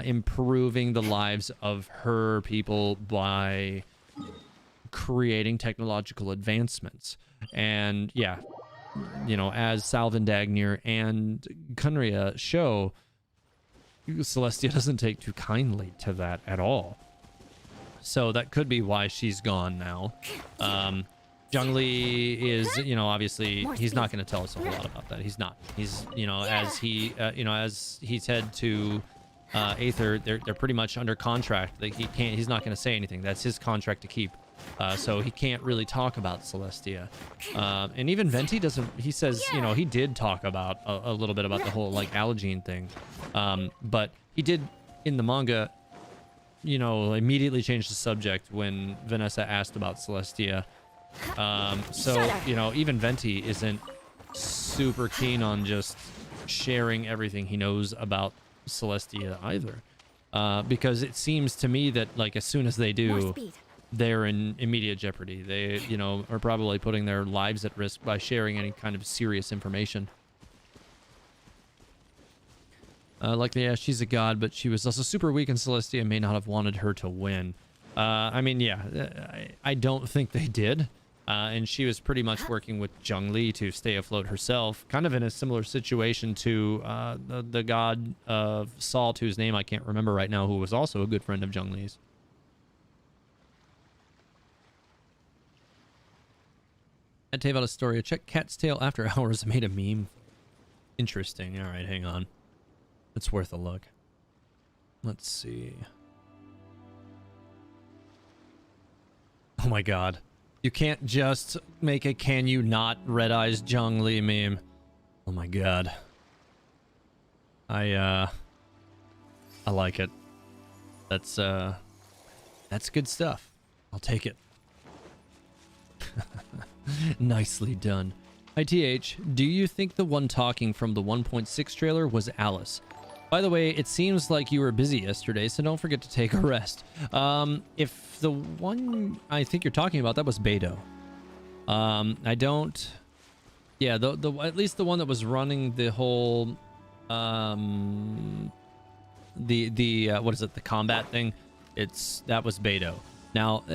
improving the lives of her people by creating technological advancements. And yeah, you know, as Salvin Dagnir and Kunria show, Celestia doesn't take too kindly to that at all. So that could be why she's gone now. Zhongli is, you know, obviously he's not going to tell us a whole lot about that. He's not. He's, you know, as he, you know, as he said to Aether, they're pretty much under contract. Like he's not going to say anything. That's his contract to keep. So he can't really talk about Celestia. And even Venti doesn't, he says, you know, he did talk about a little bit about the whole like Allogene thing. But he did in the manga, you know, immediately change the subject when Vanessa asked about Celestia. So, you know, even Venti isn't super keen on just sharing everything he knows about Celestia either. Because it seems to me that, like, as soon as they do, they're in immediate jeopardy. They, you know, are probably putting their lives at risk by sharing any kind of serious information. Likely, yeah, she's a god, but she was also super weak, and Celestia may not have wanted her to win. I mean, yeah, I don't think they did. And she was pretty much working with Zhongli to stay afloat herself, kind of in a similar situation to the god of Salt, whose name I can't remember right now, who was also a good friend of Zhongli's. At Teyvat Historia, check Cat's Tail After Hours made a meme. Interesting. All right, hang on. It's worth a look. Let's see. Oh my god. You can't just make a can you not red eyes Zhongli meme. Oh my god. I like it. That's good stuff. I'll take it. Nicely done. ITH, do you think the one talking from the 1.6 trailer was Alice? By the way, it seems like you were busy yesterday, so don't forget to take a rest. If the one I think you're talking about, that was Beto. I don't... Yeah, at least the one that was running the whole... what is it? The combat thing? That was Beto. Now,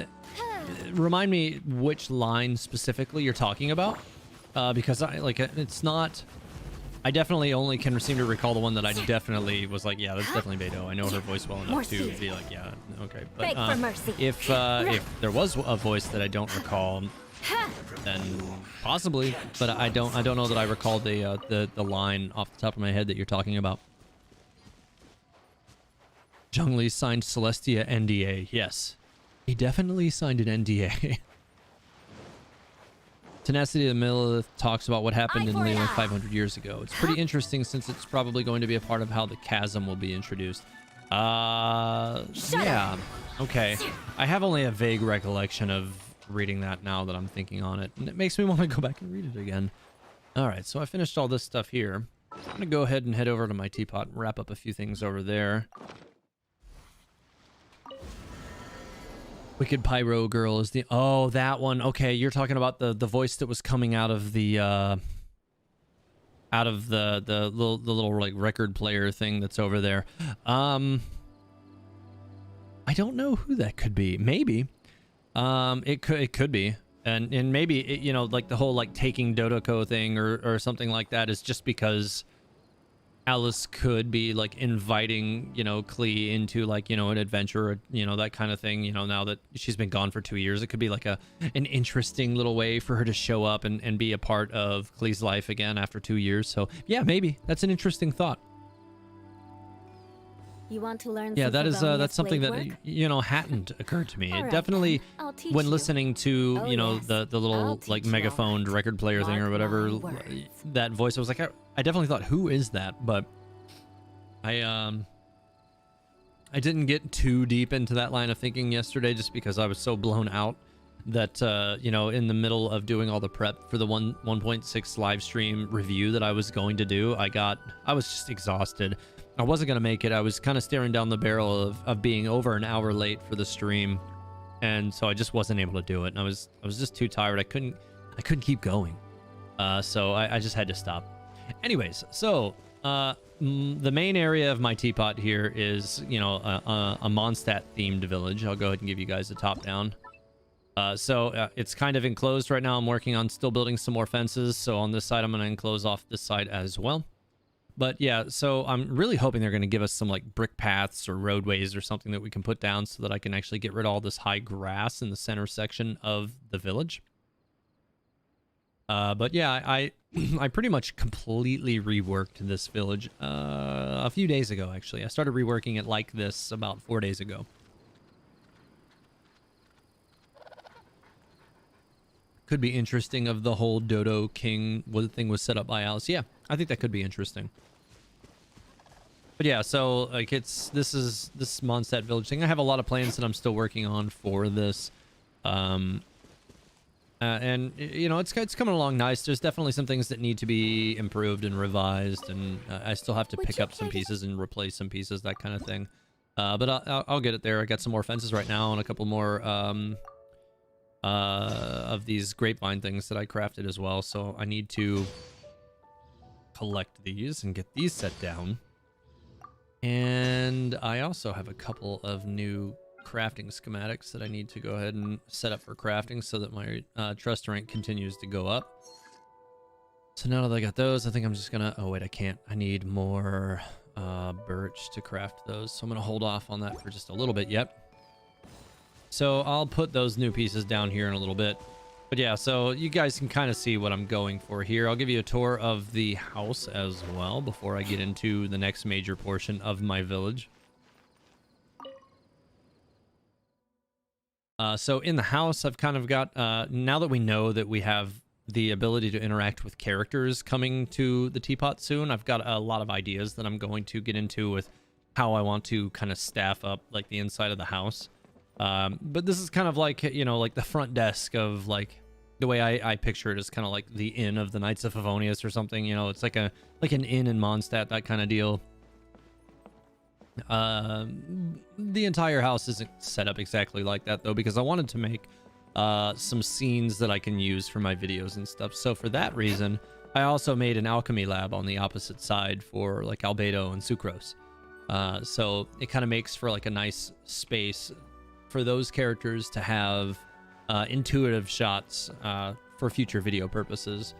remind me which line specifically you're talking about. Because it's not... I definitely only can seem to recall the one that I definitely was like, yeah, that's definitely Beto. I know her voice well enough to be like, yeah, okay. But if there was a voice that I don't recall, then possibly. But I don't know that I recall the line off the top of my head that you're talking about. Zhongli signed Celestia NDA. Yes, he definitely signed an NDA. Tenacity of the Millith talks about what happened in Leland 500 years ago. It's pretty interesting since it's probably going to be a part of how the chasm will be introduced. Yeah. Okay. I have only a vague recollection of reading that now that I'm thinking on it, and it makes me want to go back and read it again. All right, so I finished all this stuff here. I'm going to go ahead and head over to my teapot and wrap up a few things over there. Wicked Pyro Girl is the... Oh, that one. Okay, you're talking about the voice that was coming out of the little like record player thing that's over there. I don't know who that could be. Maybe. It could be. And maybe it, you know, like the whole like taking Dodoko thing or something like that is just because Alice could be like inviting, you know, Klee into like, you know, an adventure, or, you know, that kind of thing. You know, now that she's been gone for 2 years, it could be like an interesting little way for her to show up and be a part of Klee's life again after 2 years. So yeah, maybe that's an interesting thought. You want to learn? Yeah, that is Favonia's that's something blade that work? you know hadn't occurred to me. All It right, definitely, then. I'll teach when you. listening to Oh, you know yes. the I'll little teach like you all megaphoned right. record player thing or Mark whatever, my words. that voice, I was like, I definitely thought, who is that? But I didn't get too deep into that line of thinking yesterday, just because I was so blown out that you know, in the middle of doing all the prep for the 1.6 live stream review that I was going to do, I was just exhausted. I wasn't gonna make it. I was kind of staring down the barrel of being over an hour late for the stream, and so I just wasn't able to do it. And I was just too tired. I couldn't keep going. So I just had to stop. Anyways, so the main area of my teapot here is, you know, a Mondstadt themed village. I'll go ahead and give you guys a top down. So it's kind of enclosed right now. I'm working on still building some more fences. So on this side, I'm going to enclose off this side as well. But yeah, so I'm really hoping they're going to give us some like brick paths or roadways or something that we can put down so that I can actually get rid of all this high grass in the center section of the village. But yeah, I pretty much completely reworked this village a few days ago, actually. I started reworking it like this about 4 days ago. Could be interesting of the whole Dodo King thing was set up by Alice. Yeah, I think that could be interesting. But yeah, so like this Mondstadt village thing. I have a lot of plans that I'm still working on for this. And you know, it's coming along nice. There's definitely some things that need to be improved and revised, and I still have to pick up some pieces and replace some pieces, that kind of thing. But I'll get it there. I got some more fences right now and a couple more of these grapevine things that I crafted as well. So I need to collect these and get these set down. And I also have a couple of new crafting schematics that I need to go ahead and set up for crafting so that my trust rank continues to go up. So now that I got those, I think I'm just gonna, oh wait, I can't. I need more birch to craft those. So I'm gonna hold off on that for just a little bit yet. So I'll put those new pieces down here in a little bit. But yeah, so you guys can kind of see what I'm going for here. I'll give you a tour of the house as well before I get into the next major portion of my village. So in the house, I've kind of got, now that we know that we have the ability to interact with characters coming to the teapot soon, I've got a lot of ideas that I'm going to get into with how I want to kind of staff up like the inside of the house. But this is kind of like, you know, like the front desk of like, the way I picture it is kind of like the inn of the Knights of Favonius or something. You know, it's like an inn in Mondstadt, that kind of deal. The entire house isn't set up exactly like that though, because I wanted to make some scenes that I can use for my videos and stuff. So for that reason, I also made an alchemy lab on the opposite side for like albedo and sucrose. So it kind of makes for like a nice space for those characters to have intuitive shots for future video purposes.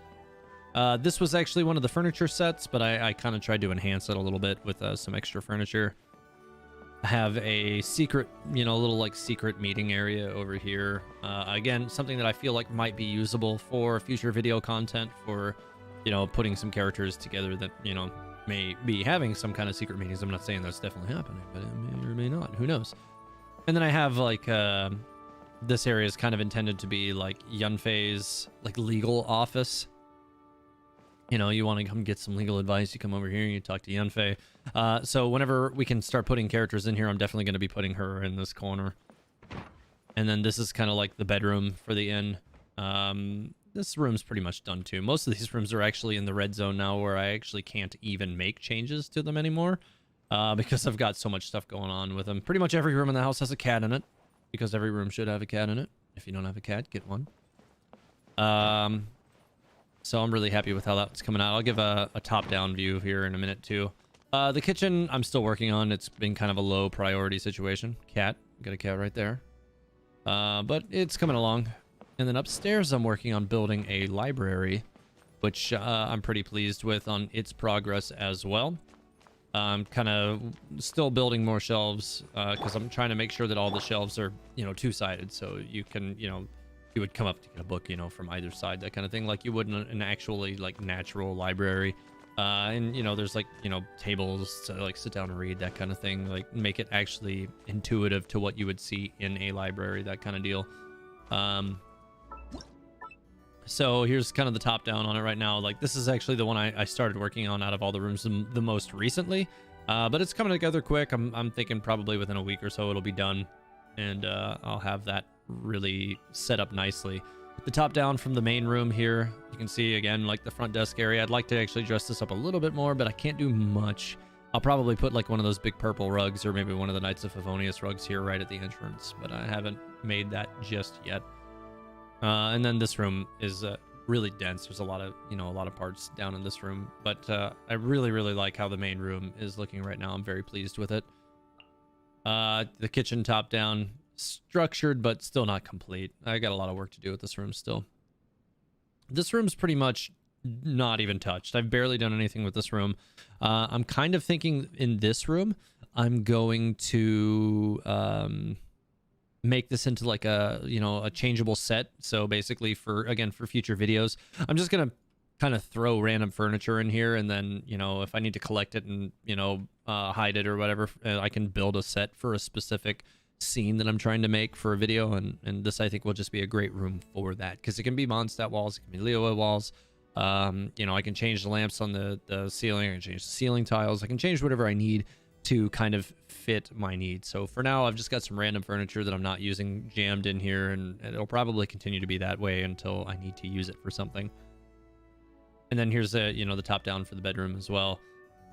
This was actually one of the furniture sets, but I kind of tried to enhance it a little bit with some extra furniture. I have a secret, you know, little like secret meeting area over here. Again, something that I feel like might be usable for future video content, for, you know, putting some characters together that, you know, may be having some kind of secret meetings. I'm not saying that's definitely happening, but it may or may not. Who knows? And then I have like this area is kind of intended to be like Yunfei's like legal office. You know, you want to come get some legal advice, you come over here and you talk to Yunfei. So whenever we can start putting characters in here, I'm definitely going to be putting her in this corner. And then this is kind of like the bedroom for the inn. This room's pretty much done too. Most of these rooms are actually in the red zone now, where I actually can't even make changes to them anymore. Because I've got so much stuff going on with them. Pretty much every room in the house has a cat in it, because every room should have a cat in it. If you don't have a cat, get one. So I'm really happy with how that's coming out. I'll give a top-down view here in a minute too. The kitchen I'm still working on. It's been kind of a low priority situation. Cat, got a cat right there. But it's coming along. And then upstairs I'm working on building a library which I'm pretty pleased with on its progress as well. I'm kind of still building more shelves because I'm trying to make sure that all the shelves are, you know, two-sided, so you can, you know, you would come up to get a book, you know, from either side, that kind of thing, like you would in an actually like natural library. And you know, there's like, you know, tables to like sit down and read, that kind of thing, like make it actually intuitive to what you would see in a library, that kind of deal. So here's kind of the top down on it right now. Like this is actually the one I started working on out of all the rooms the most recently, but it's coming together quick. I'm thinking probably within a week or so it'll be done, and I'll have that really set up nicely. The top down from the main room here, you can see again like the front desk area. I'd like to actually dress this up a little bit more, but I can't do much. I'll probably put like one of those big purple rugs, or maybe one of the Knights of Favonius rugs here right at the entrance, but I haven't made that just yet. And then this room is really dense. There's a lot of, you know, a lot of parts down in this room, but I really like how the main room is looking right now. I'm very pleased with it. The kitchen top down, structured but still not complete. I got a lot of work to do with this room still. This room's pretty much not even touched. I've barely done anything with this room. I'm kind of thinking in this room I'm going to make this into like a, you know, a changeable set. So basically for future videos, I'm just gonna kind of throw random furniture in here, and then, you know, if I need to collect it and, you know, hide it or whatever, I can build a set for a specific scene that I'm trying to make for a video. And this I think will just be a great room for that, because it can be Mondstadt walls, it can be Leoa walls. You know, I can change the lamps on the ceiling, I can change the ceiling tiles, I can change whatever I need to kind of fit my needs. So for now, I've just got some random furniture that I'm not using jammed in here, and it'll probably continue to be that way until I need to use it for something. And then here's the, you know, the top down for the bedroom as well.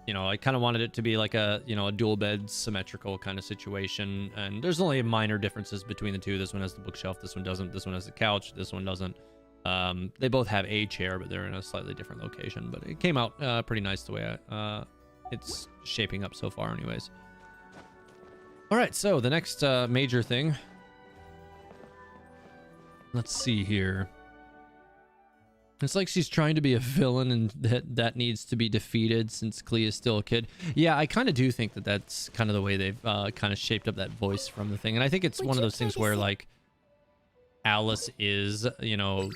You know, I kind of wanted it to be like a, you know, a dual bed symmetrical kind of situation, and there's only minor differences between the two. This one has the bookshelf, this one doesn't. This one has the couch, this one doesn't. They both have a chair, but they're in a slightly different location, but it came out pretty nice the way it's shaping up so far anyways. All right, so the next major thing, let's see here. It's like she's trying to be a villain, and that needs to be defeated since Clea is still a kid. Yeah, I kind of do think that that's kind of the way they've kind of shaped up that voice from the thing. And I think it's one of those things where like Alice is, you know,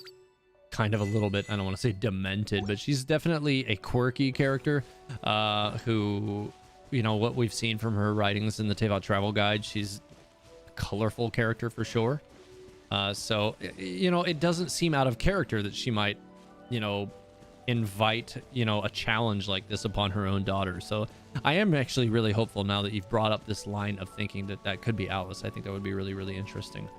kind of a little bit, I don't want to say demented, but she's definitely a quirky character who, you know, what we've seen from her writings in the Teyvat travel guide, she's a colorful character for sure. So, you know, it doesn't seem out of character that she might, you know, invite, you know, a challenge like this upon her own daughter. So I am actually really hopeful now that you've brought up this line of thinking that that could be Alice. I think that would be really interesting.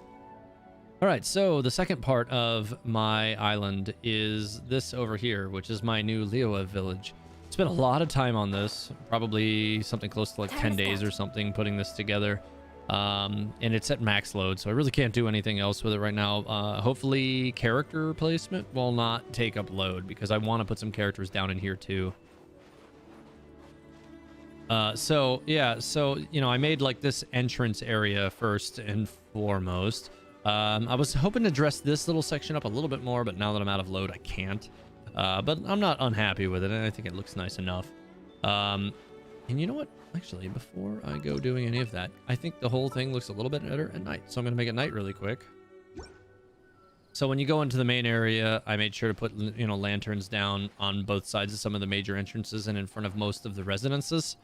All right, so the second part of my island is this over here, which is my new Leoa village. Spent a lot of time on this, probably something close to like 10 days or something, putting this together. And it's at max load, so I really can't do anything else with it right now. Hopefully character placement will not take up load, because I want to put some characters down in here too. So yeah, so, you know, I made like this entrance area first and foremost. I was hoping to dress this little section up a little bit more, but now that I'm out of load, I can't. But I'm not unhappy with it, and I think it looks nice enough. And you know what? Actually, before I go doing any of that, I think the whole thing looks a little bit better at night. So I'm going to make it night really quick. So when you go into the main area, I made sure to put, you know, lanterns down on both sides of some of the major entrances and in front of most of the residences.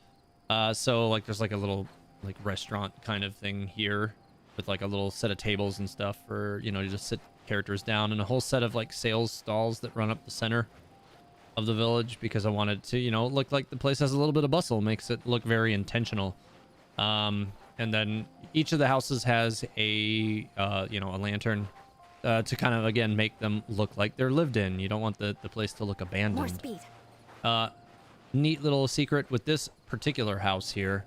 So like there's like a little like restaurant kind of thing here with like a little set of tables and stuff for, you know, to just sit characters down, and a whole set of like sales stalls that run up the center of the village, because I wanted to, you know, look like the place has a little bit of bustle, makes it look very intentional. And then each of the houses has a you know, a lantern to kind of again make them look like they're lived in. You don't want the place to look abandoned. More speed. Neat little secret with this particular house here,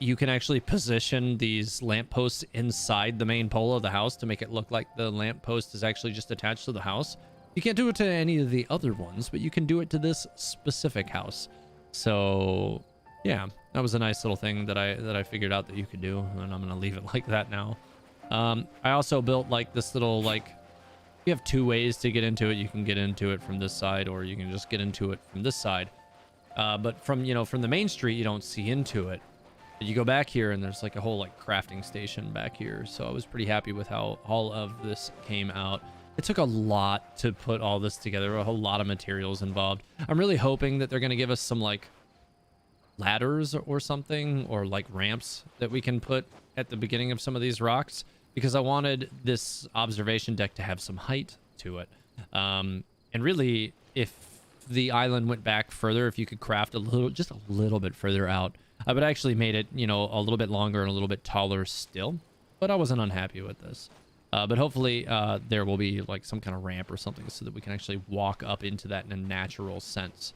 you can actually position these lampposts inside the main pole of the house to make it look like the lamppost is actually just attached to the house. You can't do it to any of the other ones, but you can do it to this specific house. So yeah, that was a nice little thing that I figured out that you could do, and I'm gonna leave it like that now. I also built like this little like You have two ways to get into it. You can get into it from this side, or you can just get into it from this side. But from, from the main street, you don't see into it. But you go back here, and there's like a whole like crafting station back here. So I was pretty happy with how all of this came out. It took a lot to put all this together, a whole lot of materials involved. I'm really hoping that they're going to give us some like ladders or something, or like ramps that we can put at the beginning of some of these rocks, because I wanted this observation deck to have some height to it. And really, if the island went back further, if you could craft just a little bit further out, I would actually made it, a little bit longer and a little bit taller still. But I wasn't unhappy with this. But hopefully there will be like some kind of ramp or something so that we can actually walk up into that in a natural sense.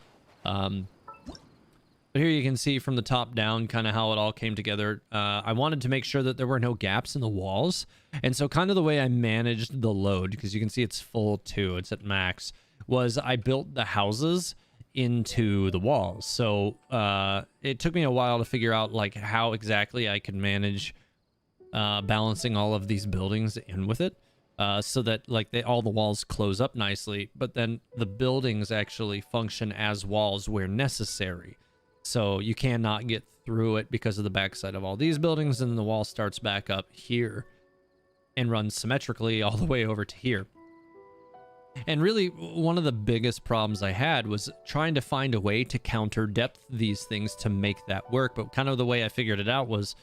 But here you can see from the top down kind of how it all came together. I wanted to make sure that there were no gaps in the walls. And so kind of the way I managed the load, because you can see it's full too, it's at max, was I built the houses into the walls. So it took me a while to figure out like how exactly I could manage balancing all of these buildings in with it. So that like all the walls close up nicely, but then the buildings actually function as walls where necessary. So you cannot get through it because of the backside of all these buildings, and then the wall starts back up here and runs symmetrically all the way over to here. And really, one of the biggest problems I had was trying to find a way to counter depth these things to make that work. But kind of the way I figured it out was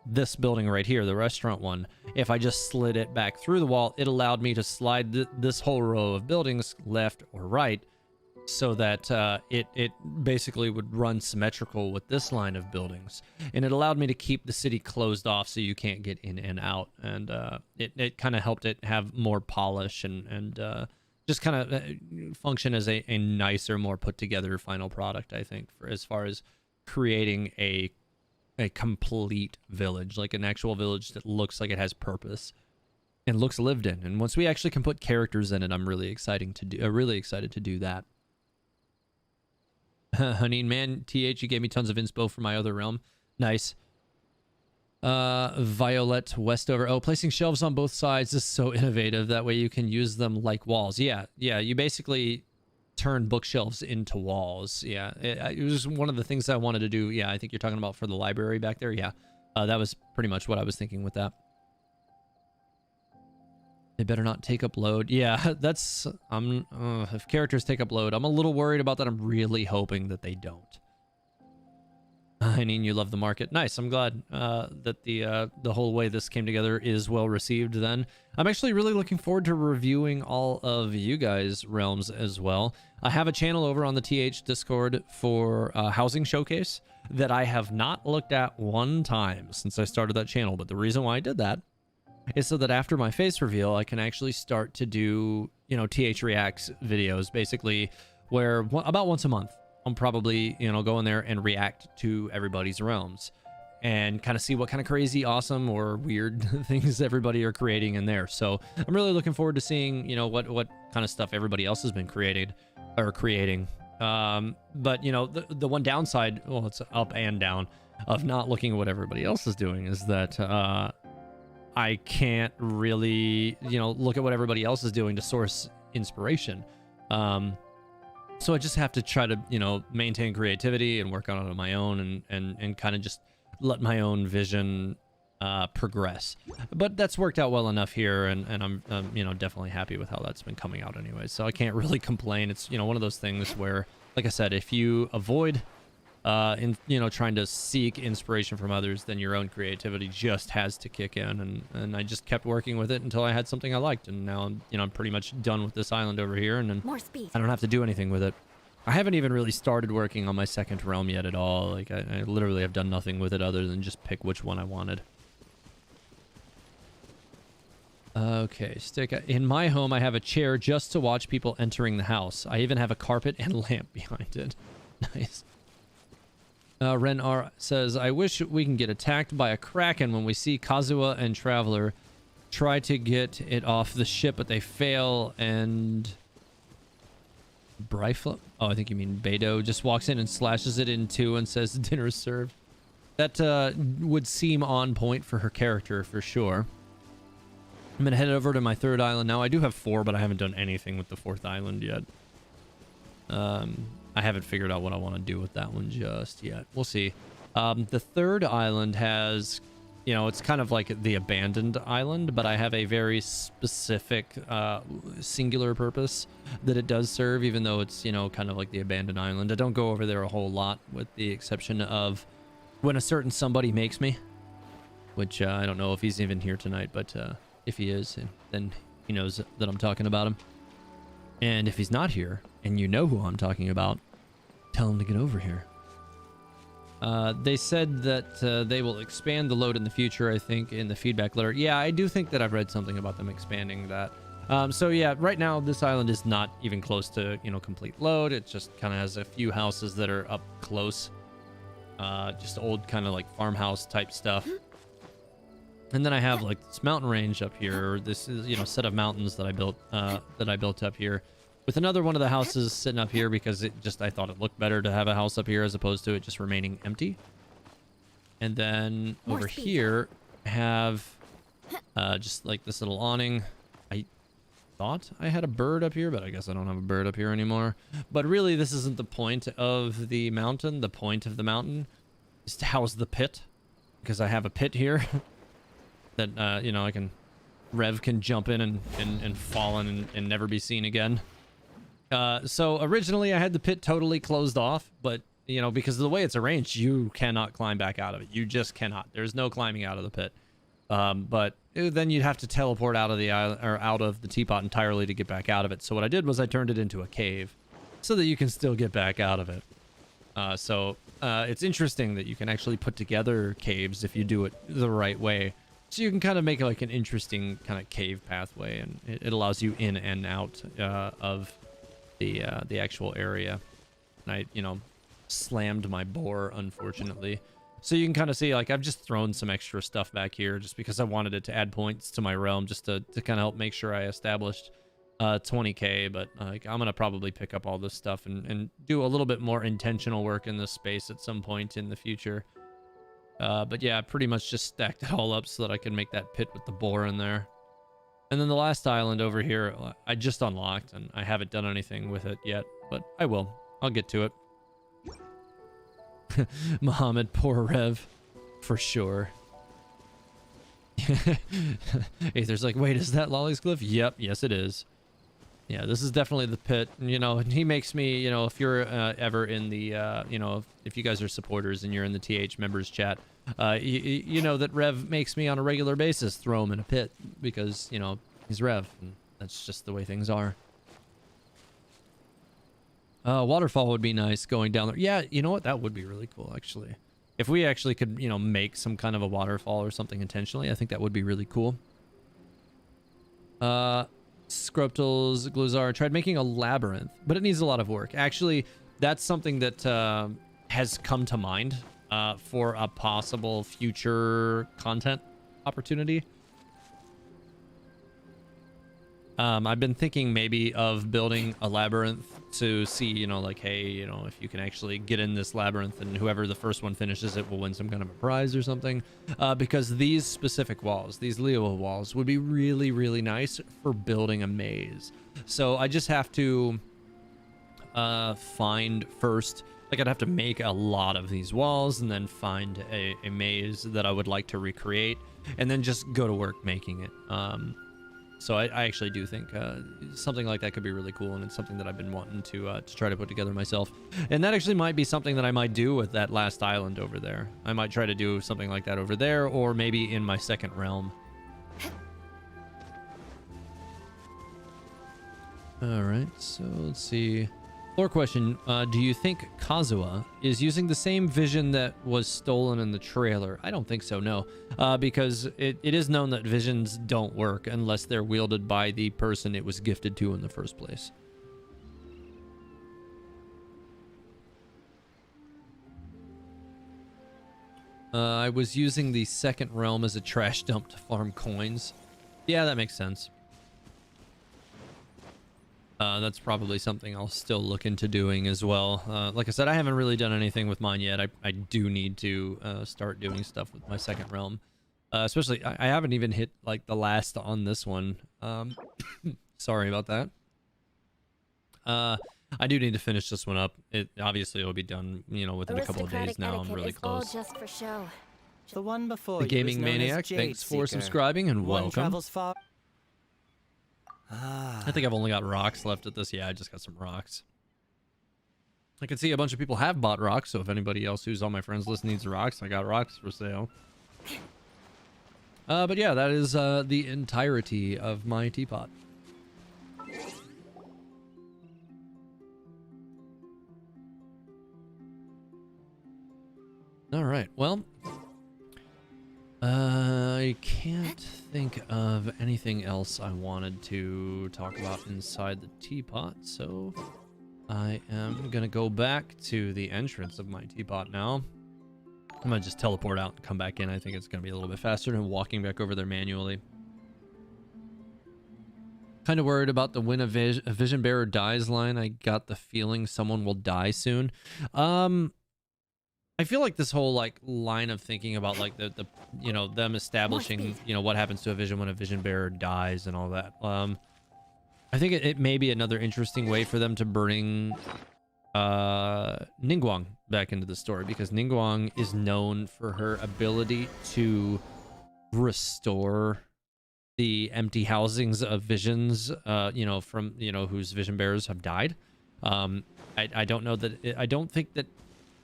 this building right here, the restaurant one. If I just slid it back through the wall, it allowed me to slide this whole row of buildings left or right, so that it basically would run symmetrical with this line of buildings. And it allowed me to keep the city closed off so you can't get in and out. And it kind of helped it have more polish and just kind of function as a nicer, more put together final product, I think, for as far as creating a complete village, like an actual village that looks like it has purpose and looks lived in. And once we actually can put characters in it, I'm really excited to do that. Honey, man, TH, you gave me tons of inspo for my other realm. Nice. Violet Westover. Oh, placing shelves on both sides is so innovative. That way you can use them like walls. Yeah, you basically turn bookshelves into walls. Yeah, it was one of the things I wanted to do. Yeah, I think you're talking about for the library back there. Yeah, that was pretty much what I was thinking with that. They better not take up load. Yeah, that's... if characters take up load, I'm a little worried about that. I'm really hoping that they don't. I mean, you love the market. Nice. I'm glad that the whole way this came together is well received then. I'm actually really looking forward to reviewing all of you guys' realms as well. I have a channel over on the TH Discord for Housing Showcase that I have not looked at one time since I started that channel. But the reason why I did that is so that after my face reveal, I can actually start to do, TH Reacts videos, basically, where about once a month, I'm probably, go in there and react to everybody's realms and kind of see what kind of crazy, awesome, or weird things everybody are creating in there. So I'm really looking forward to seeing, what kind of stuff everybody else has been creating. But, the one downside, well, it's up and down, of not looking at what everybody else is doing is that, I can't really, look at what everybody else is doing to source inspiration. So I just have to try to, maintain creativity and work on it on my own and kind of just let my own vision progress. But that's worked out well enough here, and I'm definitely happy with how that's been coming out anyway. So I can't really complain. It's, one of those things where, like I said, if you avoid trying to seek inspiration from others, then your own creativity just has to kick in. And I just kept working with it until I had something I liked. And now I'm pretty much done with this island over here, and then More speed. I don't have to do anything with it. I haven't even really started working on my second realm yet at all. Like I literally have done nothing with it other than just pick which one I wanted. Okay, in my home, I have a chair just to watch people entering the house. I even have a carpet and lamp behind it. Nice. Ren R says, I wish we can get attacked by a kraken when we see Kazuha and Traveler try to get it off the ship, but they fail, and Bryfla, oh, I think you mean Beidou, just walks in and slashes it in two and says dinner is served. That would seem on point for her character for sure. I'm gonna head over to my third island now. I do have 4, but I haven't done anything with the 4th island yet. I haven't figured out what I want to do with that one just yet. We'll see. The 3rd island has, you know, it's kind of like the abandoned island, but I have a very specific singular purpose that it does serve, even though it's, you know, kind of like the abandoned island. I don't go over there a whole lot, with the exception of when a certain somebody makes me, which I don't know if he's even here tonight, but if he is, then he knows that I'm talking about him. And if he's not here, and you know who I'm talking about, tell him to get over here. They said that they will expand the load in the future, I think, in the feedback letter. Yeah, I do think that I've read something about them expanding that. So yeah, right now this island is not even close to, you know, complete load. It just kind of has a few houses that are up close. Just old kind of like farmhouse type stuff. And then I have like this mountain range up here. This is, you know, set of mountains that I built up here, with another one of the houses sitting up here because I thought it looked better to have a house up here as opposed to it just remaining empty. And then over here I have just like this little awning. I thought I had a bird up here, but I guess I don't have a bird up here anymore. But really, this isn't the point of the mountain. The point of the mountain is to house the pit, because I have a pit here that, you know, Rev can jump in and fall in and never be seen again. So originally I had the pit totally closed off, but, you know, because of the way it's arranged, you cannot climb back out of it. You just cannot. There's no climbing out of the pit. But then you'd have to teleport out of the island, or out of the teapot entirely, to get back out of it. So what I did was I turned it into a cave so that you can still get back out of it. It's interesting that you can actually put together caves if you do it the right way. So you can kind of make like an interesting kind of cave pathway, and it allows you in and out of the actual area. And I, you know, slammed my boar, unfortunately. So you can kind of see, like, I've just thrown some extra stuff back here just because I wanted it to add points to my realm, just to kind of help make sure I established 20k. But like, I'm gonna probably pick up all this stuff and do a little bit more intentional work in this space at some point in the future. But yeah, I pretty much just stacked it all up so that I can make that pit with the boar in there. And then the last island over here, I just unlocked, and I haven't done anything with it yet, but I will. I'll get to it. Muhammad, poor Rev, for sure. Aether's like, wait, is that Lolly's glyph? Yep, yes it is. Yeah, this is definitely the pit. You know, and he makes me, you know, if you're ever in the, you know, if you guys are supporters and you're in the TH members chat, you know that Rev makes me on a regular basis throw him in a pit because, you know, he's Rev, and that's just the way things are. Waterfall would be nice going down there. Yeah, you know what? That would be really cool, actually. If we actually could, you know, make some kind of a waterfall or something intentionally, I think that would be really cool. Scruptals, Gluzar tried making a labyrinth, but it needs a lot of work. Actually, that's something that has come to mind for a possible future content opportunity. I've been thinking maybe of building a labyrinth to see, you know, like, hey, you know, if you can actually get in this labyrinth and whoever the first one finishes it will win some kind of a prize or something. Because these specific walls, these Leo walls, would be really, really nice for building a maze. So I just have to find first, like, I'd have to make a lot of these walls and then find a maze that I would like to recreate and then just go to work making it. So I actually do think something like that could be really cool, and it's something that I've been wanting to try to put together myself. And that actually might be something that I might do with that last island over there. I might try to do something like that over there, or maybe in my second realm. All right, so let's see. Lore question, do you think Kazuha is using the same vision that was stolen in the trailer? I don't think so, no. Because it is known that visions don't work unless they're wielded by the person it was gifted to in the first place. I was using the second realm as a trash dump to farm coins. Yeah, that makes sense. That's probably something I'll still look into doing as well. Like I said, I haven't really done anything with mine yet. I do need to start doing stuff with my second realm. Especially, I haven't even hit like the last on this one. Sorry about that. I do need to finish this one up. It obviously will be done, you know, within a couple of days now. I'm really close. Just for show. The one before The you Gaming is known as Maniac, Jade thanks for Seeker. subscribing and One welcome. travels far. I think I've only got rocks left at this. Yeah, I just got some rocks. I can see a bunch of people have bought rocks, so if anybody else who's on my friends list needs rocks, I got rocks for sale. But yeah, that is the entirety of my teapot. All right, well, I can't think of anything else I wanted to talk about inside the teapot, so I am gonna go back to the entrance of my teapot now. I'm gonna just teleport out and come back in. I think it's gonna be a little bit faster than walking back over there manually. Kind of worried about the when a vision bearer dies line. I got the feeling someone will die soon. I feel like this whole like line of thinking about like the you know, them establishing, you know, what happens to a vision when a vision bearer dies and all that. I think it may be another interesting way for them to bring Ningguang back into the story, because Ningguang is known for her ability to restore the empty housings of visions, you know, from, you know, whose vision bearers have died. I don't know that I don't think that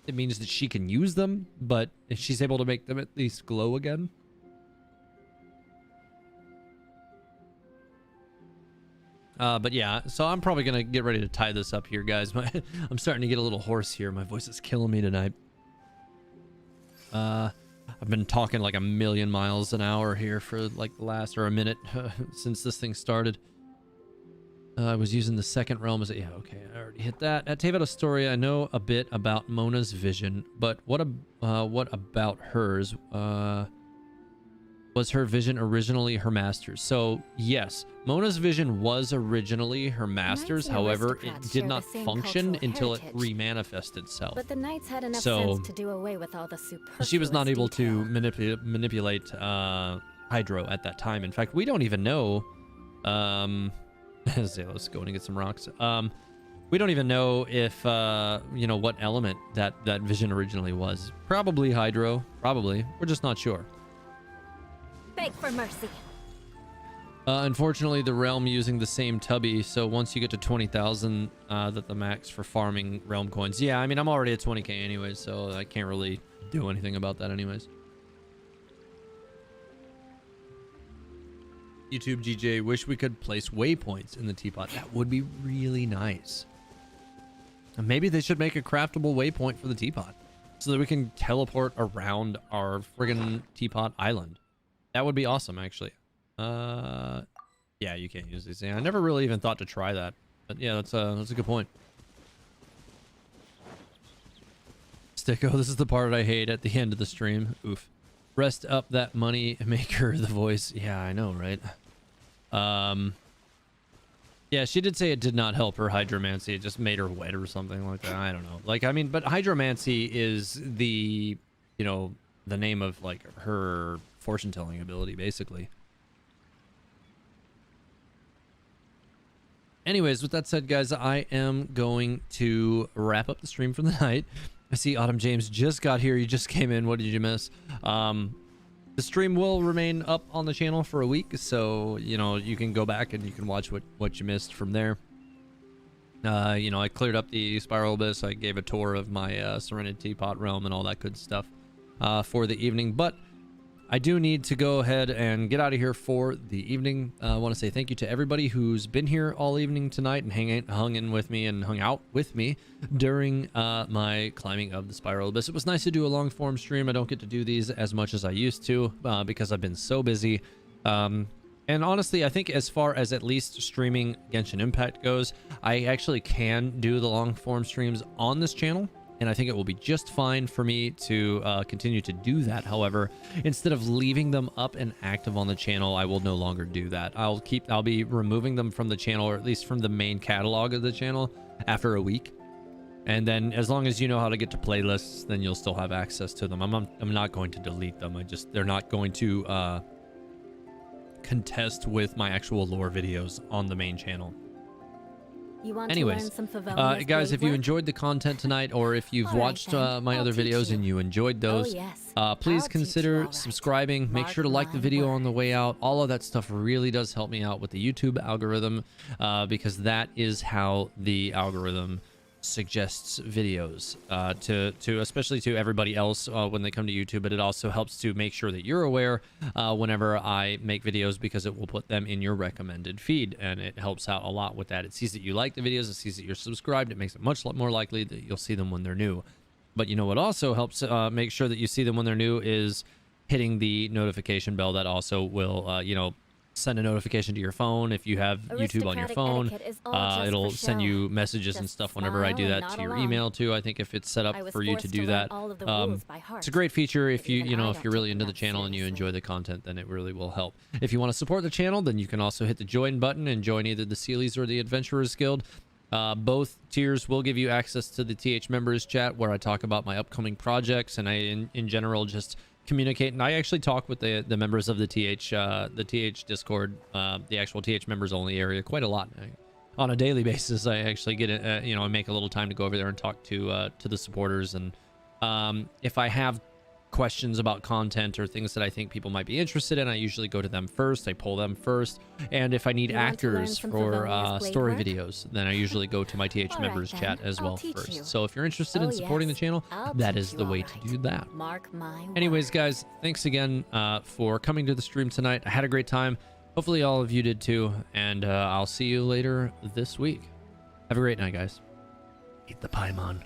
it means that she can use them, but if she's able to make them at least glow again. But yeah, so I'm probably gonna get ready to tie this up here, guys. I'm starting to get a little hoarse here. My voice is killing me tonight. I've been talking like a million miles an hour here for like the last, or a minute since this thing started. I was using the second realm as a, yeah, okay, I already hit that. At Teyvat Historia, I know a bit about Mona's vision, but what about hers? Was her vision originally her master's? So yes, Mona's vision was originally her master's. However, it did not function until it remanifested itself. But the knights had enough So sense to do away with all the superfluous she was not able to detail. manipulate Hydro at that time. In fact, we don't even know. Let's go in and get some rocks. We don't even know if you know, what element that vision originally was. Probably Hydro. Probably. We're just not sure. Beg for mercy. Unfortunately, the realm using the same tubby, so once you get to 20,000, that the max for farming realm coins. Yeah, I mean, I'm already at 20k anyways, so I can't really do anything about that anyways. YouTube GJ, wish we could place waypoints in the teapot. That would be really nice. And maybe they should make a craftable waypoint for the teapot so that we can teleport around our friggin' teapot island. That would be awesome, actually. Yeah, you can't use these. I never really even thought to try that, but yeah, that's a good point. Sticko, this is the part I hate at the end of the stream. Oof. Rest up that money maker, the voice. Yeah, I know, right? Yeah, she did say it did not help her hydromancy. It just made her wet or something like that. I don't know. Like, I mean, but hydromancy is the, you know, the name of like her fortune telling ability, basically. Anyways, with that said, guys, I am going to wrap up the stream for the night. I see Autumn James just got here. You just came in. What did you miss? The stream will remain up on the channel for a week, so you know, you can go back and you can watch what you missed from there. You know, I cleared up the Spiral Abyss. I gave a tour of my Serenity Teapot realm and all that good stuff for the evening, but I do need to go ahead and get out of here for the evening. I want to say thank you to everybody who's been here all evening tonight and hung in with me and hung out with me during my climbing of the Spiral Abyss. It was nice to do a long form stream. I don't get to do these as much as I used to because I've been so busy. And honestly, I think as far as at least streaming Genshin Impact goes, I actually can do the long form streams on this channel. And I think it will be just fine for me to continue to do that. However, instead of leaving them up and active on the channel, I will no longer do that. I'll be removing them from the channel, or at least from the main catalog of the channel after a week. And then as long as you know how to get to playlists, then you'll still have access to them. I'm not going to delete them. They're not going to contest with my actual lore videos on the main channel. You want Anyways, to learn some Favonius guys, blade if you work? enjoyed the content tonight, or if you've All right, watched then. my I'll other teach videos you. and you enjoyed those, yes. please I'll consider teach you all right. subscribing. Make Mark sure to like the my video on the words. way out. All of that stuff really does help me out with the YouTube algorithm, because that is how the algorithm suggests videos to especially to everybody else when they come to YouTube, but it also helps to make sure that you're aware whenever I make videos, because it will put them in your recommended feed, and it helps out a lot with that. It sees that you like the videos, it sees that you're subscribed, it makes it much more likely that you'll see them when they're new. But you know what also helps make sure that you see them when they're new is hitting the notification bell. That also will send a notification to your phone. If you have YouTube on your Aristocratic phone, etiquette is all just it'll for send show. you messages and Just stuff whenever I do smile that and to your nod along. email too. I think if it's set up I was for you to forced do learn that, all of the rules by heart. it's a great feature. If you Even I if don't you're really take into the that channel and you seriously. enjoy the content, then it really will help. If you want to support the channel, then you can also hit the join button and join either the Sealies or the Adventurers Guild. Both tiers will give you access to the TH members chat, where I talk about my upcoming projects, and I in general just communicate. And I actually talk with the members of the TH Discord, the actual TH members only area, quite a lot. On a daily basis, I actually get I make a little time to go over there and talk to the supporters. And if I have questions about content or things that I think people might be interested in, I usually go to them first. I pull them first. And if I need You want to learn actors some for Favonius blade story work? videos, then I usually go to my TH All right, members then. chat as I'll well teach first. you. So if you're interested in Oh, supporting yes. the channel, I'll that teach is you the all way right. to do that. Mark my Anyways, words. guys, thanks again for coming to the stream tonight. I had a great time. Hopefully all of you did too. And I'll see you later this week. Have a great night, guys. Eat the Paimon.